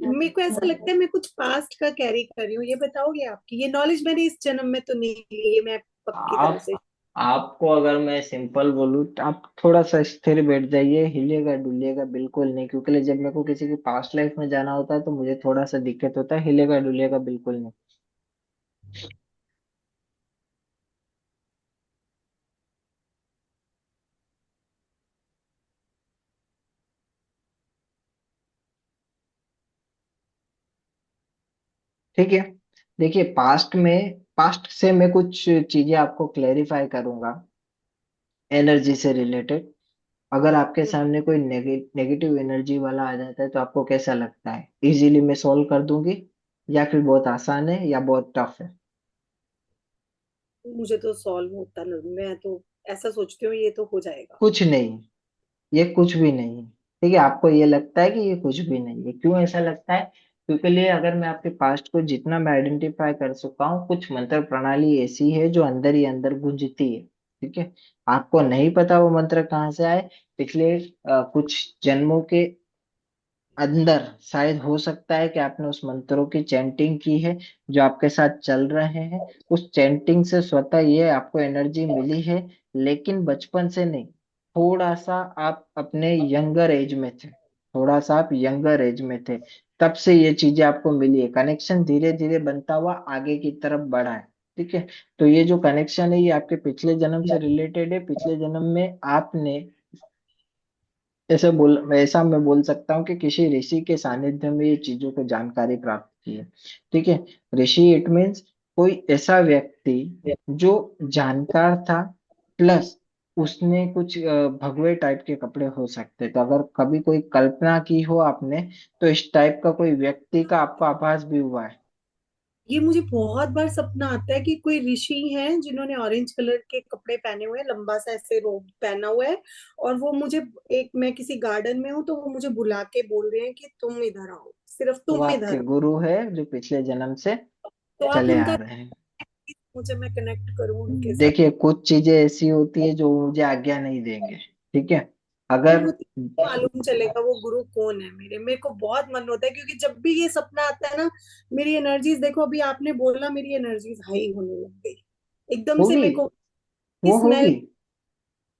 मेरे को ऐसा लगता है मैं कुछ पास्ट का कैरी कर रही हूँ। ये बताओगे आपकी ये नॉलेज मैंने इस जन्म में तो नहीं ली, ये मैं पक्की तरह आप से। आपको अगर मैं सिंपल बोलूँ तो आप थोड़ा सा स्थिर बैठ जाइए, हिलेगा डुलिएगा बिल्कुल नहीं, क्योंकि जब मेरे को किसी की पास्ट लाइफ में जाना होता है तो मुझे थोड़ा सा दिक्कत होता है। हिलेगा डुलिएगा बिल्कुल नहीं। ठीक है, देखिए, पास्ट से मैं कुछ चीजें आपको क्लेरिफाई करूंगा एनर्जी से रिलेटेड। अगर आपके सामने कोई नेगेटिव एनर्जी वाला आ जाता है तो आपको कैसा लगता है? इजीली मैं सॉल्व कर दूंगी, या फिर बहुत आसान है, या बहुत टफ है? मुझे तो सॉल्व होता नहीं, मैं तो ऐसा सोचती हूँ ये तो हो जाएगा। कुछ नहीं, ये कुछ भी नहीं है। ठीक है, आपको ये लगता है कि ये कुछ भी नहीं है, क्यों ऐसा लगता है? क्योंकि लिए अगर मैं आपके पास्ट को जितना मैं आइडेंटिफाई कर सकता हूँ, कुछ मंत्र प्रणाली ऐसी है जो अंदर ही अंदर गूंजती है। ठीक है, आपको नहीं पता वो मंत्र कहाँ से आए। पिछले कुछ जन्मों के अंदर शायद हो सकता है कि आपने उस मंत्रों की चैंटिंग की है जो आपके साथ चल रहे हैं। उस चैंटिंग से स्वतः ये आपको एनर्जी मिली है, लेकिन बचपन से नहीं। थोड़ा सा आप अपने यंगर एज में थे, थोड़ा सा आप यंगर एज में थे, तब से ये चीजें आपको मिली है। कनेक्शन धीरे धीरे बनता हुआ आगे की तरफ बढ़ा है। ठीक है, तो ये जो कनेक्शन है ये आपके पिछले जन्म से रिलेटेड है। पिछले जन्म में आपने ऐसा मैं बोल सकता हूँ कि किसी ऋषि के सानिध्य में ये चीजों को जानकारी प्राप्त की है। ठीक है, ऋषि इट मीन्स कोई ऐसा व्यक्ति जो जानकार था, प्लस उसने कुछ भगवे टाइप के कपड़े हो सकते। तो अगर कभी कोई कल्पना की हो आपने, तो इस टाइप का कोई व्यक्ति का आपको आभास भी हुआ है। ये मुझे बहुत बार सपना आता है कि कोई ऋषि हैं जिन्होंने ऑरेंज कलर के कपड़े पहने हुए हैं, लंबा सा ऐसे रोब पहना हुआ है, और वो मुझे एक मैं किसी गार्डन में हूँ तो वो मुझे बुला के बोल रहे हैं कि तुम इधर आओ, सिर्फ वो तुम आपके इधर आओ। गुरु है जो पिछले जन्म से तो आप चले आ उनका रहे हैं। मुझे मैं कनेक्ट करूँ उनके साथ। देखिए, कुछ चीजें ऐसी होती है जो मुझे आज्ञा नहीं देंगे। ठीक है, फिर अगर मुझे मालूम चलेगा वो गुरु कौन है मेरे को बहुत मन होता है, क्योंकि जब भी ये सपना आता है ना, मेरी एनर्जीज देखो, अभी आपने बोला मेरी एनर्जीज हाई होने लग गई एकदम से, होगी, मेरे को वो स्मेल होगी।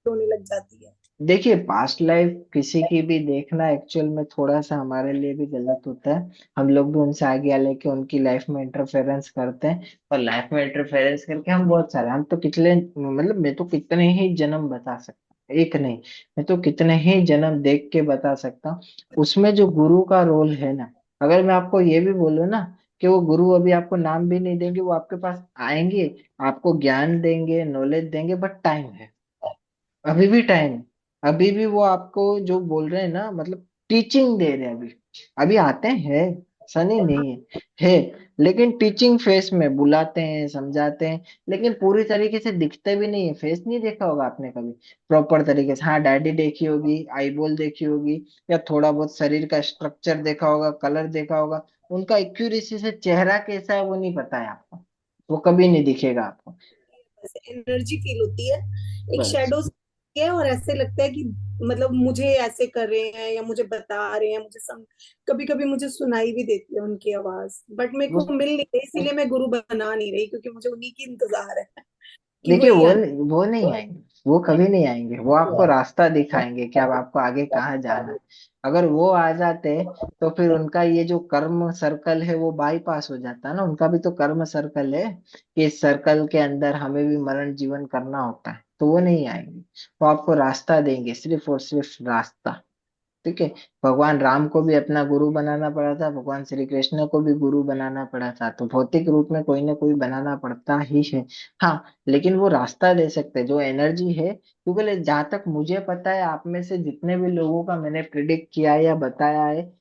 होने लग जाती है। देखिए, पास्ट लाइफ किसी की भी देखना एक्चुअल में थोड़ा सा हमारे लिए भी गलत होता है। हम लोग भी उनसे आगे लेके उनकी लाइफ में इंटरफेरेंस करते हैं, और लाइफ में इंटरफेरेंस करके हम बहुत सारे, हम तो कितने, मतलब मैं तो कितने ही जन्म बता सकता हूँ, एक नहीं, मैं तो कितने ही जन्म देख के बता सकता हूँ। उसमें जो गुरु का रोल है ना, अगर मैं आपको ये भी बोलूँ ना कि वो गुरु अभी आपको नाम भी नहीं देंगे, वो आपके पास आएंगे, आपको ज्ञान देंगे, नॉलेज देंगे, बट टाइम है, अभी भी टाइम है। अभी भी वो आपको जो बोल रहे हैं ना, मतलब टीचिंग दे रहे हैं अभी। अभी आते हैं, सनी नहीं है लेकिन टीचिंग फेस में बुलाते हैं, समझाते हैं, लेकिन पूरी तरीके से दिखते भी नहीं है। फेस नहीं देखा होगा आपने कभी प्रॉपर तरीके से। हाँ, डैडी देखी होगी, आईबॉल देखी होगी, या थोड़ा बहुत शरीर का स्ट्रक्चर देखा होगा, कलर देखा होगा। उनका एक्यूरेसी से चेहरा कैसा है वो नहीं पता है आपको, वो कभी नहीं दिखेगा आपको। एनर्जी फील होती है, एक बस, शेडो है, और ऐसे लगता है कि मतलब मुझे ऐसे कर रहे हैं या मुझे बता रहे हैं, मुझे कभी कभी मुझे सुनाई भी देती है उनकी आवाज, बट मेरे वो, को मिल नहीं रही, इसीलिए मैं गुरु बना नहीं रही, क्योंकि मुझे उन्हीं की इंतजार है कि देखिए, वही आए। वो नहीं आएंगे, वो कभी नहीं आएंगे, वो आपको रास्ता दिखाएंगे कि अब आपको आगे कहाँ जाना है। अगर वो आ जाते तो फिर उनका ये जो कर्म सर्कल है वो बाईपास हो जाता ना, उनका भी तो कर्म सर्कल है कि इस सर्कल के अंदर हमें भी मरण जीवन करना होता है, तो वो नहीं आएंगे। वो आपको रास्ता देंगे, सिर्फ और सिर्फ रास्ता। ठीक है। भगवान राम को भी अपना गुरु बनाना पड़ा था, भगवान श्री कृष्ण को भी गुरु बनाना पड़ा था, तो भौतिक रूप में कोई ना कोई बनाना पड़ता ही है। हाँ, लेकिन वो रास्ता दे सकते हैं, जो एनर्जी है, क्योंकि जहां तक मुझे पता है आप में से जितने भी लोगों का मैंने प्रिडिक्ट किया है या बताया है,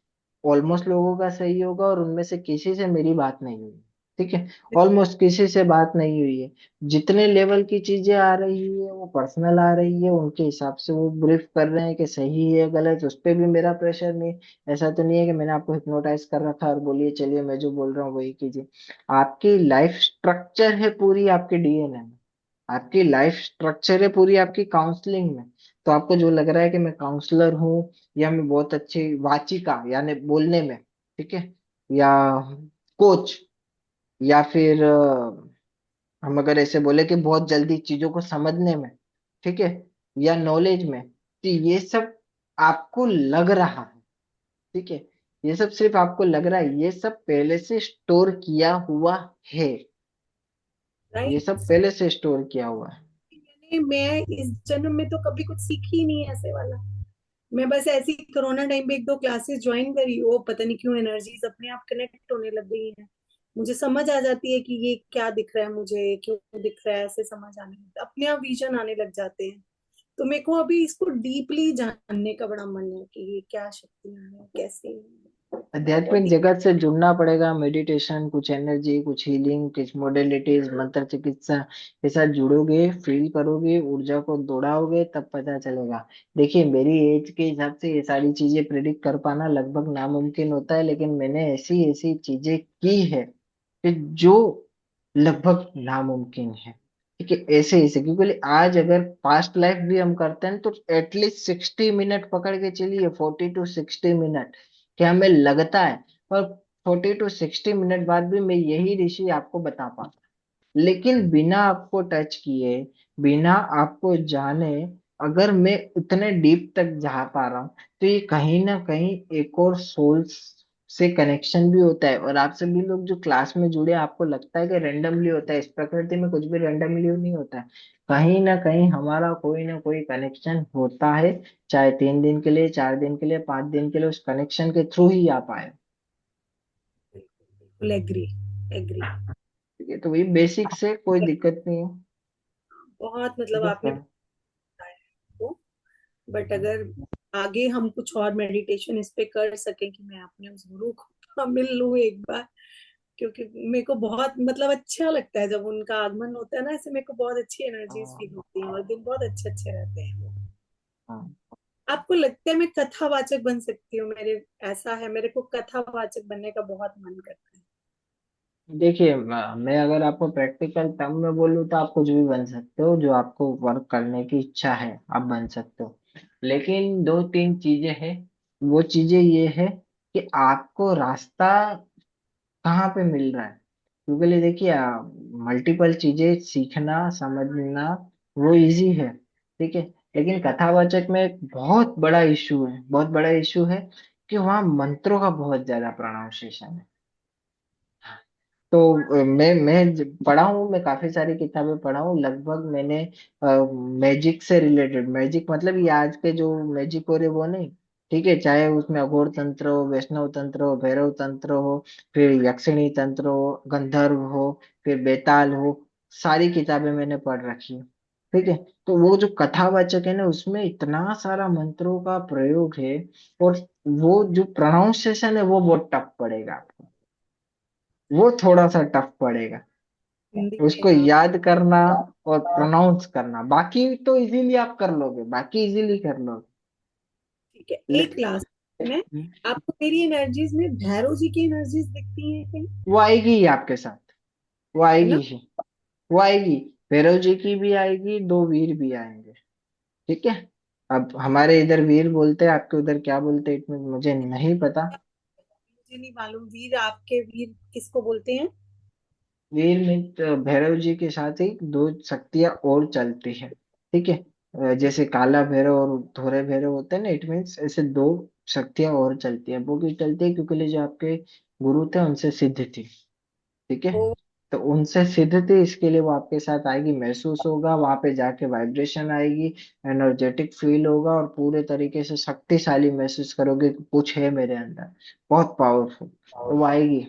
ऑलमोस्ट लोगों का सही होगा, और उनमें से किसी से मेरी बात नहीं हुई। ठीक है। ऑलमोस्ट किसी से बात नहीं हुई है। जितने लेवल की चीजें आ रही है वो पर्सनल आ रही है, उनके हिसाब से वो ब्रीफ कर रहे हैं कि सही है गलत, उस पर भी मेरा प्रेशर नहीं। ऐसा तो नहीं है कि मैंने आपको हिप्नोटाइज कर रखा है और बोलिए चलिए मैं जो बोल रहा हूँ वही कीजिए। आपकी लाइफ स्ट्रक्चर है पूरी आपके डीएनए में, आपकी लाइफ स्ट्रक्चर है पूरी आपकी काउंसलिंग में। तो आपको जो लग रहा है कि मैं काउंसलर हूँ, या मैं बहुत अच्छी वाचिका यानी बोलने में, ठीक है, या कोच, या फिर हम अगर ऐसे बोले कि बहुत जल्दी चीजों को समझने में, ठीक है, या नॉलेज में, तो ये सब आपको लग रहा है। ठीक है। ये सब सिर्फ आपको लग रहा है, ये सब पहले से स्टोर किया हुआ है। ये राइट। सब पहले से स्टोर किया हुआ है। मैं इस जन्म में तो कभी कुछ सीखी ही नहीं है ऐसे वाला। मैं बस ऐसी कोरोना टाइम पे एक दो क्लासेस ज्वाइन करी, वो पता नहीं क्यों एनर्जीज अपने आप कनेक्ट होने लग गई हैं। मुझे समझ आ जाती है कि ये क्या दिख रहा है, मुझे क्यों दिख रहा है, ऐसे समझ आने लगता, अपने आप विजन आने लग जाते हैं। तो मेरे को अभी इसको डीपली जानने का बड़ा मन है कि ये क्या शक्तियां हैं, कैसे हैं। और आध्यात्मिक जगत से जुड़ना पड़ेगा, मेडिटेशन, कुछ एनर्जी, कुछ हीलिंग, कुछ मोडेलिटीज, मंत्र चिकित्सा के साथ जुड़ोगे, फील करोगे, ऊर्जा को दौड़ाओगे, तब पता चलेगा। देखिए मेरी एज के हिसाब से ये सारी चीजें प्रिडिक्ट कर पाना लगभग नामुमकिन होता है, लेकिन मैंने ऐसी ऐसी चीजें की है कि जो लगभग नामुमकिन है। ठीक है। ऐसे ऐसे क्योंकि आज अगर पास्ट लाइफ भी हम करते हैं तो एटलीस्ट 60 मिनट पकड़ के चलिए, 40 to 60 मिनट, क्या हमें लगता है, पर 40 to 60 मिनट बाद भी मैं यही ऋषि आपको बता पाता, लेकिन बिना आपको टच किए, बिना आपको जाने, अगर मैं उतने डीप तक जा पा रहा हूँ, तो ये कहीं ना कहीं एक और सोल से कनेक्शन भी होता है। और आप सभी लोग जो क्लास में जुड़े, आपको लगता है कि रेंडमली होता है, इस प्रकृति में कुछ भी रेंडमली नहीं होता है। कहीं ना कहीं हमारा कोई ना कोई कनेक्शन होता है, चाहे 3 दिन के लिए, 4 दिन के लिए, 5 दिन के लिए, उस कनेक्शन के थ्रू ही आप आए। बिल्कुल एग्री, एग्री। ठीक है। तो वही बेसिक से कोई दिक्कत नहीं है। बहुत मतलब ठीक है आपने सर। बताया को, बट अगर आगे हम कुछ और मेडिटेशन इस पे कर सकें कि मैं अपने उस गुरु को मिल लूं एक बार, क्योंकि मेरे को बहुत मतलब अच्छा लगता है जब उनका आगमन होता है ना, ऐसे मेरे को बहुत अच्छी एनर्जीज फील होती हैं और दिन बहुत अच्छे अच्छे रहते हैं वो। हाँ। आपको लगता है मैं कथावाचक बन सकती हूँ? मेरे ऐसा है, मेरे को कथावाचक बनने का बहुत मन करता है। देखिए मैं अगर आपको प्रैक्टिकल टर्म में बोलूँ तो आप कुछ भी बन सकते हो, जो आपको वर्क करने की इच्छा है आप बन सकते हो। लेकिन 2 3 चीजें हैं। वो चीजें ये है कि आपको रास्ता कहाँ पे मिल रहा है, क्योंकि लिए देखिए मल्टीपल चीजें सीखना समझना वो इजी है। ठीक है। लेकिन कथावाचक में एक बहुत बड़ा इशू है, बहुत बड़ा इशू है कि वहाँ मंत्रों का बहुत ज्यादा प्रोनाउंसिएशन है। तो पढ़ा हूँ, मैं काफी सारी किताबें पढ़ा हूँ, लगभग मैंने मैजिक से रिलेटेड, मैजिक मतलब ये आज के जो मैजिक हो रहे वो नहीं, ठीक है, चाहे उसमें अघोर तंत्र हो, वैष्णव तंत्र हो, भैरव तंत्र हो, फिर यक्षिणी तंत्र हो, गंधर्व हो, फिर बेताल हो, सारी किताबें मैंने पढ़ रखी है। ठीक है। तो वो जो कथावाचक है ना, उसमें इतना सारा मंत्रों का प्रयोग है, और वो जो प्रोनाउंसिएशन है वो बहुत टफ पड़ेगा आपको, वो थोड़ा सा टफ पड़ेगा हिंदी उसको में याद करना और प्रोनाउंस करना। बाकी तो इजीली आप कर लोगे, बाकी इजीली कर लोगे। ठीक है। एक लेकिन लास्ट में, आपको मेरी एनर्जीज में भैरव जी की एनर्जीज दिखती हैं कहीं? वो आएगी ही आपके साथ, वो है आएगी ना? ही, वो आएगी। भैरव जी की भी आएगी, 2 वीर भी आएंगे। ठीक है। अब हमारे इधर वीर बोलते हैं, आपके उधर क्या बोलते हैं इसमें मुझे नहीं पता। मुझे नहीं मालूम, वीर आपके वीर किसको बोलते हैं? वीर में तो भैरव जी के साथ ही 2 शक्तियां और चलती है। ठीक है। जैसे काला भैरव और धोरे भैरव होते हैं ना, इट मीन्स ऐसे दो शक्तियां और चलती है। वो भी चलती है क्योंकि जो आपके गुरु थे उनसे सिद्ध थी, ठीक है। ओ, तो उनसे सिद्ध थी, इसके लिए वो आपके साथ आएगी, महसूस होगा, वहां पे जाके वाइब्रेशन आएगी, एनर्जेटिक फील होगा और पूरे तरीके से शक्तिशाली महसूस करोगे कि कुछ है मेरे अंदर, बहुत पावरफुल। तो वो आएगी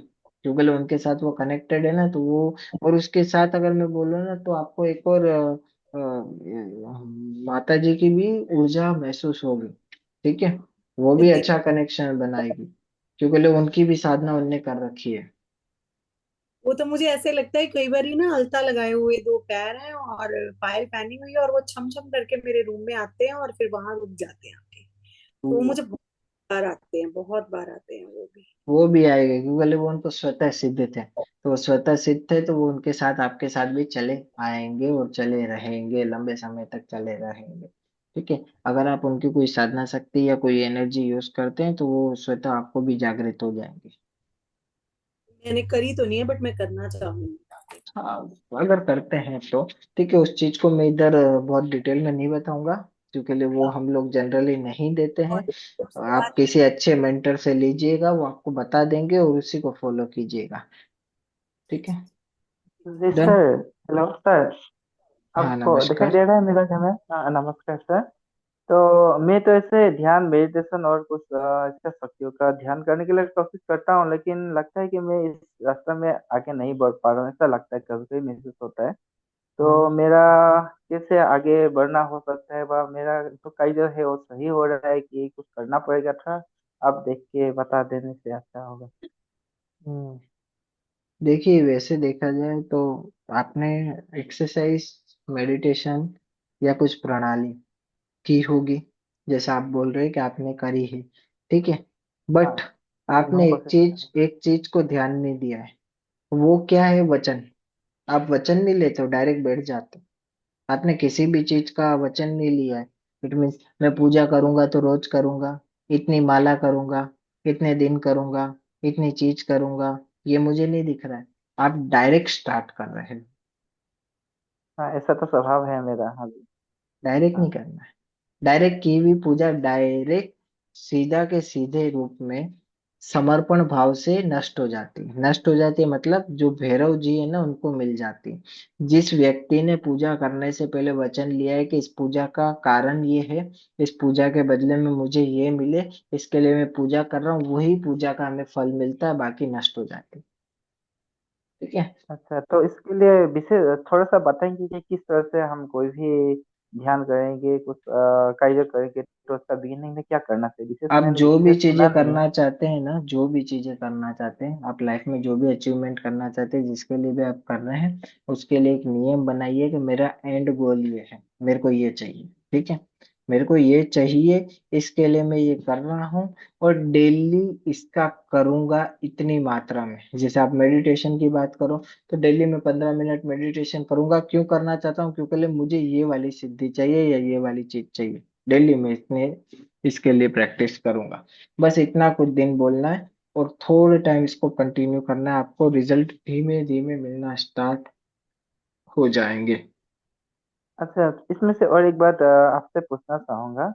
क्योंकि उनके साथ वो कनेक्टेड है ना, तो वो। और उसके साथ अगर मैं बोलूँ ना, तो आपको एक और माता जी की भी ऊर्जा महसूस होगी, ठीक है। वो भी सिद्धि। अच्छा कनेक्शन बनाएगी क्योंकि उनकी भी साधना उनने कर रखी है। वो तो मुझे ऐसे लगता है कई बार ना अलता लगाए हुए दो पैर हैं और पायल पहनी हुई है और वो छम छम करके मेरे रूम में आते हैं और फिर वहां रुक जाते हैं आके। तो वो तो मुझे बहुत बार आते हैं, बहुत बार आते हैं वो भी। वो भी आएगा क्योंकि वो उनको स्वतः सिद्ध थे, तो वो स्वतः सिद्ध थे, तो वो उनके साथ आपके साथ भी चले आएंगे और चले रहेंगे, लंबे समय तक चले रहेंगे, ठीक है। अगर आप उनकी कोई साधना शक्ति या कोई एनर्जी यूज करते हैं तो वो स्वतः आपको भी जागृत हो जाएंगे। मैंने करी तो नहीं है बट मैं करना चाहूंगी। हाँ, अगर करते हैं तो ठीक है। उस चीज को मैं इधर बहुत डिटेल में नहीं बताऊंगा क्योंकि वो हम लोग जनरली नहीं देते हैं। और उसके आप बाद किसी अच्छे मेंटर से लीजिएगा, वो आपको बता देंगे और उसी को फॉलो कीजिएगा, ठीक है। जी डन। सर। Hello sir. हाँ, आपको दिखाई नमस्कार। दे रहा है मेरा कैमरा? हाँ, नमस्कार सर। तो मैं तो ऐसे ध्यान मेडिटेशन और कुछ इच्छा शक्तियों का ध्यान करने के लिए कोशिश करता हूँ, लेकिन लगता है कि मैं इस रास्ते में आगे नहीं बढ़ पा रहा हूँ, ऐसा लगता है, कभी कभी महसूस होता है। तो हाँ, मेरा कैसे आगे बढ़ना हो सकता है, वह मेरा तो कई जो है वो सही हो रहा है कि कुछ करना पड़ेगा था। आप देख के बता देने से अच्छा होगा। हम्म, देखिए वैसे देखा जाए तो आपने एक्सरसाइज, मेडिटेशन या कुछ प्रणाली की होगी, जैसा आप बोल रहे हैं कि आपने करी है, ठीक है। हाँ बट जी, हम आपने कोशिश करें। एक चीज को ध्यान नहीं दिया है। वो क्या है? वचन। आप वचन नहीं लेते हो, डायरेक्ट बैठ जाते हो। आपने किसी भी चीज का वचन नहीं लिया है। इट मीन्स मैं पूजा करूंगा तो रोज करूंगा, इतनी माला करूंगा, इतने दिन करूंगा, इतनी चीज करूंगा, ये मुझे नहीं दिख रहा है। आप डायरेक्ट स्टार्ट कर रहे हो। हाँ, ऐसा तो स्वभाव है मेरा। हाँ जी। डायरेक्ट नहीं हाँ। करना है। डायरेक्ट की हुई पूजा डायरेक्ट सीधा के सीधे रूप में समर्पण भाव से नष्ट हो जाती है। नष्ट हो जाती है मतलब जो भैरव जी है ना, उनको मिल जाती है। जिस व्यक्ति ने पूजा करने से पहले वचन लिया है कि इस पूजा का कारण ये है, इस पूजा के बदले में मुझे ये मिले, इसके लिए मैं पूजा कर रहा हूँ, वही पूजा का हमें फल मिलता है, बाकी नष्ट हो जाती है, ठीक है। अच्छा, तो इसके लिए विशेष थोड़ा सा बताएंगे कि किस तरह से हम कोई भी ध्यान करेंगे, कुछ कार्य करेंगे, तो उसका बिगिनिंग में क्या करना चाहिए? विशेष आप मैंने जो भी चीजें चीजें सुना नहीं है। करना चाहते हैं ना, जो भी चीजें करना चाहते हैं आप लाइफ में, जो भी अचीवमेंट करना चाहते हैं, जिसके लिए भी आप कर रहे हैं, उसके लिए एक नियम बनाइए कि मेरा एंड गोल ये है, मेरे को ये चाहिए, ठीक है। मेरे को ये चाहिए, इसके लिए मैं ये कर रहा हूँ, और डेली इसका करूंगा इतनी मात्रा में। जैसे आप मेडिटेशन की बात करो, तो डेली मैं 15 मिनट मेडिटेशन करूंगा। क्यों करना चाहता हूँ? क्योंकि मुझे ये वाली सिद्धि चाहिए या ये वाली चीज चाहिए। डेली में इतने इसके लिए प्रैक्टिस करूंगा। बस इतना कुछ दिन बोलना है और थोड़े टाइम इसको कंटिन्यू करना है, आपको रिजल्ट धीमे धीमे मिलना स्टार्ट हो जाएंगे। अच्छा, इसमें से और एक बात आपसे पूछना चाहूंगा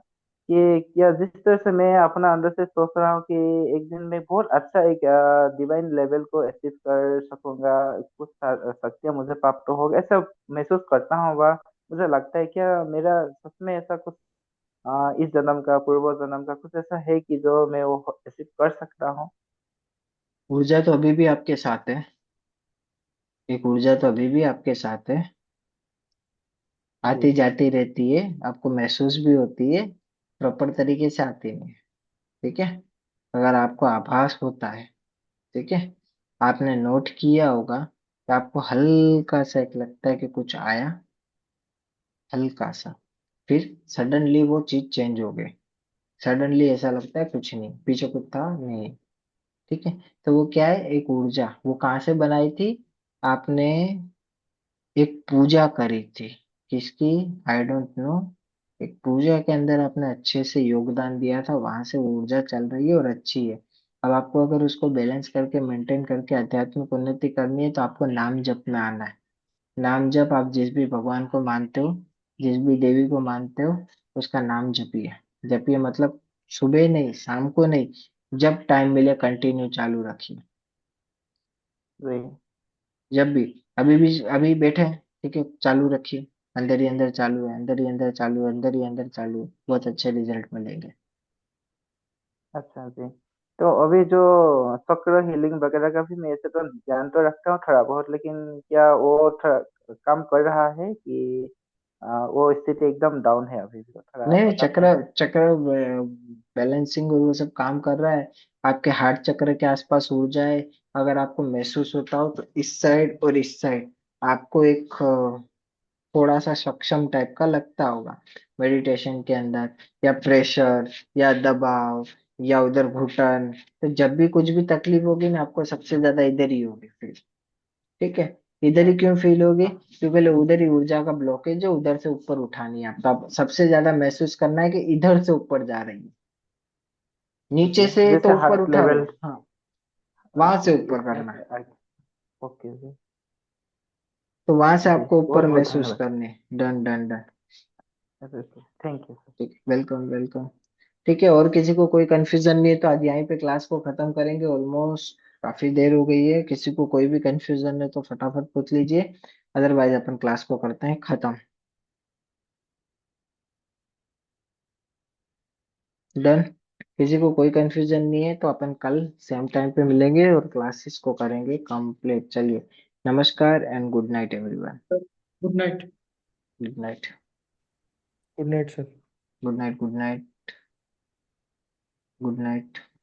कि क्या जिस तरह से मैं अपना अंदर से सोच रहा हूँ कि एक दिन मैं बहुत अच्छा एक डिवाइन लेवल को अचीव कर सकूंगा, कुछ शक्तियाँ मुझे प्राप्त होगा, ऐसा महसूस करता हूँ, वह मुझे लगता है क्या मेरा सच में ऐसा कुछ इस जन्म का, पूर्व जन्म का कुछ ऐसा है कि जो मैं वो अचीव कर सकता हूँ? ऊर्जा तो अभी भी आपके साथ है। एक ऊर्जा तो अभी भी आपके साथ है, आती जी। जाती रहती है, आपको महसूस भी होती है, प्रॉपर तरीके से आती नहीं है, ठीक है। अगर आपको आभास होता है, ठीक है, आपने नोट किया होगा कि आपको हल्का सा एक लगता है कि कुछ आया, हल्का सा, फिर सडनली वो चीज चेंज हो गई। सडनली ऐसा लगता है कुछ नहीं, पीछे कुछ था नहीं, ठीक है। तो वो क्या है? एक ऊर्जा। वो कहाँ से बनाई थी? आपने एक पूजा करी थी। किसकी? I don't know. एक पूजा के अंदर आपने अच्छे से योगदान दिया था, वहां से वो ऊर्जा चल रही है और अच्छी है। अब आपको अगर उसको बैलेंस करके मेंटेन करके आध्यात्मिक उन्नति करनी है, तो आपको नाम जप में आना है। नाम जप, आप जिस भी भगवान को मानते हो, जिस भी देवी को मानते हो उसका नाम जपिए। जपिए मतलब सुबह नहीं, शाम को नहीं, जब टाइम मिले कंटिन्यू चालू रखिए। जी। जब भी, अभी भी, अभी बैठे हैं, ठीक है, चालू रखिए। अंदर ही अंदर चालू है, अंदर ही अंदर चालू है, अंदर ही अंदर चालू है, बहुत अच्छे रिजल्ट मिलेंगे। अच्छा जी। तो अभी जो चक्र हीलिंग वगैरह का भी मैं ऐसे तो ध्यान तो रखता हूँ थोड़ा बहुत, लेकिन क्या वो थोड़ा काम कर रहा है कि वो स्थिति एकदम डाउन है अभी भी? तो थोड़ा नहीं, बता चक्र पाएंगे? चक्र बैलेंसिंग और वो सब काम कर रहा है। आपके हार्ट चक्र के आसपास ऊर्जा है। अगर आपको महसूस होता हो तो इस साइड और इस साइड आपको एक थोड़ा सा सक्षम टाइप का लगता होगा मेडिटेशन के अंदर, या प्रेशर, या दबाव, या उधर घुटन। तो जब भी कुछ भी तकलीफ होगी ना, आपको सबसे ज्यादा इधर ही होगी फील। ठीक है, इधर ही क्यों फील होगी? क्योंकि पहले उधर ही ऊर्जा का ब्लॉकेज है, उधर से ऊपर उठानी है आपको। अब सबसे ज्यादा महसूस करना है कि इधर से ऊपर जा रही है, नीचे जी, से तो जैसे ऊपर हार्ट उठा रहे लेवल। हो, हाँ, वहां से ऊपर करना है। ओके जी। तो वहां से जी, आपको ऊपर बहुत बहुत महसूस धन्यवाद। करने। Done done done. Thank you sir. ठीक, वेलकम वेलकम। ठीक है, और किसी को कोई कंफ्यूजन नहीं है तो आज यहीं पे क्लास को खत्म करेंगे। ऑलमोस्ट काफी देर हो गई है, किसी को कोई भी कंफ्यूजन है तो फटाफट पूछ लीजिए, अदरवाइज अपन क्लास को करते हैं खत्म। डन। किसी को कोई कंफ्यूजन नहीं है तो अपन कल सेम टाइम पे मिलेंगे और क्लासेस को करेंगे कंप्लीट। चलिए, नमस्कार and good night everyone. Good night. Good night. Good night sir. Good night. Good night. Good night.